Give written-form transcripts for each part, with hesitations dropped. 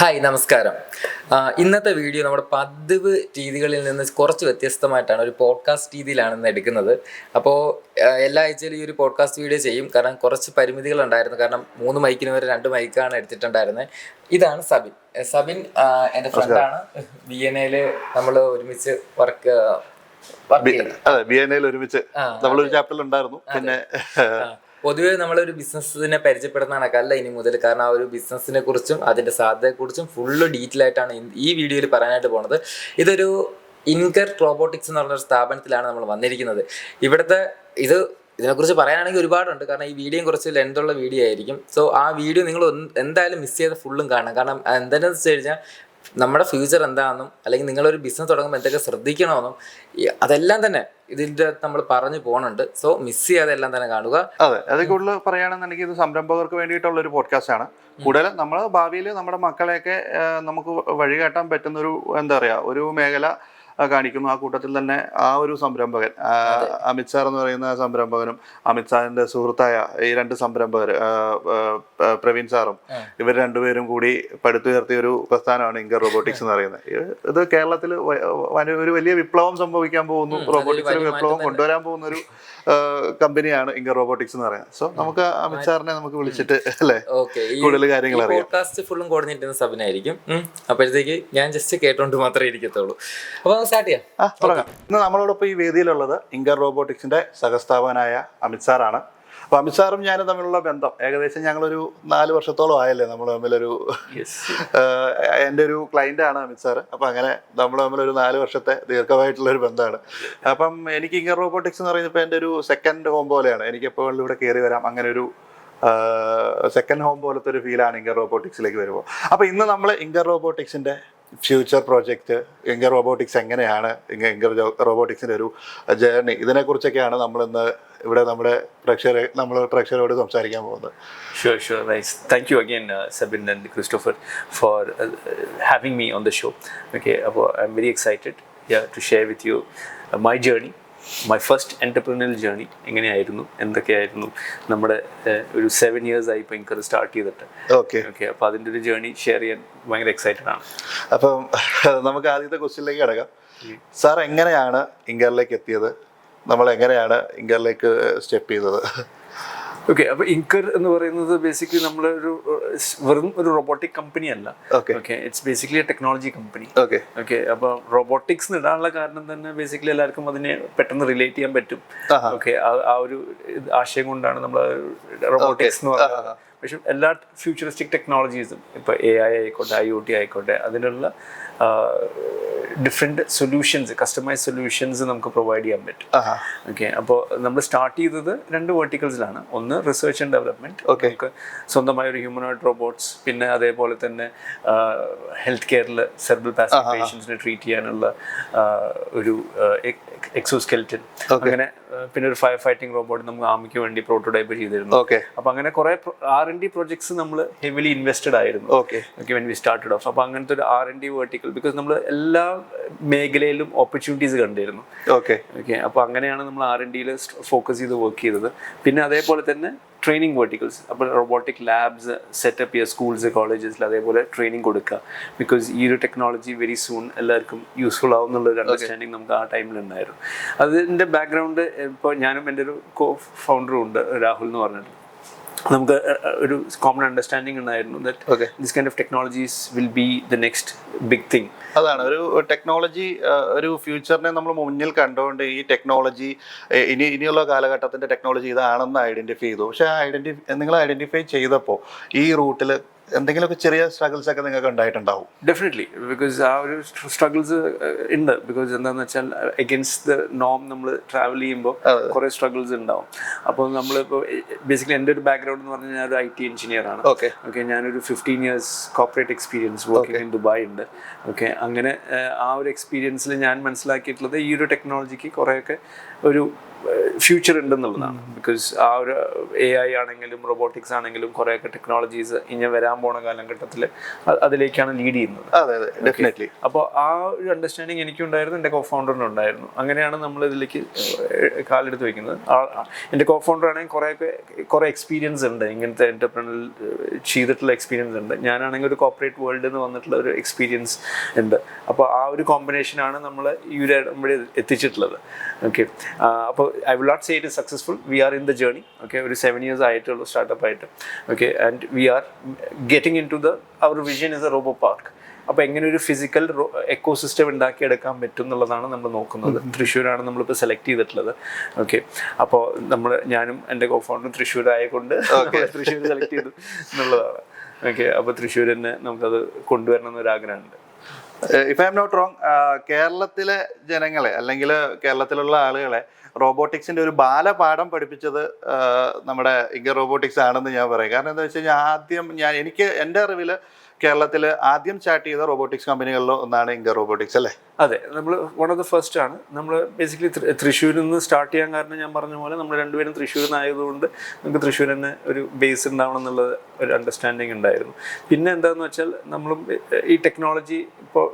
Hi നമസ്കാരം. ഇന്നത്തെ video നമ്മുടെ പതിവ് രീതികളിൽ നിന്ന് കുറച്ച് വ്യത്യസ്തമായിട്ടാണ്, ഒരു പോഡ്കാസ്റ്റ് രീതിയിലാണ് ഇന്ന് എടുക്കുന്നത്. അപ്പോൾ എല്ലാ ആഴ്ചയിലും ഈ ഒരു പോഡ്കാസ്റ്റ് വീഡിയോ ചെയ്യും, കാരണം കുറച്ച് പരിമിതികളുണ്ടായിരുന്നു. കാരണം 3 മൈക്കിന് വരെ 2 മൈക്കാണ് എടുത്തിട്ടുണ്ടായിരുന്നത്. ഇതാണ് സബിൻ. സബിൻ എൻ്റെ ഫ്രണ്ടാണ്. BNA നമ്മൾ ഒരുമിച്ച് വർക്ക് ഒരുമിച്ച് നമ്മളൊരു ചാപ്റ്ററിൽ ഉണ്ടായിരുന്നു. പിന്നെ പൊതുവേ നമ്മളൊരു ബിസിനസ്സിനെ പരിചയപ്പെടുന്ന കണക്കല്ല ഇനി മുതൽ, കാരണം ആ ഒരു ബിസിനസ്സിനെ കുറിച്ചും അതിൻ്റെ സാധ്യതയെക്കുറിച്ചും ഫുള്ള് ഡീറ്റെയിൽ ആയിട്ടാണ് ഈ വീഡിയോയിൽ പറയാനായിട്ട് പോണത്. ഇതൊരു ഇൻകർ റോബോട്ടിക്സ് എന്ന് പറഞ്ഞൊരു സ്ഥാപനത്തിലാണ് നമ്മൾ വന്നിരിക്കുന്നത്. ഇതിനെക്കുറിച്ച് പറയാനാണെങ്കിൽ ഒരുപാടുണ്ട്, കാരണം ഈ വീഡിയോയും കുറച്ച് ലെങ്തുള്ള വീഡിയോ ആയിരിക്കും. സോ ആ വീഡിയോ നിങ്ങൾ എന്തായാലും മിസ് ചെയ്ത് ഫുള്ളും കാണണം. കാരണം എന്താണെന്ന് വെച്ച് കഴിഞ്ഞാൽ നമ്മുടെ ഫ്യൂച്ചർ എന്താണെന്നും, അല്ലെങ്കിൽ നിങ്ങളൊരു ബിസിനസ് തുടങ്ങുമ്പോൾ എന്തൊക്കെ ശ്രദ്ധിക്കണമെന്നും അതെല്ലാം തന്നെ ഇതിൻ്റെ നമ്മൾ പറഞ്ഞു പോകുന്നുണ്ട്. സോ മിസ് ചെയ്യാതെ എല്ലാം തന്നെ കാണുക. അതെ, അത് കൂടുതൽ പറയുകയാണെന്നുണ്ടെങ്കിൽ ഇത് സംരംഭകർക്ക് വേണ്ടിയിട്ടുള്ള ഒരു പോഡ്കാസ്റ്റ് ആണ്. കൂടുതലും നമ്മൾ ഭാവിയിൽ നമ്മുടെ മക്കളെയൊക്കെ നമുക്ക് വഴികാട്ടാൻ പറ്റുന്നൊരു ഒരു മേഖല കാണിക്കുന്നു. ആ കൂട്ടത്തിൽ തന്നെ ആ ഒരു സംരംഭകൻ അമിത് സാർ എന്ന് പറയുന്ന സംരംഭകനും അമിത് സാറിന്റെ സുഹൃത്തായ ഈ 2 സംരംഭകർ പ്രവീൺ സാറും ഇവർ രണ്ടുപേരും കൂടി പടുത്തുയർത്തിയ ഒരു പ്രസ്ഥാനമാണ് ഇൻകർ റോബോട്ടിക്സ് എന്ന് പറയുന്നത്. ഇത് കേരളത്തിൽ ഒരു വലിയ വിപ്ലവം സംഭവിക്കാൻ പോകുന്നു, റോബോട്ടിക്സിൽ വിപ്ലവം കൊണ്ടുവരാൻ പോകുന്ന ഒരു കമ്പനിയാണ് ഇൻകർ റോബോട്ടിക്സ് എന്ന് പറയുന്നത്. സോ നമുക്ക് അമിത് സാറിനെ നമുക്ക് വിളിച്ചിട്ട് അല്ലേ കൂടുതൽ കാര്യങ്ങൾ അറിയാം. പോഡ്കാസ്റ്റ് ഫുള്ളും കോർഡിനേറ്റ് ചെയ്യുന്ന സബിനായിരിക്കും. അപ്പോഴത്തേക്ക് ഞാൻ ജസ്റ്റ് കേട്ടോണ്ട് മാത്രമേ ഇരിക്കത്തുള്ളൂ. അപ്പോൾ സ്റ്റാർട്ട് ചെയ്യാം. ഇന്ന് നമ്മളോടൊപ്പം ഈ വേദിയിലുള്ളത് ഇൻകർ റോബോട്ടിക്സിന്റെ സഹസ്ഥാപകനായ അമിത് സാറാണ്. അപ്പൊ അമിത് സാറും ഞാനും തമ്മിലുള്ള ബന്ധം ഏകദേശം ഞങ്ങളൊരു 4 വർഷത്തോളം ആയല്ലേ നമ്മൾ തമ്മിലൊരു എൻ്റെ ഒരു ക്ലൈന്റ് ആണ് അമിത് സാറ്. അപ്പൊ അങ്ങനെ നമ്മൾ തമ്മിലൊരു 4 വർഷത്തെ ദീർഘമായിട്ടുള്ള ഒരു ബന്ധമാണ്. അപ്പം എനിക്ക് ഇൻകർ റോബോട്ടിക്സ് എന്ന് പറയുമ്പോൾ എൻ്റെ ഒരു സെക്കൻഡ് ഹോം പോലെയാണ്. എനിക്ക് എപ്പോഴും ഇവിടെ കയറി വരാം, അങ്ങനെ ഒരു സെക്കൻഡ് ഹോം പോലത്തെ ഒരു ഫീലാണ് ഇൻകർ റോബോട്ടിക്സിലേക്ക് വരുമ്പോൾ. അപ്പൊ ഇന്ന് നമ്മൾ ഇൻകർ റോബോട്ടിക്സിന്റെ ഫ്യൂച്ചർ പ്രോജക്റ്റ്, ഇൻകർ റോബോട്ടിക്സ് എങ്ങനെയാണ്, ഇൻകർ റോബോട്ടിക്സിൻ്റെ ഒരു ജേർണി, ഇതിനെക്കുറിച്ചൊക്കെയാണ് നമ്മളിന്ന് ഇവിടെ നമ്മുടെ പ്രേക്ഷകരോട് സംസാരിക്കാൻ പോകുന്നത്. Sure. Nice. Thank you again, Sabin and Christopher, for having me on the show. Okay, I'm very excited to share with you my journey. My first entrepreneurial journey എങ്ങനെയായിരുന്നു, എന്തൊക്കെയായിരുന്നു നമ്മുടെ ഒരു 7 years ആയി ഇപ്പോൾ ഇൻകർ സ്റ്റാർട്ട് ചെയ്തിട്ട്. Okay അപ്പോൾ അതിൻ്റെ ഒരു ജേർണി ഷെയർ ചെയ്യാൻ ഭയങ്കര എക്സൈറ്റഡ് ആണ്. അപ്പം നമുക്ക് ആദ്യത്തെ ക്വസ്റ്റ്യനിലേക്ക് കിടക്കാം. സാർ എങ്ങനെയാണ് ഇൻകറിലേക്ക് എത്തിയത്? നമ്മൾ എങ്ങനെയാണ് ഇൻകറിലേക്ക് സ്റ്റെപ്പ് ചെയ്തത്? ഓക്കെ, അപ്പോൾ ഇൻകർ എന്ന് പറയുന്നത് ബേസിക്കലി നമ്മളൊരു വെറും ഒരു റോബോട്ടിക് കമ്പനി അല്ല. Okay, it's basically A technology company. Okay, അപ്പോൾ റോബോട്ടിക്സ് ഇടാനുള്ള കാരണം തന്നെ ബേസിക്കലി എല്ലാവർക്കും അതിനെ പെട്ടെന്ന് റിലേറ്റ് ചെയ്യാൻ പറ്റും. ഓക്കെ, ആ ഒരു ആശയം കൊണ്ടാണ് നമ്മൾ റോബോട്ടിക്സ് എന്ന് പറയുന്നത്. പക്ഷെ എല്ലാ ഫ്യൂച്ചറിസ്റ്റിക് ടെക്നോളജീസും ഇപ്പോൾ AI ആയിക്കോട്ടെ, IoT ആയിക്കോട്ടെ, അതിനുള്ള ഡിഫറെൻറ്റ് സൊല്യൂഷൻസ്, കസ്റ്റമൈസ് സൊല്യൂഷൻസ് നമുക്ക് പ്രൊവൈഡ് ചെയ്യാൻ പറ്റും. ഓക്കെ, അപ്പോൾ നമ്മൾ സ്റ്റാർട്ട് ചെയ്തത് 2 വെർട്ടിക്കൽസിലാണ്. ഒന്ന് റിസർച്ച് ആൻഡ് ഡെവലപ്മെൻറ്റ്. നമുക്ക് സ്വന്തമായ ഒരു ഹ്യൂമനോയിഡ് റോബോട്ട്സ്, പിന്നെ അതേപോലെ തന്നെ ഹെൽത്ത് കെയറിൽ സെർബൽ പാസി പേഷ്യൻസിനെ ട്രീറ്റ് ചെയ്യാനുള്ള ഒരു എക്സോസ്കെൽറ്റൻ, അങ്ങനെ പിന്നെ ഒരു ഫയർ ഫൈറ്റിംഗ് റോബോട്ട് നമുക്ക് ആർമിക്ക് വേണ്ടി പ്രോട്ടോടൈപ്പ് ചെയ്തിരുന്നു. അപ്പോൾ അങ്ങനെ കുറേ R&D പ്രോജക്ട്സ് നമ്മൾ ഹെവിലി ഇൻവെസ്റ്റഡ് ആയിരുന്നു. Okay, when we started off. അപ്പോൾ അങ്ങനത്തെ ഒരു R&D വെർട്ടിക്കൽ, ബിക്കോസ് നമ്മൾ എല്ലാ മേഖലയിലും ഓപ്പർച്യൂണിറ്റീസ് കണ്ടിരുന്നു. ഓക്കെ, അപ്പോൾ അങ്ങനെയാണ് നമ്മൾ R&Dയിൽ ഫോക്കസ് ചെയ്ത് വർക്ക് ചെയ്തത്. പിന്നെ അതേപോലെ തന്നെ ട്രെയിനിങ് വെർട്ടിക്കൽസ്, അപ്പോൾ റോബോട്ടിക് ലാബ്സ് സെറ്റപ്പ് ചെയ്യുക സ്കൂൾസ് കോളേജസിൽ, അതേപോലെ ട്രെയിനിങ് കൊടുക്കുക. ബിക്കോസ് ഈ ഒരു ടെക്നോളജി വെരി സൂൺ എല്ലാവർക്കും യൂസ്ഫുൾ ആവും എന്നുള്ളൊരു അണ്ടർസ്റ്റാൻഡിങ് നമുക്ക് ആ ടൈമിലുണ്ടായിരുന്നു. അതിൻ്റെ ബാക്ക്ഗ്രൗണ്ട് ഇപ്പോൾ ഞാനും എൻ്റെ ഒരു കോ ഫൗണ്ടറും ഉണ്ട്, രാഹുൽ എന്ന് പറഞ്ഞിട്ട്. നമുക്ക് ഒരു കോമൺ അണ്ടർസ്റ്റാൻഡിങ് ഉണ്ടായിരുന്നു that this kind of technologies will be the next big thing. അതാണ് ഒരു ടെക്നോളജി, ഒരു ഫ്യൂച്ചറിനെ നമ്മൾ മുന്നിൽ കണ്ടുകൊണ്ട് ഈ ടെക്നോളജി ഇനിയുള്ള കാലഘട്ടത്തിന്റെ ടെക്നോളജി ഇതാണെന്ന് ഐഡന്റിഫൈ ചെയ്തു. പക്ഷെ നിങ്ങൾ ഐഡന്റിഫൈ ചെയ്തപ്പോൾ ഈ റൂട്ടിൽ എന്തെങ്കിലുമൊക്കെ ചെറിയ സ്ട്രഗിൾസ് ഒക്കെ നിങ്ങൾക്ക് ഉണ്ടായിട്ടുണ്ടാവും? ഡെഫിനറ്റ്ലി, ബിക്കോസ് ആ ഒരു സ്ട്രഗിൾസ് ഉണ്ട്. ബിക്കോസ് എന്താണെന്ന് വെച്ചാൽ അഗെയിൻസ്റ്റ് ദ നോം നമ്മൾ ട്രാവൽ ചെയ്യുമ്പോൾ കുറേ സ്ട്രഗിൾസ് ഉണ്ടാവും. അപ്പോൾ നമ്മളിപ്പോൾ ബേസിക്കലി എൻ്റെ ഒരു ബാക്ക്ഗ്രൗണ്ട് എന്ന് പറഞ്ഞാൽ ഞാൻ ഒരു IT എഞ്ചിനീയർ ആണ്. ഓക്കെ, ഞാനൊരു 15 years corporate experience working in Dubai ഉണ്ട്. ഓക്കെ, അങ്ങനെ ആ ഒരു എക്സ്പീരിയൻസിൽ ഞാൻ മനസ്സിലാക്കിയിട്ടുള്ളത് ഈ ഒരു ടെക്നോളജിക്ക് കുറേയൊക്കെ ഒരു ഫ്യൂച്ചർ ഉണ്ടെന്നുള്ളതാണ്. ബിക്കോസ് ആ ഒരു AI ആണെങ്കിലും റോബോട്ടിക്സ് ആണെങ്കിലും കുറേയൊക്കെ ടെക്നോളജീസ് ഇനി വരാൻ പോണ കാലഘട്ടത്തിൽ അതിലേക്കാണ് ലീഡ് ചെയ്യുന്നത്. അതെ അതെ ഡെഫിനറ്റ്ലി. അപ്പോൾ ആ ഒരു അണ്ടർസ്റ്റാൻഡിങ് എനിക്കുണ്ടായിരുന്നു, എൻ്റെ കോ-ഫൗണ്ടറിനും ഉണ്ടായിരുന്നു. അങ്ങനെയാണ് നമ്മൾ ഇതിലേക്ക് കാലെടുത്ത് വെക്കുന്നത്. എൻ്റെ കോ-ഫൗണ്ടർ ആണെങ്കിൽ കുറേ എക്സ്പീരിയൻസ് ഉണ്ട്, ഇങ്ങനത്തെ എൻ്റർപ്രണൽ ചെയ്തിട്ടുള്ള എക്സ്പീരിയൻസ് ഉണ്ട്. ഞാനാണെങ്കിൽ ഒരു കോർപ്പറേറ്റ് വേൾഡിൽ നിന്ന് വന്നിട്ടുള്ള ഒരു എക്സ്പീരിയൻസ് ഉണ്ട്. അപ്പോൾ ആ ഒരു കോമ്പിനേഷനാണ് നമ്മൾ ഈ ഒരു ഇവിടെ എത്തിച്ചിട്ടുള്ളത്. ഓക്കെ, അപ്പോൾ I will not say it is successful. We are in the journey. Okay, ഒരു 7 years ആയിട്ടുള്ള സ്റ്റാർട്ടപ്പ് ആയിട്ട്. Okay, and we are getting into our vision is a robo park. അപ്പോൾ എങ്ങനെ ഒരു ഫിസിക്കൽ എക്കോസിസ്റ്റം ഉണ്ടാക്കിയെടുക്കാൻ പറ്റും എന്നുള്ളതാണ് നമ്മൾ നോക്കുന്നത്. തൃശ്ശൂരാണ് നമ്മളിപ്പോൾ സെലക്ട് ചെയ്തിട്ടുള്ളത്. ഓക്കെ, അപ്പോൾ ഞാനും എൻ്റെ കോ-ഫൗണ്ടറും തൃശ്ശൂർ ആയതുകൊണ്ട് തൃശ്ശൂർ സെലക്ട് ചെയ്തു എന്നുള്ളതാണ്. ഓക്കെ, അപ്പോൾ തൃശ്ശൂർ തന്നെ നമുക്കത് കൊണ്ടുവരണം എന്നൊരാഗ്രഹമുണ്ട്. If I M not wrong, കേരളത്തിലെ ജനങ്ങളെ അല്ലെങ്കിൽ കേരളത്തിലുള്ള ആളുകളെ റോബോട്ടിക്സിൻ്റെ ഒരു ബാലപാഠം പഠിപ്പിച്ചത് നമ്മുടെ ഇങ്കർ റോബോട്ടിക്സ് ആണെന്ന് ഞാൻ പറയും. കാരണം എന്താ വെച്ച് കഴിഞ്ഞാൽ എനിക്ക് എൻ്റെ അറിവിൽ കേരളത്തിൽ ആദ്യം സ്റ്റാർട്ട് ചെയ്ത റോബോട്ടിക്സ് കമ്പനികളിൽ ഒന്നാണ് ഇങ്കർ റോബോട്ടിക്സ് അല്ലേ? അതെ, നമ്മൾ വൺ ഓഫ് ദ ഫസ്റ്റ് ആണ്. നമ്മൾ ബേസിക്കലി തൃശ്ശൂരിൽ നിന്ന് സ്റ്റാർട്ട് ചെയ്യാൻ കാരണം ഞാൻ പറഞ്ഞ പോലെ നമ്മൾ രണ്ടുപേരും തൃശ്ശൂരിൽ നിന്നായതുകൊണ്ട് നമുക്ക് തൃശ്ശൂർ തന്നെ ഒരു ബേസ് ഉണ്ടാവണം എന്നുള്ള ഒരു അണ്ടർസ്റ്റാൻഡിങ് ഉണ്ടായിരുന്നു. പിന്നെ എന്താണെന്ന് വെച്ചാൽ നമ്മളും ഈ ടെക്നോളജി ഇപ്പോൾ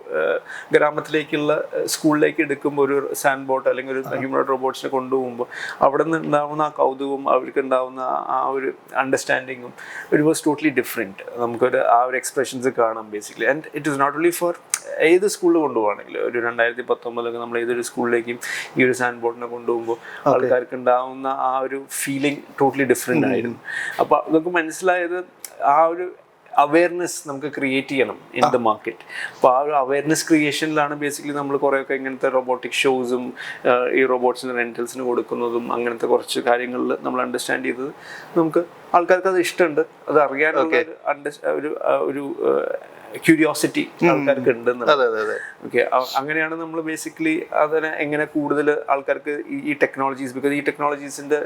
ഗ്രാമത്തിലേക്കുള്ള സ്കൂളിലേക്ക് എടുക്കുമ്പോൾ ഒരു സാൻഡ് ബോട്ട് അല്ലെങ്കിൽ ഒരു ഹ്യൂമനോയിഡ് റോബോട്ട്സിനെ കൊണ്ടുപോകുമ്പോൾ അവിടെ നിന്ന് ഉണ്ടാവുന്ന ആ കൗതുകവും അവർക്ക് ഉണ്ടാവുന്ന ആ ഒരു അണ്ടർസ്റ്റാൻഡിങ്ങും ഇറ്റ് വാസ് ടോട്ടലി ഡിഫറെൻറ്റ്. നമുക്കൊരു ആ ഒരു എക്സ്പ്രഷൻസ് കാണാം basically. And it is not only for ഏത് സ്കൂളിൽ കൊണ്ടുപോകണമെങ്കിൽ ഒരു 2019 നമ്മൾ ഏതൊരു സ്കൂളിലേക്കും ഈ ഒരു സാൻഡ് ബോട്ടിനെ കൊണ്ടുപോകുമ്പോൾ ആൾക്കാർക്ക് ഉണ്ടാവുന്ന ആ ഒരു ഫീലിംഗ് ടോട്ടലി ഡിഫറെൻ്റ് ആയിരുന്നു. അപ്പോൾ നമുക്ക് മനസ്സിലായത് ആ ഒരു അവയർനെസ് നമുക്ക് ക്രിയേറ്റ് ചെയ്യണം ഇൻ ദ മാർക്കറ്റ്. അപ്പോൾ ആ ഒരു അവയർനെസ് ക്രിയേഷനിലാണ് ബേസിക്കലി നമ്മൾ കുറേയൊക്കെ ഇങ്ങനത്തെ റോബോട്ടിക് ഷോസും ഈ റോബോട്ട്സിന് റെൻറ്റൽസിന് കൊടുക്കുന്നതും അങ്ങനത്തെ കുറച്ച് കാര്യങ്ങളിൽ നമ്മൾ അണ്ടർസ്റ്റാൻഡ് ചെയ്തത് നമുക്ക് ആൾക്കാർക്ക് അത് ഇഷ്ടമുണ്ട്, അത് അറിയാനുള്ള ഒരു ക്യൂരിയോസിറ്റി ആൾക്കാർക്ക് ഉണ്ടെന്നുള്ളത്. ഓക്കെ, അങ്ങനെയാണ് നമ്മൾ ബേസിക്കലി അതിനെ എങ്ങനെ കൂടുതൽ ആൾക്കാർക്ക് ഈ ടെക്നോളജീസ്, ബിക്കോസ് ഈ ടെക്നോളജീസിന്റെ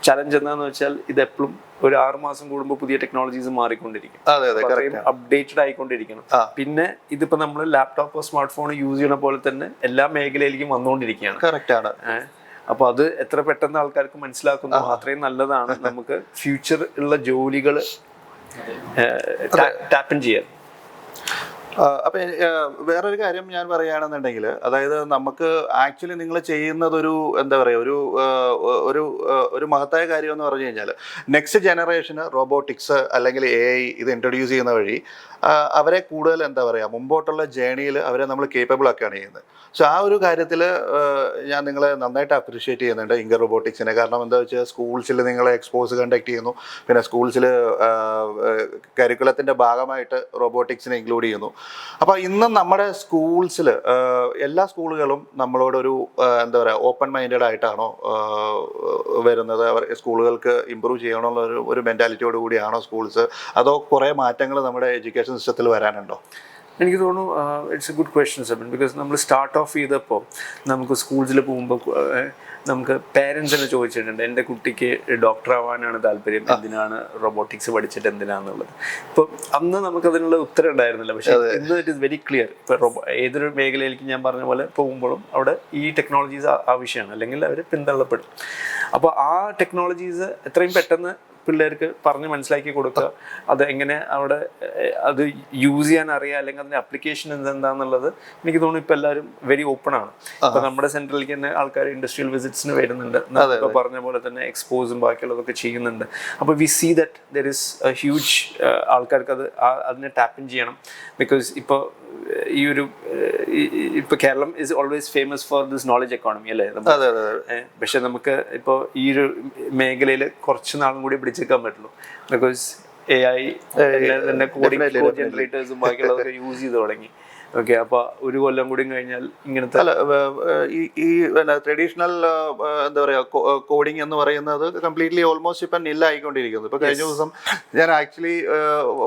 ചലഞ്ച് എന്താണെന്ന് വെച്ചാൽ ഇത് എപ്പോഴും ഒരു 6 മാസം കൂടുമ്പോൾ പുതിയ ടെക്നോളജീസ് മാറിക്കൊണ്ടിരിക്കും, അപ്ഡേറ്റഡ് ആയിക്കൊണ്ടിരിക്കണം. പിന്നെ ഇതിപ്പോ നമ്മൾ ലാപ്ടോപ്പോ സ്മാർട്ട് ഫോൺ യൂസ് ചെയ്യണ പോലെ തന്നെ എല്ലാ മേഖലയിലേക്കും വന്നുകൊണ്ടിരിക്കുകയാണ്. കറക്റ്റ് ആണ്. അപ്പൊ അത് എത്ര പെട്ടെന്ന് ആൾക്കാർക്ക് മനസ്സിലാക്കുന്നു അത്രയും നല്ലതാണ്. നമുക്ക് ഫ്യൂച്ചർ ഉള്ള ജോലികൾ ടാപ്പ് ഇൻ ചെയ്യാൻ. അപ്പം വേറൊരു കാര്യം ഞാൻ പറയുകയാണെന്നുണ്ടെങ്കിൽ, അതായത് നമുക്ക് ആക്ച്വലി നിങ്ങൾ ചെയ്യുന്നത് എന്താ പറയുക, ഒരു മഹത്തായ കാര്യം എന്ന് പറഞ്ഞു കഴിഞ്ഞാൽ നെക്സ്റ്റ് ജനറേഷന് റോബോട്ടിക്സ് അല്ലെങ്കിൽ AI ഇത് ഇൻട്രൊഡ്യൂസ് ചെയ്യുന്ന വഴി അവരെ കൂടുതൽ എന്താ പറയുക മുമ്പോട്ടുള്ള ജേണിയിൽ അവരെ നമ്മൾ കേപ്പബിൾ ആക്കുകയാണ് ചെയ്യുന്നത്. സോ ആ ഒരു കാര്യത്തിൽ ഞാൻ നിങ്ങളെ നന്നായിട്ട് അപ്രീഷിയേറ്റ് ചെയ്യുന്നുണ്ട് ഇങ്കർ റോബോട്ടിക്സിനെ. കാരണം എന്താ വെച്ചാൽ സ്കൂൾസിൽ നിങ്ങളെ എക്സ്പോസ് കണ്ടക്ട് ചെയ്യുന്നു, പിന്നെ സ്കൂൾസിൽ കരിക്കുലത്തിൻ്റെ ഭാഗമായിട്ട് റോബോട്ടിക്സിനെ ഇൻക്ലൂഡ് ചെയ്യുന്നു. അപ്പോൾ ഇന്ന് നമ്മുടെ സ്കൂൾസിൽ എല്ലാ സ്കൂളുകളും നമ്മളോടൊരു എന്താ പറയുക ഓപ്പൺ മൈൻഡഡ് ആയിട്ടാണോ വരുന്നത്? അവർ സ്കൂളുകൾക്ക് ഇമ്പ്രൂവ് ചെയ്യണമെന്നുള്ള ഒരു മെൻറ്റാലിറ്റിയോട് കൂടിയാണോ സ്കൂൾസ്, അതോ കുറേ മാറ്റങ്ങൾ നമ്മുടെ എഡ്യൂക്കേഷൻ സിസ്റ്റത്തിൽ വരാനുണ്ടോ? എനിക്ക് തോന്നുന്നു it's a good question Seban. Because നമ്മൾ സ്റ്റാർട്ട് ഓഫ് ചെയ്തപ്പോൾ നമുക്ക് സ്കൂൾസിൽ പോകുമ്പോൾ നമുക്ക് പേരൻസ് തന്നെ ചോദിച്ചിട്ടുണ്ട്, എൻ്റെ കുട്ടിക്ക് ഡോക്ടർ ആവാനാണ് താല്പര്യം, എന്തിനാണ് റോബോട്ടിക്സ് പഠിച്ചിട്ട് എന്തിനാന്നുള്ളത്. ഇപ്പോൾ അന്ന് നമുക്കതിനുള്ള ഉത്തരം ഉണ്ടായിരുന്നില്ല. പക്ഷേ ഇന്ന് ഇറ്റ് ഈസ് വെരി ക്ലിയർ. ഇപ്പോൾ ഏതൊരു മേഖലയിലേക്ക് ഞാൻ പറഞ്ഞ പോലെ പോകുമ്പോഴും അവിടെ ഈ ടെക്നോളജീസ് ആവശ്യമാണ്, അല്ലെങ്കിൽ അവർ പിന്തള്ളപ്പെടും. അപ്പോൾ ആ ടെക്നോളജീസ് എത്രയും പെട്ടെന്ന് പിള്ളേർക്ക് പറഞ്ഞ് മനസ്സിലാക്കി കൊടുക്കുക, അത് എങ്ങനെ അവിടെ അത് യൂസ് ചെയ്യാൻ അറിയാം, അല്ലെങ്കിൽ അതിൻ്റെ അപ്ലിക്കേഷൻ എന്താണെന്നുള്ളത് എനിക്ക് തോന്നുന്നു ഇപ്പോൾ എല്ലാവരും വെരി ഓപ്പൺ ആണ്. ഇപ്പോൾ നമ്മുടെ സെൻട്രലിലേക്ക് തന്നെ ആൾക്കാർ ഇൻഡസ്ട്രിയൽ വിസിറ്റ്സിന് വരുന്നുണ്ട്, ഇപ്പോൾ പറഞ്ഞ പോലെ തന്നെ എക്സ്പോസും ബാക്കിയുള്ളതൊക്കെ ചെയ്യുന്നുണ്ട്. അപ്പോൾ we see that there is a huge ആൾക്കാർക്ക് അതിനെ ടാപ്പ് ഇൻ ചെയ്യണം. ബിക്കോസ് ഇപ്പോൾ ഈ ഒരു ഇപ്പൊ Keralam is always famous for this knowledge economy അല്ലേ? പക്ഷെ നമുക്ക് ഇപ്പോൾ ഈ ഒരു മേഖലയിൽ കുറച്ച് നാളും കൂടി പിടിച്ചേക്കാൻ പറ്റുള്ളൂ. ബിക്കോസ് AI തന്നെ കോഡിംഗ് ജനറേറ്റേഴ്സും ബാക്കിയുള്ളതൊക്കെ യൂസ് ചെയ്ത് തുടങ്ങി. ഓക്കെ, അപ്പൊ ഒരു കൊല്ലം കൂടി കഴിഞ്ഞാൽ ഇങ്ങനത്തെ ഈ ട്രഡീഷണൽ എന്താ പറയാ കോഡിംഗ് എന്ന് പറയുന്നത് കംപ്ലീറ്റ്ലി ഓൾമോസ്റ്റ് ഇപ്പം നില്ലായിക്കൊണ്ടിരിക്കുന്നു. ഇപ്പൊ കഴിഞ്ഞ ദിവസം ഞാൻ ആക്ച്വലി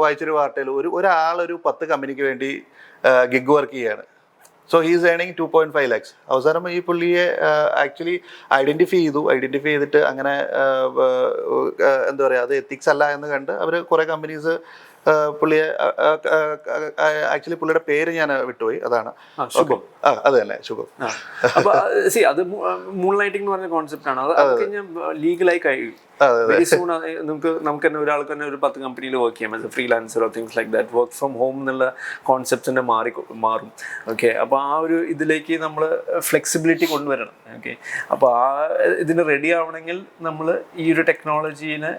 വായിച്ചൊരു വാർത്തയിൽ ഒരാളൊരു 10 കമ്പനിക്ക് വേണ്ടി ഗിഗ് വർക്ക് ചെയ്യാണ്. സോ ഹീസ് ഏണിങ് 2.5 lakhs. അവസാനം ഈ പുള്ളിയെ ആക്ച്വലി ഐഡൻറ്റിഫൈ ചെയ്തിട്ട് അങ്ങനെ എന്താ പറയുക അത് എത്തിക്സ് അല്ല എന്ന് കണ്ട് അവർ കുറേ കമ്പനീസ് പുള്ളിയെ ആക്ച്വലി പുള്ളിയുടെ പേര് ഞാൻ വിട്ടുപോയി, അതാണ്. ശുഭം. അത് തന്നെ, ശുഭം. അപ്പൊ അത് മൂൺ ലൈറ്റിംഗ് എന്ന് പറഞ്ഞ കോൺസെപ്റ്റ് ആണ്. അത് കഴിഞ്ഞാൽ ലീഗലായി കഴിയും. വെരി സൂൺ നമുക്ക് തന്നെ ഒരാൾക്ക് തന്നെ ഒരു 10 കമ്പനിയിൽ വർക്ക് ചെയ്യാം ആസ് എ ഫ്രീലാൻസറോ things like that. Work from home എന്നുള്ള കോൺസെപ്റ്റ് തന്നെ മാറും. ഓക്കെ, അപ്പോൾ ആ ഒരു ഇതിലേക്ക് നമ്മൾ ഫ്ലെക്സിബിലിറ്റി കൊണ്ടുവരണം. ഓക്കെ, അപ്പോൾ ആ ഇതിന് റെഡി ആവണമെങ്കിൽ നമ്മൾ ഈ ഒരു ടെക്നോളജീനെ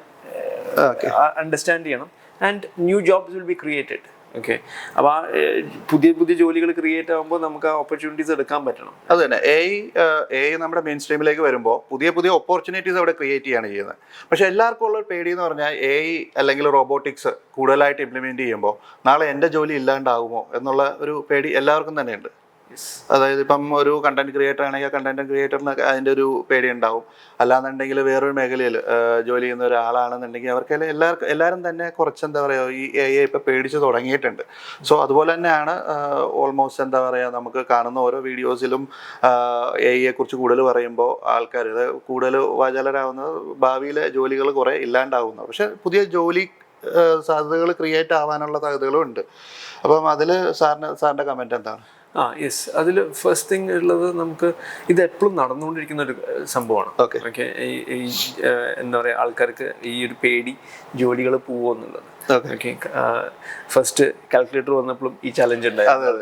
അണ്ടർസ്റ്റാൻഡ് ചെയ്യണം. And new jobs will be created. Okay, അപ്പോൾ ആ പുതിയ ജോലികൾ ക്രിയേറ്റ് ആകുമ്പോൾ നമുക്ക് ആ ഓപ്പർച്യൂണിറ്റീസ് എടുക്കാൻ പറ്റണം. അത് തന്നെ, എ നമ്മുടെ മെയിൻ സ്ട്രീമിലേക്ക് വരുമ്പോൾ പുതിയ ഓപ്പർച്യൂണിറ്റീസ് അവിടെ ക്രിയേറ്റ് ചെയ്യാണ് ചെയ്യുന്നത്. പക്ഷേ എല്ലാവർക്കും ഉള്ള പേടി എന്ന് പറഞ്ഞാൽ എ അല്ലെങ്കിൽ റോബോട്ടിക്സ് കൂടുതലായിട്ട് ഇംപ്ലിമെൻറ്റ് ചെയ്യുമ്പോൾ നാളെ എൻ്റെ ജോലി ഇല്ലാണ്ടാകുമോ എന്നുള്ള ഒരു പേടി എല്ലാവർക്കും തന്നെയുണ്ട്. അതായത് ഇപ്പം ഒരു കണ്ടന്റ് ക്രിയേറ്റർ ആണെങ്കിൽ ആ കണ്ടന്റ് ക്രിയേറ്ററിന് അതിൻ്റെ ഒരു പേടി ഉണ്ടാവും. അല്ലാന്നുണ്ടെങ്കിൽ വേറൊരു മേഖലയിൽ ജോലി ചെയ്യുന്ന ഒരാളാണെന്നുണ്ടെങ്കിൽ അവർക്ക് എല്ലാവരും തന്നെ കുറച്ച് എന്താ പറയുക ഈ എ ഐ ഇപ്പം പേടിച്ച് തുടങ്ങിയിട്ടുണ്ട്. സോ അതുപോലെ തന്നെയാണ് ഓൾമോസ്റ്റ് എന്താ പറയുക നമുക്ക് കാണുന്ന ഓരോ വീഡിയോസിലും എ ഐയെ കുറിച്ച് കൂടുതൽ പറയുമ്പോൾ ആൾക്കാർ ഇത് കൂടുതൽ വാചാലരാകുന്നത് ഭാവിയിലെ ജോലികൾ കുറേ ഇല്ലാണ്ടാവുന്നത്. പക്ഷെ പുതിയ ജോലി സാധ്യതകൾ ക്രിയേറ്റ് ആവാനുള്ള സാധ്യതകളും ഉണ്ട്. അപ്പം അതിൽ സാറിൻ്റെ കമൻറ്റ് എന്താണ്? യെസ്, അതിൽ ഫസ്റ്റ് തിങ് ഉള്ളത് നമുക്ക് ഇത് എപ്പോഴും നടന്നുകൊണ്ടിരിക്കുന്ന ഒരു സംഭവമാണ്. ഓക്കെ, എന്താ പറയുക, ആൾക്കാർക്ക് ഈ ഒരു പേടി ജോലികൾ പോവോ എന്നുള്ളത്. ഓക്കെ, ഫസ്റ്റ് കാൽക്കുലേറ്റർ വന്നപ്പോഴും ഈ ചലഞ്ച് ഉണ്ടായിരുന്നു.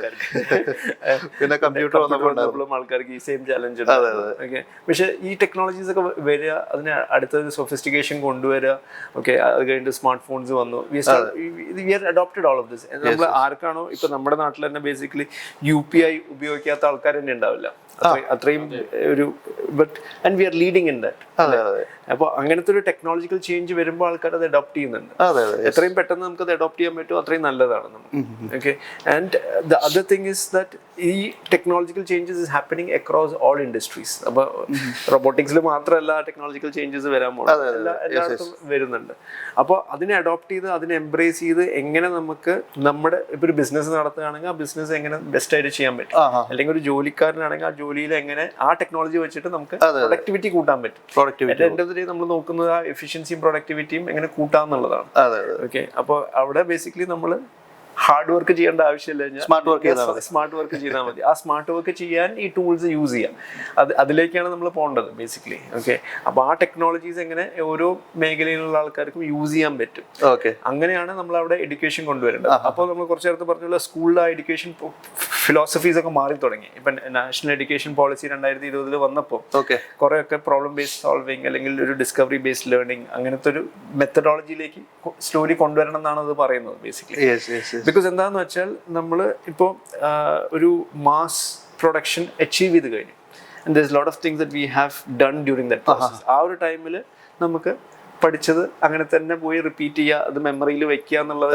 പിന്നെ കമ്പ്യൂട്ടർ വന്നപ്പോഴും ആൾക്കാർക്ക് ഈ സെയിം ചലഞ്ച് ഉണ്ടായിരുന്നു. ഓക്കെ, പക്ഷെ ഈ ടെക്നോളജീസ് ഒക്കെ വരിക, അതിന് അടുത്തൊരു സൊഫിസ്റ്റിക്കേഷൻ കൊണ്ടുവരിക. ഓക്കെ, അത് കഴിഞ്ഞിട്ട് സ്മാർട്ട് ഫോൺസ് വന്നു. We are adopted all of this. നമ്മൾ ആർക്കാണോ ഇപ്പൊ നമ്മുടെ നാട്ടിൽ തന്നെ ബേസിക്കലി UPI ഉപയോഗിക്കാത്ത ആൾക്കാർ തന്നെ ഉണ്ടാവില്ല. അത്രയും ഒരു and we are leading in that. അപ്പോൾ അങ്ങനത്തെ ഒരു ടെക്നോളജിക്കൽ ചേഞ്ച് വരുമ്പോൾ ആൾക്കാർ അത് അഡോപ്റ്റ് ചെയ്യുന്നുണ്ട്. എത്രയും പെട്ടെന്ന് നമുക്ക് അത് അഡോപ്റ്റ് ചെയ്യാൻ പറ്റുമോ അത്രയും നല്ലതാണ് നമുക്ക്. Okay, and the other thing is that ഈ technological changes is happening across all industries. അപ്പോൾ റോബോട്ടിക്സിൽ മാത്രമല്ല ടെക്നോളജിക്കൽ ചേഞ്ചസ് വരാൻ പോകുന്നത്, എല്ലായിടത്തും വരുന്നുണ്ട്. അപ്പോൾ അതിനെ അഡോപ്റ്റ് ചെയ്ത് അതിനെ എംബ്രേസ് ചെയ്ത് എങ്ങനെ നമുക്ക് നമ്മുടെ ഇപ്പോൾ ഒരു ബിസിനസ് നടത്തുകയാണെങ്കിൽ ആ ബിസിനസ് എങ്ങനെ ബെസ്റ്റ് ആയിട്ട് ചെയ്യാൻ പറ്റും, അല്ലെങ്കിൽ ഒരു ജോലിക്കാരനാണെങ്കിൽ ആ ജോലിയിൽ എങ്ങനെ ആ ടെക്നോളജി വെച്ചിട്ട് നമുക്ക് പ്രൊഡക്ടിവിറ്റി കൂട്ടാൻ പറ്റും. എൻ്റെ നമ്മൾ നോക്കുന്നത് ആ എഫിഷ്യൻസിയും പ്രൊഡക്ടിവിറ്റിയും എങ്ങനെ കൂട്ടാന്നുള്ളതാണ്. ഓക്കെ, അപ്പോൾ അവിടെ ബേസിക്കലി നമ്മൾ ഹാർഡ് വർക്ക് ചെയ്യേണ്ട ആവശ്യമില്ല, സ്മാർട്ട് വർക്ക് ചെയ്താൽ മതി. ആ സ്മാർട്ട് വർക്ക് ചെയ്യാൻ ഈ ടൂൾസ് യൂസ് ചെയ്യാം. അതിലേക്കാണ് നമ്മൾ പോകേണ്ടത് ബേസിക്കലി. ഓക്കെ, അപ്പോൾ ആ ടെക്നോളജീസ് എങ്ങനെ ഓരോ മേഖലയിലുള്ള ആൾക്കാർക്കും യൂസ് ചെയ്യാൻ പറ്റും. ഓക്കെ, അങ്ങനെയാണ് നമ്മൾ അവിടെ എഡ്യൂക്കേഷൻ കൊണ്ടുവരേണ്ടത്. അപ്പോൾ നമ്മൾ കുറച്ച് നേരത്തെ പറഞ്ഞുള്ള സ്കൂളിലെ എഡ്യൂക്കേഷൻ ഫിലോസഫീസ് ഒക്കെ മാറി തുടങ്ങി. ഇപ്പം നാഷണൽ എഡ്യൂക്കേഷൻ പോളിസി 2020 വന്നപ്പോൾ കുറേയൊക്കെ പ്രോബ്ലം ബേസ്ഡ് സോൾവിങ് അല്ലെങ്കിൽ ഒരു ഡിസ്കവറി ബേസ്ഡ് ലേണിംഗ് അങ്ങനത്തെ ഒരു മെത്തഡോളജിയിലേക്ക് സ്ലോലി കൊണ്ടുവരണം എന്നാണ് അത് പറയുന്നത് ബേസിക്കലി. ബിക്കോസ് എന്താണെന്ന് വെച്ചാൽ നമ്മൾ ഇപ്പോൾ ഒരു മാസ് പ്രൊഡക്ഷൻ അച്ചീവ് ചെയ്ത് കഴിഞ്ഞു. And there is lot of things that we have done during that process. ആ ഒരു ടൈമിൽ നമുക്ക് പഠിച്ചത് അങ്ങനെ തന്നെ പോയി റിപ്പീറ്റ് ചെയ്യുക, അത് മെമ്മറിയിൽ വെക്കുക എന്നുള്ളത്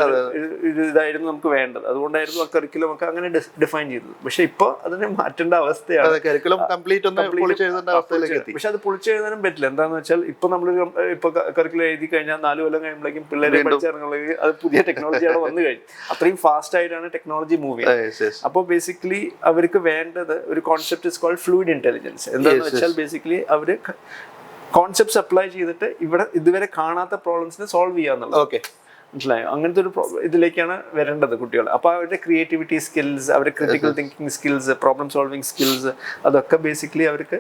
ഇതായിരുന്നു നമുക്ക് വേണ്ടത്. അതുകൊണ്ടായിരുന്നു ആ കരിക്കുലം ഒക്കെ അങ്ങനെ ഡിഫൈൻ ചെയ്തത്. പക്ഷെ ഇപ്പോൾ അതിനെ മാറ്റേണ്ട അവസ്ഥയാണ്. പക്ഷെ അത് പൊളിച്ചെഴുതാനും പറ്റില്ല. എന്താണെന്ന് വെച്ചാൽ ഇപ്പൊ നമ്മളൊരു ഇപ്പൊ കരിക്കുലം എഴുതി കഴിഞ്ഞാൽ 4 കൊല്ലം കഴിയുമ്പോഴേക്കും പിള്ളേരെ പഠിച്ചിറങ്ങുന്നത് അത് പുതിയ ടെക്നോളജിയാണ് വന്നു കഴിഞ്ഞു. അത്രയും ഫാസ്റ്റ് ആയിട്ടാണ് ടെക്നോളജി മൂവ് ചെയ്യുന്നത്. അപ്പോൾ ബേസിക്കലി അവർക്ക് വേണ്ടത് ഒരു concept is called fluid intelligence. എന്താണെന്ന് വെച്ചാൽ ബേസിക്കലി അവര് കോൺസെപ്റ്റ്സ് അപ്ലൈ ചെയ്തിട്ട് ഇവിടെ ഇതുവരെ കാണാത്ത പ്രോബ്ലംസിനെ സോൾവ് ചെയ്യാന്നുള്ളത്. ഓക്കെ, മനസ്സിലായോ? അങ്ങനത്തെ ഒരു ഇതിലേക്കാണ് വരേണ്ടത് കുട്ടികൾ. അപ്പോൾ അവരുടെ ക്രിയേറ്റിവിറ്റി സ്കിൽസ്, അവരുടെ critical thinking skills, problem solving skills അതൊക്കെ ബേസിക്കലി അവർക്ക്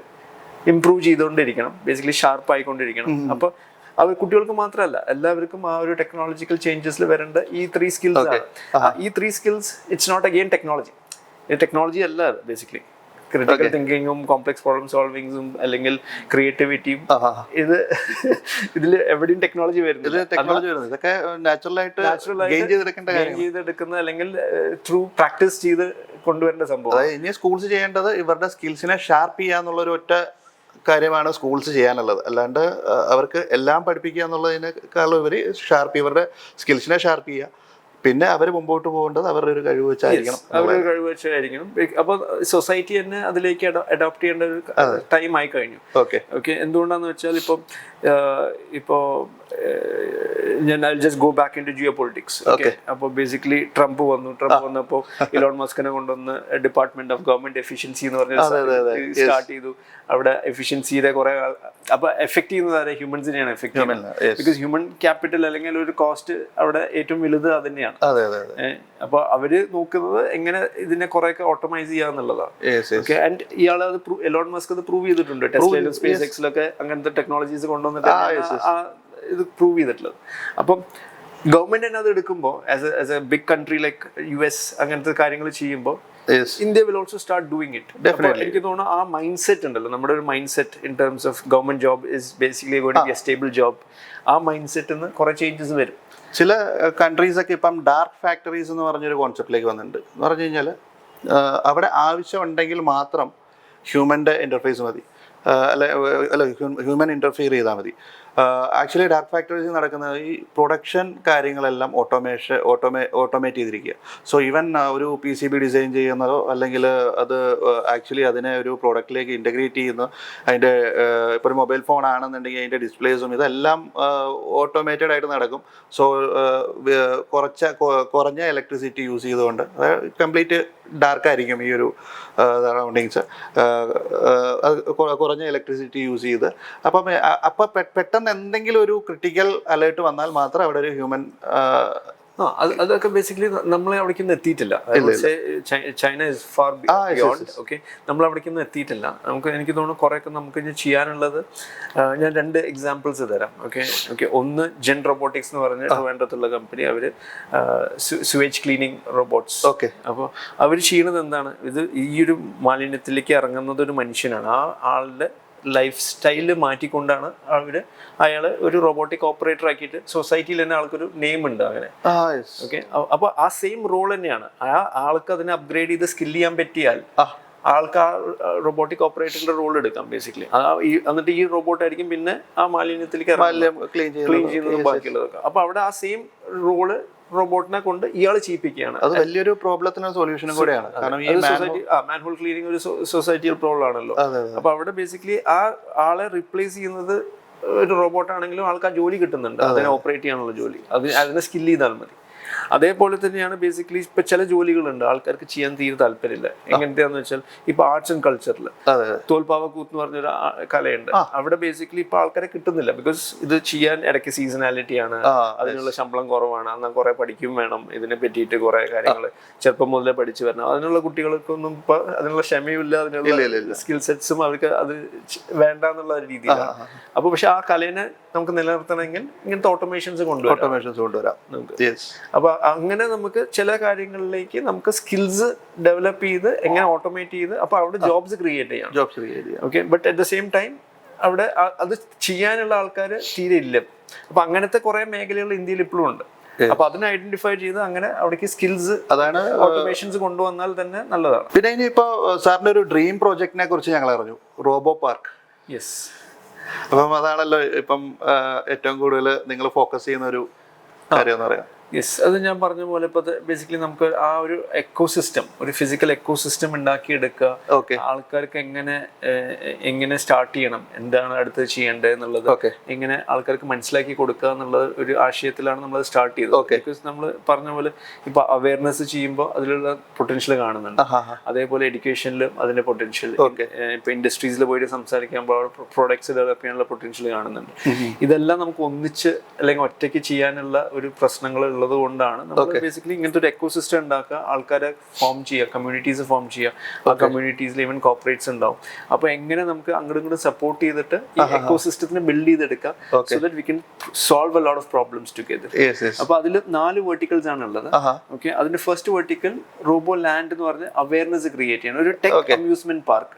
ഇംപ്രൂവ് ചെയ്തുകൊണ്ടിരിക്കണം, ബേസിക്കലി ഷാർപ്പ് ആയിക്കൊണ്ടിരിക്കണം. അപ്പോൾ അവർ കുട്ടികൾക്ക് മാത്രമല്ല എല്ലാവർക്കും ആ ഒരു ടെക്നോളജിക്കൽ ചേഞ്ചസിൽ വരേണ്ട ഈ 3 സ്കിൽസ് ആണ്. ഈ 3 skills it's not again technology. Technology അല്ല അത് ബേസിക്കലി. ക്രിട്ടിക്കൽ തിങ്കിങ്ങും കോംപ്ലക്സ് പ്രോബ്ലം സോൾവിംഗ്സും അല്ലെങ്കിൽ ക്രിയേറ്റിവിറ്റിയും ഇതിൽ എവിടെയും ടെക്നോളജി വരുന്നത് ചെയ്തെടുക്കുന്ന അല്ലെങ്കിൽ ത്രൂ പ്രാക്ടീസ് ചെയ്ത് കൊണ്ടുവരേണ്ട സംഭവം. ഇനി സ്കൂൾസ് ചെയ്യേണ്ടത് ഇവരുടെ സ്കിൽസിനെ ഷാർപ്പ് ചെയ്യാന്നുള്ള ഒരു ഒറ്റ കാര്യമാണ് സ്കൂൾസ് ചെയ്യാനുള്ളത്. അല്ലാണ്ട് അവർക്ക് എല്ലാം പഠിപ്പിക്കുക എന്നുള്ളതിനേക്കാളും ഉപരി ഇവരുടെ സ്കിൽസിനെ ഷാർപ്പ് ചെയ്യുക. പിന്നെ അവർ മുമ്പോട്ട് പോകേണ്ടത് അവരുടെ ഒരു കഴിവ് വെച്ചായിരിക്കണം. അവരുടെ കഴിവ് വെച്ചായിരിക്കണം. അപ്പോൾ സൊസൈറ്റി തന്നെ അതിലേക്ക് അഡോപ്റ്റ് ചെയ്യേണ്ട ഒരു ടൈം ആയി കഴിഞ്ഞു. ഓക്കെ, എന്തുകൊണ്ടാന്ന് വെച്ചാൽ ഇപ്പോൾ ഞാൻ I just go back into geopolitics. Okay, അപ്പോൾ ബേസിക്കലി ട്രംപ് വന്നപ്പോൾ ഇലോൺ മസ്കിനെ കൊണ്ടുവന്ന് ഡിപ്പാർട്ട്മെന്റ് ഓഫ് ഗവൺമെന്റ് എഫിഷ്യൻസി എന്ന് പറഞ്ഞ സ്റ്റാർട്ട് ചെയ്തു. അവിടെ എഫിഷ്യൻസിയുടെ കുറെ, അപ്പൊ എഫക്ട് ചെയ്യുന്നത് ഹ്യൂമൻസിനെയാണ് എഫക്ട് ചെയ്യുന്നത്. ബിക്കോസ് ഹ്യൂമൻ ക്യാപിറ്റൽ അല്ലെങ്കിൽ ഒരു കോസ്റ്റ് അവിടെ ഏറ്റവും വലുത് അത് തന്നെയാണ്. അപ്പൊ അവര് നോക്കുന്നത് എങ്ങനെ ഇതിനെ കുറെയൊക്കെ ഓട്ടോമൈസ് ചെയ്യാന്നുള്ളതാണ്. ഓക്കെ, ആൻഡ് ഇയാൾ അത് എലോൺ മസ്ക് അത് പ്രൂവ് ചെയ്തിട്ടുണ്ട്. ടെസ്ലയിലും സ്പേസ് എക്സിലൊക്കെ അങ്ങനത്തെ ടെക്നോളജീസ് കൊണ്ടുവന്നിട്ട് ഇത് പ്രൂവ് ചെയ്തിട്ടുള്ളത്. അപ്പം ഗവൺമെന്റ് തന്നെ അത് എടുക്കുമ്പോൾ as a big country like US അങ്ങനത്തെ കാര്യങ്ങൾ ചെയ്യുമ്പോൾ India will also start doing it. എനിക്ക് തോന്നുന്നു ആ മൈൻഡ് സെറ്റ് ഉണ്ടല്ലോ, നമ്മുടെ ഒരു mindset in terms of government job is basically going to be a stable job. ആ മൈൻഡ് സെറ്റിൽ കുറെ ചേഞ്ചസ് വരും. ചില കൺട്രീസൊക്കെ ഇപ്പം ഡാർക്ക് ഫാക്ടറീസ് എന്ന് പറഞ്ഞൊരു കോൺസെപ്റ്റിലേക്ക് വന്നിട്ടുണ്ട്. എന്ന് പറഞ്ഞു കഴിഞ്ഞാൽ അവിടെ ആവശ്യമുണ്ടെങ്കിൽ മാത്രം ഹ്യൂമൻ്റെ ഇൻ്റർഫേസ് മതി, അല്ല ഹ്യൂമൻ ഇൻ്റർഫിയർ ചെയ്താൽ മതി. ആക്ച്വലി ഡാർക്ക് ഫാക്ടറീസ് നടക്കുന്നത് ഈ പ്രൊഡക്ഷൻ കാര്യങ്ങളെല്ലാം ഓട്ടോമേറ്റ് ചെയ്തിരിക്കുക. സോ ഈവൻ ഒരു PCB ഡിസൈൻ ചെയ്യുന്നതോ അല്ലെങ്കിൽ അത് ആക്ച്വലി അതിനെ ഒരു പ്രോഡക്റ്റിലേക്ക് ഇൻ്റഗ്രേറ്റ് ചെയ്യുന്ന അതിൻ്റെ ഇപ്പോൾ ഒരു മൊബൈൽ ഫോൺ ആണെന്നുണ്ടെങ്കിൽ അതിൻ്റെ ഡിസ്പ്ലേസും ഇതെല്ലാം ഓട്ടോമേറ്റഡ് ആയിട്ട് നടക്കും. സോ കുറഞ്ഞ ഇലക്ട്രിസിറ്റി യൂസ് ചെയ്തുകൊണ്ട് കംപ്ലീറ്റ് ഡാർക്കായിരിക്കും ഈ ഒരു സറൗണ്ടിങ്സ്, കുറഞ്ഞ ഇലക്ട്രിസിറ്റി യൂസ് ചെയ്ത്. അപ്പം പെട്ടെന്ന് എന്തെങ്കിലും ഒരു ക്രിട്ടിക്കൽ അലേർട്ട് വന്നാൽ മാത്രം അവിടെ ഒരു ഹ്യൂമൻ അതൊക്കെ ബേസിക്കലി നമ്മളെ അവിടേക്കൊന്നും എത്തിയിട്ടില്ല. China is far beyond. Okay, നമ്മൾ അവിടേക്കൊന്നും എത്തിയിട്ടില്ല. എനിക്ക് തോന്നുന്നു കുറേയൊക്കെ നമുക്ക് ഇനി ചെയ്യാനുള്ളത്. ഞാൻ 2 എക്സാമ്പിൾസ് തരാം. ഓക്കെ, ഒന്ന് ജെൻ റോബോട്ടിക്സ് എന്ന് പറഞ്ഞ ട്രിവാൻഡ്രത്തുള്ള കമ്പനി. അവര് സുവേജ് ക്ലീനിങ് റോബോട്ട്സ്. ഓക്കെ, അപ്പോൾ അവർ ചെയ്യുന്നത് എന്താണ്, ഇത് ഈ ഒരു മാലിന്യത്തിലേക്ക് ഇറങ്ങുന്നത് ഒരു മനുഷ്യനാണ്. ആ ആളുടെ ലൈഫ് സ്റ്റൈല് മാറ്റിക്കൊണ്ടാണ് അയാൾ ഒരു റോബോട്ടിക് ഓപ്പറേറ്റർ ആക്കിയിട്ട് സൊസൈറ്റിയിൽ തന്നെ ആൾക്കൊരു നെയിം ഉണ്ട് അങ്ങനെ. ഓക്കെ, അപ്പോൾ ആ സെയിം റോൾ തന്നെയാണ്. ആ ആൾക്ക് അതിനെ അപ്ഗ്രേഡ് ചെയ്ത് സ്കിൽ ചെയ്യാൻ പറ്റിയാൽ ആൾക്ക് ആ റോബോട്ടിക് ഓപ്പറേറ്ററിന്റെ റോൾ എടുക്കാം ബേസിക്കലി. എന്നിട്ട് ഈ റോബോട്ട് ആയിരിക്കും പിന്നെ ആ മാലിന്യത്തിലേക്ക് ക്ലീൻ ചെയ്യുന്നതും ബാക്കിയുള്ളതൊക്കെ. അപ്പൊ അവിടെ ആ സെയിം റോള് റോബോട്ടിനെ കൊണ്ട് ഇയാൾ ചെയ്യിപ്പിക്കുകയാണ്. അത് വലിയൊരു പ്രോബ്ലത്തിന് സൊല്യൂഷനും കൂടെയാണ്. കാരണം ഈ മാൻഹോൾ ക്ലീനിങ് ഒരു സൊസൈറ്റിയൽ പ്രോബ്ലം ആണല്ലോ. അപ്പൊ അവിടെ ബേസിക്കലി ആ ആളെ റീപ്ലേസ് ചെയ്യുന്നത് ഒരു റോബോട്ട് ആണെങ്കിലും ആൾക്ക് ആ ജോലി കിട്ടുന്നുണ്ട്, അതിനെ ഓപ്പറേറ്റ് ചെയ്യാനുള്ള ജോലി. അതിനെ സ്കിൽ ചെയ്താൽ മതി. അതേപോലെ തന്നെയാണ് ബേസിക്കലി ഇപ്പൊ ചില ജോലികളുണ്ട് ആൾക്കാർക്ക് ചെയ്യാൻ തീരെ താല്പര്യമില്ല. എങ്ങനത്തെയാന്ന് വെച്ചാൽ ഇപ്പൊ ആർട്സ് ആൻഡ് കൾച്ചറിൽ തോൽപ്പാവക്കൂത്ത് എന്ന് പറഞ്ഞൊരു കലയുണ്ട്. അവിടെ ബേസിക്കലി ഇപ്പൊ ആൾക്കാരെ കിട്ടുന്നില്ല. ബിക്കോസ് ഇത് ചെയ്യാൻ ഇടയ്ക്ക് സീസണാലിറ്റി ആണ്, അതിനുള്ള ശമ്പളം കുറവാണ്, എന്നാൽ കുറെ പഠിക്കും വേണം, ഇതിനെ പറ്റിയിട്ട് കുറെ കാര്യങ്ങൾ ചെറുപ്പം മുതലേ പഠിച്ചു വരണം. അതിനുള്ള കുട്ടികൾക്കൊന്നും ഇപ്പൊ അതിനുള്ള ക്ഷമയുമില്ല, അതിനുള്ള സ്കിൽ സെറ്റ്സും അവർക്ക് അത് വേണ്ട എന്നുള്ള രീതിയിലാണ്. അപ്പൊ പക്ഷെ ആ കലേനെ നമുക്ക് നിലനിർത്തണമെങ്കിൽ ഇങ്ങനത്തെ ഓട്ടോമേഷൻസ് കൊണ്ടുവരാം നമുക്ക്. അപ്പൊ അങ്ങനെ നമുക്ക് ചില കാര്യങ്ങളിലേക്ക് നമുക്ക് സ്കിൽസ് ഡെവലപ്പ് ചെയ്ത് എങ്ങനെ ഓട്ടോമേറ്റ് ചെയ്ത് അപ്പൊ അവിടെ ജോബ്സ് ക്രിയേറ്റ് ചെയ്യാം. Okay, but at the same time അവിടെ അത് ചെയ്യാനുള്ള ആൾക്കാർ തീരെ ഇല്ല. അപ്പൊ അങ്ങനത്തെ കുറെ മേഖലകൾ ഇന്ത്യയിൽ ഇപ്പോഴും ഉണ്ട്. അപ്പൊ അതിനെ ഐഡന്റിഫൈ ചെയ്ത് അങ്ങനെ അവിടേക്ക് സ്കിൽസ്, അതാണ് ഓട്ടോമേഷൻസ് കൊണ്ടുവന്നാൽ തന്നെ നല്ലതാണ്. പിന്നെ ഇനിയിപ്പോ സാറിന്റെ ഒരു ഡ്രീം പ്രോജക്റ്റിനെ കുറിച്ച് ഞങ്ങൾ അറിഞ്ഞു, റോബോ പാർക്ക്. യെസ്, അപ്പം അതാണല്ലോ ഇപ്പം ഏറ്റവും കൂടുതൽ നിങ്ങൾ ഫോക്കസ് ചെയ്യുന്ന ഒരു കാര്യം എന്ന് പറയാം. യെസ്, അത് ഞാൻ പറഞ്ഞ പോലെ ഇപ്പൊ ബേസിക്കലി നമുക്ക് ആ ഒരു എക്കോസിസ്റ്റം, ഒരു ഫിസിക്കൽ എക്കോസിസ്റ്റം ഉണ്ടാക്കിയെടുക്കുക. ആൾക്കാർക്ക് എങ്ങനെ സ്റ്റാർട്ട് ചെയ്യണം, എന്താണ് അടുത്തത് ചെയ്യേണ്ടത് എന്നുള്ളത് എങ്ങനെ ആൾക്കാർക്ക് മനസ്സിലാക്കി കൊടുക്കുക എന്നുള്ള ഒരു ആശയത്തിലാണ് നമ്മൾ സ്റ്റാർട്ട് ചെയ്തത്. ബിക്കോസ് നമ്മൾ പറഞ്ഞ പോലെ ഇപ്പൊ അവയർനെസ് ചെയ്യുമ്പോൾ അതിലുള്ള പൊട്ടൻഷ്യൽ കാണുന്നുണ്ട്. അതേപോലെ എഡ്യൂക്കേഷനിലും അതിന്റെ പൊട്ടൻഷ്യൽ, ഇപ്പൊ ഇൻഡസ്ട്രീസിൽ പോയിട്ട് സംസാരിക്കുമ്പോൾ പ്രോഡക്ട്സ് ഡെവലപ്പ് ചെയ്യാനുള്ള പൊട്ടൻഷ്യൽ കാണുന്നുണ്ട്. ഇതെല്ലാം നമുക്ക് ഒന്നിച്ച് അല്ലെങ്കിൽ ഒറ്റയ്ക്ക് ചെയ്യാനുള്ള ഒരു പ്രശ്നങ്ങൾ ഉള്ളത് കൊണ്ടാണ് നമ്മൾ ബേസിക്കലി ഇങ്ങനത്തെ ഒരു എക്കോസിസ്റ്റം ഉണ്ടാക്കുക, ആൾക്കാരെ ഫോം ചെയ്യുക, കമ്മ്യൂണിറ്റീസ് ഫോം ചെയ്യുക. ആ കമ്മ്യൂണിറ്റീസിൽ ഈവൻ കോർപ്പറേറ്റ്സ് ഉണ്ടാവും. അപ്പൊ എങ്ങനെ നമുക്ക് അങ്ങോട്ടും ഇങ്ങോട്ടും സപ്പോർട്ട് ചെയ്തിട്ട് ഈ എക്കോസിസ്റ്റത്തിനെ ബിൽഡ് ചെയ്തെടുക്കാം, so that we can solve A lot of problems together. അപ്പൊ അതിൽ 4 വെർട്ടിക്കൽസ് ആണ് ഉള്ളത്. ഓക്കെ, അതിന്റെ ഫസ്റ്റ് വെർട്ടിക്കൽ റോബോ ലാൻഡ് എന്ന് പറഞ്ഞ അവയർനെസ് ക്രിയേറ്റ് ചെയ്യണം, ഒരു ടെക് അമ്യൂസ്മെന്റ് പാർക്ക്.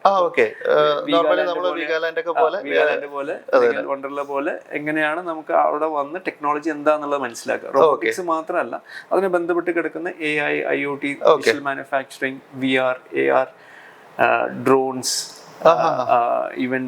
വണ്ടർല പോലെ എങ്ങനെയാണ് നമുക്ക് അവിടെ വന്ന് ടെക്നോളജി എന്താന്നുള്ളത് മനസ്സിലാക്കുക. റോബോട്ടിക്സ് മാത്രമല്ല, അതിനെ ബന്ധപ്പെട്ട് കിടക്കുന്ന AI, IoT, digital manufacturing, VR, AR, drones, even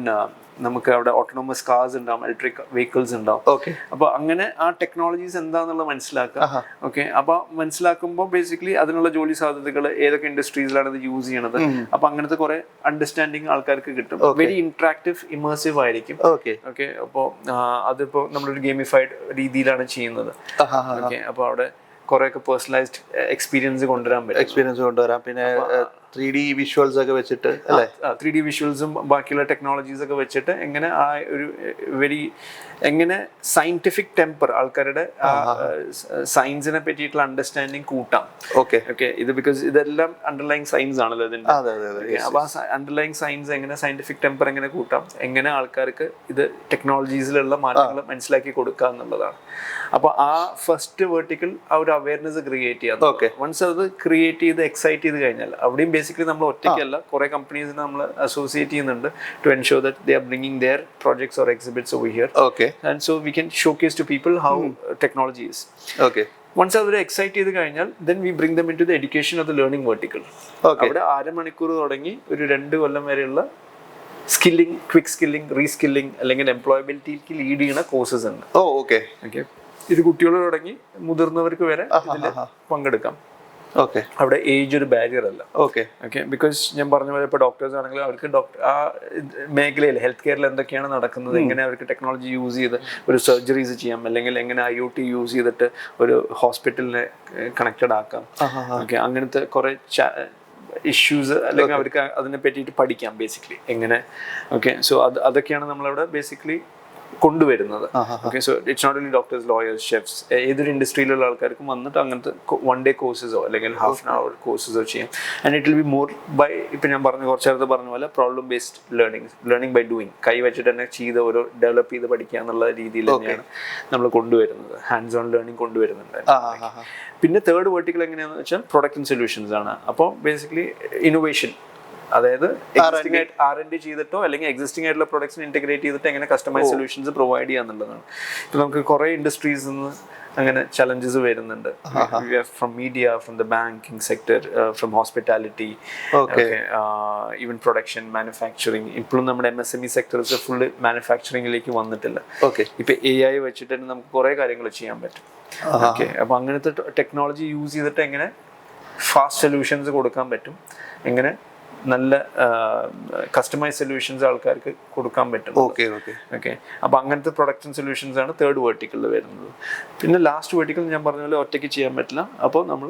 നമുക്ക് അവിടെ ഓട്ടോണമസ് കാർസ് ഉണ്ടാവും, ഇലക്ട്രിക് വെഹിക്കിൾസ് ഉണ്ടാവും. ഓക്കെ. അപ്പോൾ അങ്ങനെ ആ ടെക്നോളജീസ് എന്താണെന്നുള്ളത് മനസ്സിലാക്കുക. ഓക്കെ, അപ്പോൾ മനസ്സിലാക്കുമ്പോൾ ബേസിക്കലി അതിനുള്ള ജോലി സാധ്യതകൾ ഏതൊക്കെ ഇൻഡസ്ട്രീസിലാണ് ഇത് യൂസ് ചെയ്യണത്, അപ്പോൾ അങ്ങനത്തെ കുറെ അണ്ടർസ്റ്റാൻഡിങ് ആൾക്കാർക്ക് കിട്ടും. വെരി ഇന്ററാക്റ്റീവ്, ഇമേഴ്സീവ് ആയിരിക്കും. ഓക്കെ. ഓക്കെ, അപ്പോൾ അതിപ്പോൾ നമ്മളൊരു ഗെയിമിഫൈഡ് രീതിയിലാണ് ചെയ്യുന്നത്. ഓക്കെ, അപ്പോൾ അവിടെ കുറെയൊക്കെ പേഴ്സണലൈസ്ഡ് എക്സ്പീരിയൻസ് കൊണ്ടുവരാൻ പറ്റും. പിന്നെ 3D വിഷ്വൽസ് ഒക്കെ വെച്ചിട്ട് അല്ലേ? 3D വിഷ്വൽസും ബാക്കിയുള്ള ടെക്നോളജീസ് ഒക്കെ വെച്ചിട്ട് എങ്ങനെ ആ ഒരു എങ്ങനെ സയന്റിഫിക് ടെമ്പർ ആൾക്കാരുടെ സയൻസിനെ പറ്റിയിട്ടുള്ള അണ്ടർസ്റ്റാൻഡിങ് കൂട്ടാം. ഓക്കെ. ഓക്കെ, ഇത് ബിക്കോസ് ഇതെല്ലാം അണ്ടർലൈങ് സയൻസ് ആണല്ലോ ഇതിന്റെ. അപ്പൊ ആ അണ്ടർലൈങ് സയൻസ് എങ്ങനെ സയന്റിഫിക് ടെമ്പർ എങ്ങനെ കൂട്ടാം, എങ്ങനെ ആൾക്കാർക്ക് ഇത് ടെക്നോളജീസിലുള്ള മാറ്റങ്ങൾ മനസ്സിലാക്കി കൊടുക്കുക എന്നുള്ളതാണ്. അപ്പൊ ആ ഫസ്റ്റ് വേർട്ടിക്കൽ ആ ഒരു അവയർനെസ് ക്രിയേറ്റ് ചെയ്യാം. ഓക്കെ. വൺസ് അത് ക്രിയേറ്റ് ചെയ്ത് എക്സൈറ്റ് ചെയ്ത് കഴിഞ്ഞാൽ അവിടെയും ബേസിക്കലി നമ്മൾ ഒറ്റയ്ക്കല്ല, കുറെ കമ്പനീസിനെ നമ്മൾ അസോസിയേറ്റ് ചെയ്യുന്നുണ്ട് to ensure that they are bringing their projects or exhibits over here. Okay. And so we can showcase to people how technology is. Okay. Once അവർ എക്സൈറ്റ് ചെയ്ത് കഴിഞ്ഞാൽ then we bring them into the education of the learning vertical. അവിടെ 1/2 മണിക്കൂർ തുടങ്ങി ഒരു 2 കൊല്ലം വരെയുള്ള skilling, quick skilling, reskilling അല്ലെങ്കിൽ എംപ്ലോയബിലിറ്റിക്ക് lead ചെയ്യുന്ന കോഴ്സസ് ഉണ്ട്. ഓക്കെ. ഓക്കെ, ഇത് കുട്ടികൾ തുടങ്ങി മുതിർന്നവർക്ക് വരെ ഇതിൽ പങ്കെടുക്കാം. ഓക്കെ. അവിടെ ഏജ് ഒരു ബാരിയർ അല്ല. ഓക്കെ. ഓക്കെ, ബിക്കോസ് ഞാൻ പറഞ്ഞ പോലെ ഇപ്പോൾ ഡോക്ടേഴ്സ് ആണെങ്കിലും അവർക്ക് ആ മേഖലയിൽ ഹെൽത്ത് കെയറിൽ എന്തൊക്കെയാണ് നടക്കുന്നത്, എങ്ങനെ അവർക്ക് ടെക്നോളജി യൂസ് ചെയ്ത് ഒരു സർജറീസ് ചെയ്യാം, അല്ലെങ്കിൽ എങ്ങനെ IoT യൂസ് ചെയ്തിട്ട് ഒരു ഹോസ്പിറ്റലിനെ കണക്റ്റഡ് ആക്കാം. ഓക്കെ, അങ്ങനത്തെ കുറെ ഇഷ്യൂസ് അല്ലെങ്കിൽ അവർക്ക് അതിനെ പറ്റിയിട്ട് പഠിക്കാം ബേസിക്കലി എങ്ങനെ. ഓക്കെ, സോ അതൊക്കെയാണ് നമ്മളവിടെ ബേസിക്കലി കൊണ്ടുവരുന്നത്. Okay, so it's not only doctors, lawyers, chefs, ഏതൊരു ഇൻഡസ്ട്രിയിലുള്ള ആൾക്കാർക്കും വന്നിട്ട് അങ്ങനത്തെ 1 day കോഴ്സസോ അല്ലെങ്കിൽ ½ an hour കോഴ്സസോ ചെയ്യാം. And it will be more by, ഇപ്പം ഞാൻ കുറച്ച് നേരത്തെ പറഞ്ഞ പോലെ problem based learning by doing, കൈ വെച്ചിട്ട് തന്നെ ചെയ്ത് ഓരോ ഡെവലപ്പ് ചെയ്ത് പഠിക്കുക എന്നുള്ള രീതിയിൽ തന്നെയാണ് നമ്മൾ കൊണ്ടുവരുന്നത്. ഹാൻഡ്സ് ഓൺ ലേണിംഗ് കൊണ്ടുവരുന്നുണ്ട്. പിന്നെ തേർഡ് വെർട്ടിക്കൽ എങ്ങനെയാണെന്ന് വെച്ചാൽ പ്രൊഡക്റ്റ് ആൻഡ് സൊല്യൂഷൻസ് ആണ്. അപ്പോൾ ബേസിക്കലി ഇന്നോവേഷൻ, അതായത് R&D ചെയ്തിട്ടോ അല്ലെങ്കിൽ എക്സിസ്റ്റിംഗ് ആയിട്ടുള്ള പ്രൊഡക്ട്സിനെ ഇന്റഗ്രേറ്റ് ചെയ്തിട്ട് എങ്ങനെ കസ്റ്റമൈസ് സൊല്യൂഷൻസ് പ്രൊവൈഡ് ചെയ്യാന്നുള്ളതാണ്. ഇപ്പൊ നമുക്ക് കുറെ ഇൻഡസ്ട്രീസിൽ നിന്ന് അങ്ങനെ ചലഞ്ചസ് വരുന്നുണ്ട്. From media, from the banking sector, from hospitality, even production, manufacturing. ഇപ്പോഴും നമ്മുടെ MSME സെക്ടർസ് ഫുള്ള് മാനുഫാക്ചറിംഗിലേക്ക് വന്നിട്ടില്ല. ഇപ്പൊ AI വെച്ചിട്ട് തന്നെ നമുക്ക് കുറെ കാര്യങ്ങൾ ചെയ്യാൻ പറ്റും. ഓക്കെ, അപ്പൊ അങ്ങനത്തെ ടെക്നോളജി യൂസ് ചെയ്തിട്ട് എങ്ങനെ ഫാസ്റ്റ് സൊല്യൂഷൻസ് കൊടുക്കാൻ പറ്റും, എങ്ങനെ നല്ല കസ്റ്റമൈസ് സൊല്യൂഷൻസ് ആൾക്കാർക്ക് കൊടുക്കാൻ പറ്റും. ഓക്കെ. അപ്പൊ അങ്ങനത്തെ പ്രൊഡക്റ്റ് ആൻഡ് സൊല്യൂഷൻസ് ആണ് തേർഡ് വെർട്ടിക്കലിൽ വരുന്നത്. പിന്നെ ലാസ്റ്റ് വെർട്ടിക്കൽ ഞാൻ പറഞ്ഞ പോലെ ഒറ്റയ്ക്ക് ചെയ്യാൻ പറ്റില്ല. അപ്പോൾ നമ്മൾ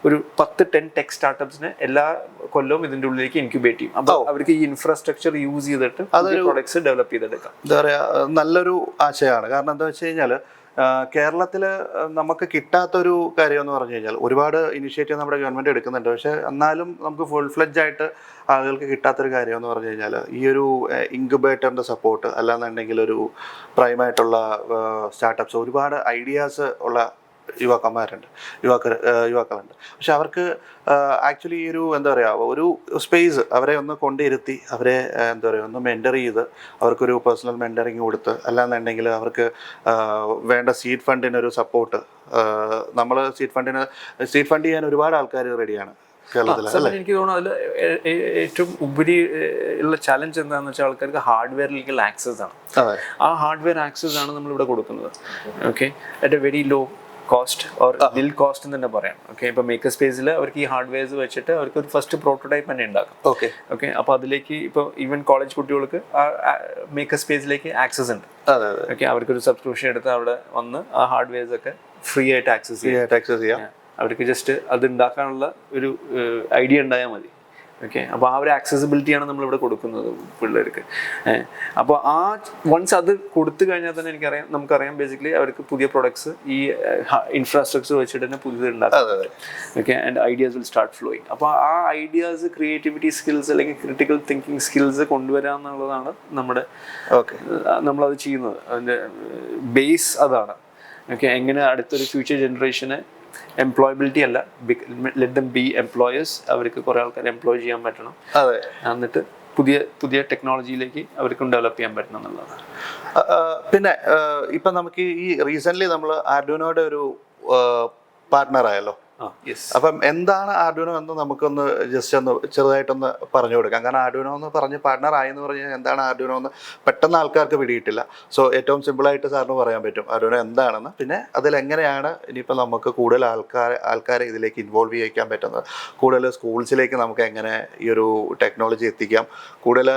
ഒരു 10-10 ടെക് സ്റ്റാർട്ടപ്സിനെ എല്ലാ കൊല്ലവും ഇതിന്റെ ഉള്ളിലേക്ക് ഇൻക്യുബേറ്റ് ചെയ്യും. അപ്പോൾ അവർക്ക് ഈ ഇൻഫ്രാസ്ട്രക്ചർ യൂസ് ചെയ്തിട്ട് പ്രൊഡക്ട്സ് ഡെവലപ്പ് ചെയ്തെടുക്കാം. എന്താ പറയാ, നല്ലൊരു ആശയമാണ്. കാരണം എന്താ വെച്ച് കഴിഞ്ഞാൽ കേരളത്തിൽ നമുക്ക് കിട്ടാത്തൊരു കാര്യം എന്ന് പറഞ്ഞു കഴിഞ്ഞാൽ ഒരുപാട് ഇനിഷ്യേറ്റീവ് നമ്മുടെ ഗവൺമെൻറ് എടുക്കുന്നുണ്ട്. പക്ഷേ എന്നാലും നമുക്ക് ഫുൾ ഫ്ലെഡ്ജ് ആയിട്ട് ആളുകൾക്ക് കിട്ടാത്തൊരു കാര്യം എന്ന് പറഞ്ഞു കഴിഞ്ഞാൽ ഈ ഒരു ഇൻക്യുബേറ്ററിൻ്റെ സപ്പോർട്ട്, അല്ലാന്നുണ്ടെങ്കിൽ ഒരു പ്രൈമായിട്ടുള്ള സ്റ്റാർട്ടപ്സ്, ഒരുപാട് ഐഡിയാസ് ഉള്ള യുവാക്കളുണ്ട്. പക്ഷെ അവർക്ക് ആക്ച്വലി ഈ ഒരു എന്താ പറയുക, ഒരു സ്പേസ് അവരെ ഒന്ന് കൊണ്ടിരുത്തി അവരെ എന്താ പറയുക ഒന്ന് മെൻറ്റർ ചെയ്ത് അവർക്കൊരു പേഴ്സണൽ മെൻറ്ററിങ് കൊടുത്ത്, അല്ലാന്നുണ്ടെങ്കിൽ അവർക്ക് വേണ്ട സീഡ് ഫണ്ടിനൊരു സപ്പോർട്ട്, നമ്മൾ സീഡ് ഫണ്ട് ചെയ്യാൻ ഒരുപാട് ആൾക്കാർ റെഡിയാണ് കേരളത്തിൽ. എനിക്ക് തോന്നുന്നു അതിൽ ഏറ്റവും ഉപരി ഉള്ള ചലഞ്ച് എന്താണെന്ന് വെച്ചാൽ ആൾക്കാർക്ക് ഹാർഡ്വെയറിലേക്കുള്ള ആക്സസ് ആണ്. ആ ഹാർഡ്വെയർ ആക്സസ് ആണ് നമ്മളിവിടെ കൊടുക്കുന്നത്. Okay, at a very low cost or nil cost എന്ന് തന്നെ പറയാം. ഓക്കെ, ഇപ്പൊ മേക്കർ സ്പേസിൽ അവർക്ക് ഈ ഹാർഡ്വെയർസ് വെച്ചിട്ട് അവർക്ക് ഒരു ഫസ്റ്റ് പ്രോട്ടോടൈപ്പ് തന്നെ ഉണ്ടാക്കാം. ഓക്കെ, അപ്പൊ അതിലേക്ക് ഇപ്പൊ ഈവൻ കോളേജ് കുട്ടികൾക്ക് ആ മേക്കർ സ്പേസിലേക്ക് ആക്സസ് ഉണ്ട്. ഓക്കെ, അവർക്കൊരു സബ്സ്ക്രിപ്ഷൻ എടുത്ത് അവിടെ വന്ന് ആ ഹാർഡ്വെയർസ് ഒക്കെ ഫ്രീ ആയിട്ട് ആക്സസ് ചെയ്യാം. അവർക്ക് ജസ്റ്റ് അത് ഉണ്ടാക്കാനുള്ള ഒരു ഐഡിയ ഉണ്ടായാൽ മതി. ഓക്കെ, അപ്പോൾ ആ ഒരു ആക്സസിബിലിറ്റിയാണ് നമ്മളിവിടെ കൊടുക്കുന്നത് പിള്ളേർക്ക്. അപ്പോൾ ആ വൺസ് അത് കൊടുത്തു കഴിഞ്ഞാൽ തന്നെ നമുക്കറിയാം ബേസിക്കലി അവർക്ക് പുതിയ പ്രൊഡക്ട്സ് ഈ ഇൻഫ്രാസ്ട്രക്ചർ വെച്ചിട്ട് തന്നെ പുതിയത് ഉണ്ടാക്കാം. Okay, and ideas will start flowing. അപ്പോൾ ആ ഐഡിയാസ്, ക്രിയേറ്റിവിറ്റി സ്കിൽസ് അല്ലെങ്കിൽ ക്രിട്ടിക്കൽ തിങ്കിങ് സ്കിൽസ് കൊണ്ടുവരിക എന്നുള്ളതാണ് നമ്മളത് ചെയ്യുന്നത്. അതിൻ്റെ ബേസ് അതാണ്. ഓക്കെ, എങ്ങനെ അടുത്തൊരു ഫ്യൂച്ചർ ജനറേഷനെ എംപ്ലോയബിലിറ്റി അല്ല, ലെറ്റ് ദം ബി എംപ്ലോയേഴ്സ്, അവർക്ക് കുറെ ആൾക്കാർ എംപ്ലോയ് ചെയ്യാൻ പറ്റണം. എന്നിട്ട് പുതിയ ടെക്നോളജിയിലേക്ക് അവർക്കും ഡെവലപ്പ് ചെയ്യാൻ പറ്റണം എന്നുള്ളതാണ്. പിന്നെ ഇപ്പം നമുക്ക് ഈ റീസെൻ്റ്ലി നമ്മൾ ആർഡുനോയുടെ ഒരു പാർട്ട്ണർ ആയല്ലോ, അപ്പം എന്താണ് ആർഡുനോ എന്ന് നമുക്കൊന്ന് ജസ്റ്റ് ഒന്ന് ചെറുതായിട്ടൊന്ന് പറഞ്ഞു കൊടുക്കാം. കാരണം ആർഡുനോ എന്ന് പറഞ്ഞ് പാർട്ണർ ആയി എന്ന് പറഞ്ഞാൽ എന്താണ് ആർഡുനോ എന്ന് പെട്ടെന്ന് ആൾക്കാർക്ക് പിടിയിട്ടില്ല. സോ ഏറ്റവും സിമ്പിളായിട്ട് സാറിന് പറയാൻ പറ്റും ആർഡുനോ എന്താണെന്ന്, പിന്നെ അതിലെങ്ങനെയാണ് ഇനിയിപ്പോൾ നമുക്ക് കൂടുതൽ ആൾക്കാരെ ഇതിലേക്ക് ഇൻവോൾവ് ചെയ്യിക്കാൻ പറ്റുന്നത്, കൂടുതൽ സ്കൂൾസിലേക്ക് നമുക്ക് എങ്ങനെ ഈ ഒരു ടെക്നോളജി എത്തിക്കാം, കൂടുതൽ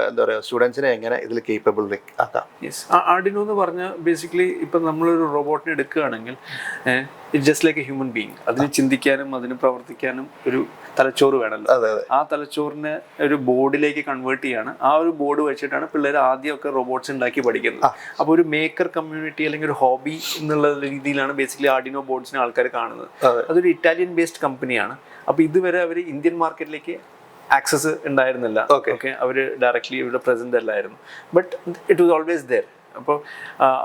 എന്താ പറയുക സ്റ്റുഡൻസിനെ എങ്ങനെ ഇതിൽ കേപ്പബിൾ ആക്കാം. ആർഡിനോ എന്ന് പറഞ്ഞാൽ ബേസിക്കലി ഇപ്പം നമ്മളൊരു റോബോട്ടിനെ എടുക്കുകയാണെങ്കിൽ it just like A human being. അതിന് ചിന്തിക്കാനും അതിന് പ്രവർത്തിക്കാനും ഒരു തലച്ചോറ് വേണമല്ലോ. ആ തലച്ചോറിനെ ഒരു ബോർഡിലേക്ക് കൺവേർട്ട് ചെയ്യാണ്. ആ ഒരു ബോർഡ് വെച്ചിട്ടാണ് പിള്ളേർ ആദ്യമൊക്കെ റോബോട്ട്സ് ഉണ്ടാക്കി പഠിക്കുന്നത്. അപ്പോൾ ഒരു മേക്കർ കമ്മ്യൂണിറ്റി അല്ലെങ്കിൽ ഒരു ഹോബി എന്നുള്ള രീതിയിലാണ് ബേസിക്കലി ആർഡിനോ ബോർഡ്സിനെ ആൾക്കാർ കാണുന്നത്. അതൊരു ഇറ്റാലിയൻ ബേസ്ഡ് കമ്പനിയാണ്. അപ്പോൾ ഇതുവരെ അവർ ഇന്ത്യൻ മാർക്കറ്റിലേക്ക് ആക്സസ് ഉണ്ടായിരുന്നില്ല. ഓക്കെ, അവർ ഡയറക്ട്ലി ഇവിടെ പ്രസന്റ് അല്ലായിരുന്നു. But it was always there. അപ്പോൾ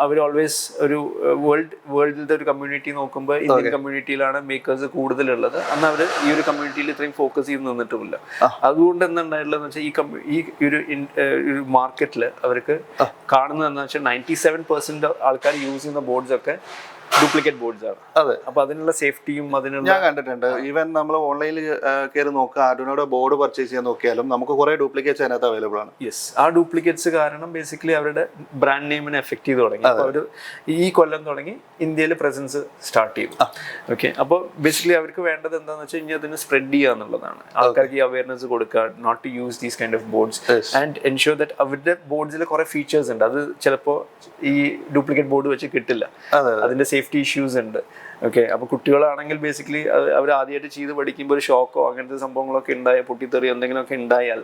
അവർ ഓൾവേസ് ഒരു വേൾഡിലത്തെ ഒരു കമ്മ്യൂണിറ്റി നോക്കുമ്പോൾ ഇന്ത്യൻ കമ്മ്യൂണിറ്റിയിലാണ് മേക്കേഴ്സ് കൂടുതലുള്ളത്. അന്ന് അവർ ഈ ഒരു കമ്മ്യൂണിറ്റിയിൽ ഇത്രയും ഫോക്കസ് ചെയ്ത് നിന്നിട്ടുമില്ല. അതുകൊണ്ട് എന്തുണ്ടായിട്ടുള്ളതെന്ന് വെച്ചാൽ ഈ ഒരു മാർക്കറ്റിൽ അവർക്ക് കാണുന്നത് എന്താണെന്ന് വെച്ചാൽ 97% ആൾക്കാർ യൂസ് ചെയ്യുന്ന ബോർഡ്സ് ഒക്കെ ഡ്യൂപ്ലിക്കേറ്റ് ബോർഡ്സ് ആണ്. അതെ, അപ്പൊ അതിനുള്ള സേഫ്റ്റിയും അതിനുള്ള ഞാൻ കണ്ടിട്ടുണ്ട്. ഈവൻ നമ്മൾ ഓൺലൈനിൽ കയറി നോക്കുക, ആർഡിനോയുടെ ബോർഡ് പർച്ചേസ് ചെയ്യാൻ നോക്കിയാലും നമുക്ക് കുറെ ഡ്യൂപ്ലിക്കേറ്റ്സ് അതിനകത്ത് അവൈലബിൾ ആണ്. യെസ്, ആ ഡ്യൂപ്ലിക്കേറ്റ്സ് കാരണം ബേസിക്കലി അവരുടെ ബ്രാൻഡ് നെയിമിനെ എഫക്ട് ചെയ്ത് തുടങ്ങി. അപ്പോൾ അവർ ഈ കൊല്ലം തുടങ്ങി ഇന്ത്യയിൽ പ്രസൻസ് സ്റ്റാർട്ട് ചെയ്തു. ഓക്കെ, അപ്പോൾ ബേസിക്കലി അവർക്ക് വേണ്ടത് എന്താണെന്ന് വെച്ചാൽ ഇനി അതിന് സ്പ്രെഡ് ചെയ്യുക എന്നുള്ളതാണ്. ആൾക്കാർക്ക് ഈ അവയർനെസ് കൊടുക്കുക, not to use these kind of boards and ensure that അവരുടെ ബോർഡ്സിൽ കുറെ ഫീച്ചേഴ്സ് ഉണ്ട്. അത് ചിലപ്പോൾ ഈ ഡ്യൂപ്ലിക്കേറ്റ് ബോർഡ് വെച്ച് കിട്ടില്ല. അതിന്റെ സേഫ്റ്റി ഇഷ്യൂസ് ഉണ്ട്. ഓക്കെ, അപ്പോൾ കുട്ടികളാണെങ്കിൽ ബേസിക്കലി അവർ ആദ്യമായിട്ട് ചെയ്ത് പഠിക്കുമ്പോൾ ഒരു ഷോക്കോ അങ്ങനത്തെ സംഭവങ്ങളൊക്കെ ഉണ്ടായാൽ, പൊട്ടിത്തെറി എന്തെങ്കിലുമൊക്കെ ഉണ്ടായാൽ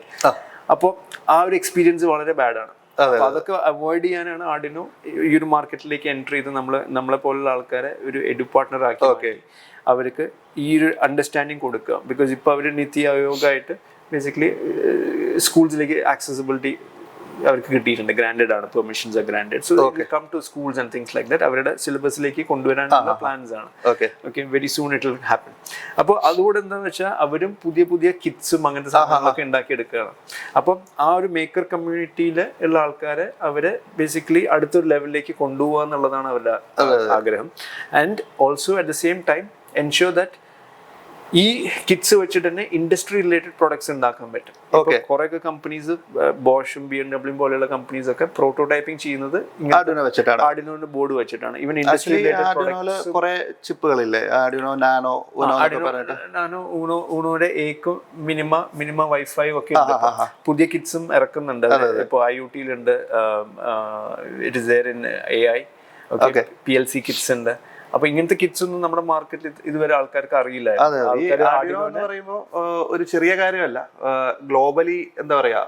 അപ്പോൾ ആ ഒരു എക്സ്പീരിയൻസ് വളരെ ബാഡാണ്. അതൊക്കെ അവോയ്ഡ് ചെയ്യാനാണ് ആർഡിനോ ഈ ഒരു മാർക്കറ്റിലേക്ക് എൻ്റർ ചെയ്ത് നമ്മളെ പോലുള്ള ആൾക്കാരെ ഒരു എഡു പാർട്ട്ണർ ആക്കി അവർക്ക് ഈ ഒരു അണ്ടർസ്റ്റാൻഡിങ് കൊടുക്കുക. ബിക്കോസ് ഇപ്പോൾ അവർ നീതി ആയോഗായിട്ട് ബേസിക്കലി സ്കൂൾസിലേക്ക് ആക്സസിബിലിറ്റി അവർക്ക് കിട്ടിയിട്ടുണ്ട്. ഗ്രാൻഡഡ് ആണ്, permissions are granted. So come to schools and things like that. അവരുടെ സിലബസിലേക്ക് കൊണ്ടുവരാനുള്ള പ്ലാൻസ് ആണ്. Okay, very soon it will happen. അപ്പോൾ അതുകൂടെ എന്താണെന്ന് വെച്ചാൽ അവരും പുതിയ പുതിയ കിറ്റ്സും അങ്ങനത്തെ സാധനങ്ങളൊക്കെ ഉണ്ടാക്കിയെടുക്കുകയാണ്. അപ്പം ആ ഒരു മേക്കർ കമ്മ്യൂണിറ്റിയിൽ ഉള്ള ആൾക്കാരെ അവരെ ബേസിക്കലി അടുത്തൊരു ലെവലിലേക്ക് കൊണ്ടുപോകുക എന്നുള്ളതാണ് അവരുടെ ആഗ്രഹം. And also at the same time ensure that ഈ കിറ്റ്സ് വെച്ചിട്ട് തന്നെ ഇൻഡസ്ട്രി റിലേറ്റഡ് പ്രൊഡക്ട്സ് ഉണ്ടാക്കാൻ പറ്റും. കുറെയൊക്കെ കമ്പനീസ് ബോഷും BMW പോലെയുള്ള കമ്പനീസ് ഒക്കെ പ്രോട്ടോടൈപ്പിംഗ് ചെയ്യുന്നത് ആർഡിനോന്റെ ബോർഡ് വെച്ചിട്ടാണ്. ഈവൻ ഇൻഡസ്ട്രി റിലേറ്റഡ് കുറെ ചിപ്പുകളില്ലേ, ആർഡിനോ നാനോ, ഊണോയുടെ ഏക്കും മിനിമ വൈഫൈ ഒക്കെ ഉണ്ട്. പുതിയ കിറ്റ്സും ഇറക്കുന്നുണ്ട്. ഇപ്പോൾ IoT-ലുണ്ട്, it is there in AI, PLC kits ഉണ്ട്. അപ്പൊ ഇങ്ങനത്തെ കിറ്റ്സ് ഒന്നും നമ്മുടെ മാർക്കറ്റിൽ ഇതുവരെ ആൾക്കാർക്ക് അറിയില്ല. ആർഡിനോ എന്ന് പറയുമ്പോൾ ഒരു ചെറിയ കാര്യമല്ല. ഗ്ലോബലി എന്താ പറയാ,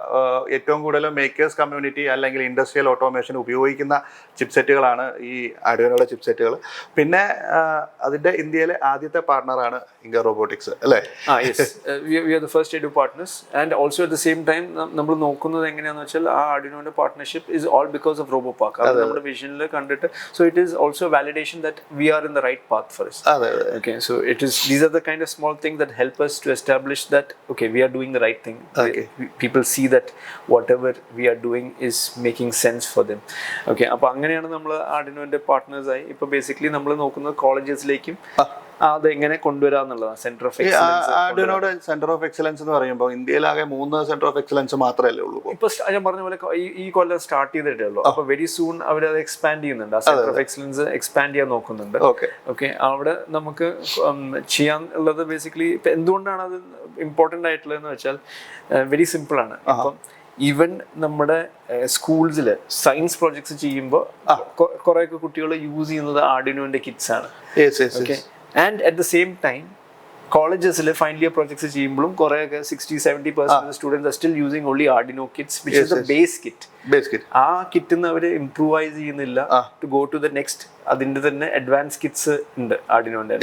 ഏറ്റവും കൂടുതൽ മേക്കേഴ്സ് കമ്മ്യൂണിറ്റി അല്ലെങ്കിൽ ഇൻഡസ്ട്രിയൽ ഓട്ടോമേഷൻ ഉപയോഗിക്കുന്ന ചിപ്സെറ്റുകളാണ് ഈ ആർഡിനോയുടെ ചിപ്സെറ്റുകൾ. പിന്നെ അതിന്റെ ഇന്ത്യയിലെ ആദ്യത്തെ പാർട്ണറാണ് ഇങ്കർ റോബോട്ടിക്സ് അല്ലേ? We are the first edu partners. And also at the same time നമ്മൾ നോക്കുന്നത് എങ്ങനെയാണെന്ന് വെച്ചാൽ ആ ആർഡിനോയുടെ partnership is all because of robo park. അത് നമ്മുടെ വിഷനിൽ കണ്ടിട്ട്. So it is also validation that we are in the right path for us. Okay, so these are the kind of small things that help us to establish that okay, we are doing the right thing. People see that whatever we are doing is making sense for them. Okay, appo anganeyana nammal Arduino partners ആയി. ഇപ്പൊ basically നമ്മൾ നോക്കുന്നത് കോളേജസിലേക്കും അത് എങ്ങനെ കൊണ്ടുവരാന്നുള്ളതാണ്. Centre of excellence. ആർഡിനോയുടെ centre of excellence എന്ന് പറയുമ്പോൾ ഇന്ത്യയിലാകെ 3 സെന്റർ ഓഫ് എക്സലൻസ് മാത്രമല്ലേ ഉള്ളൂ. ഇപ്പൊ ഞാൻ പറഞ്ഞ പോലെ ഈ കൊല്ലം സ്റ്റാർട്ട് ചെയ്തിട്ടേ ഉള്ളൂ. അപ്പൊ വെരി സൂൺ അവർ അത് എക്സ്പാൻഡ് ചെയ്യുന്നുണ്ട്. ആ സെന്റർ ഓഫ് എക്സലൻസ് എക്സ്പാൻഡ് ചെയ്യാൻ നോക്കുന്നുണ്ട്. ഓക്കെ, അവിടെ നമുക്ക് ചെയ്യാൻ ഉള്ളത് ബേസിക്കലി ഇപ്പൊ എന്തുകൊണ്ടാണ് അത് ഇമ്പോർട്ടൻ്റ് ആയിട്ടുള്ളതെന്ന് വെച്ചാൽ വെരി സിമ്പിൾ ആണ്. ഇപ്പം ഈവൻ നമ്മുടെ സ്കൂൾസിൽ സയൻസ് പ്രോജക്ട്സ് ചെയ്യുമ്പോൾ കുറേയൊക്കെ കുട്ടികൾ യൂസ് ചെയ്യുന്നത് ആർഡിനോന്റെ കിറ്റ്സ് ആണ്. Okay, and at the same time കോളേജസിൽ ഫൈനൽ ഇയർ പ്രോജക്ട്സ് ചെയ്യുമ്പോഴും കുറേയൊക്കെ 60-70% students are still using only Arduino kits which is the base kit. ആ കിറ്റിന്ന് അവർ ഇംപ്രൂവൈസ് ചെയ്യുന്നില്ല to go to the next. അതിന്റെ തന്നെ അഡ്വാൻസ് കിറ്റ്സ് ഉണ്ട് ആർഡിനോന്റെ.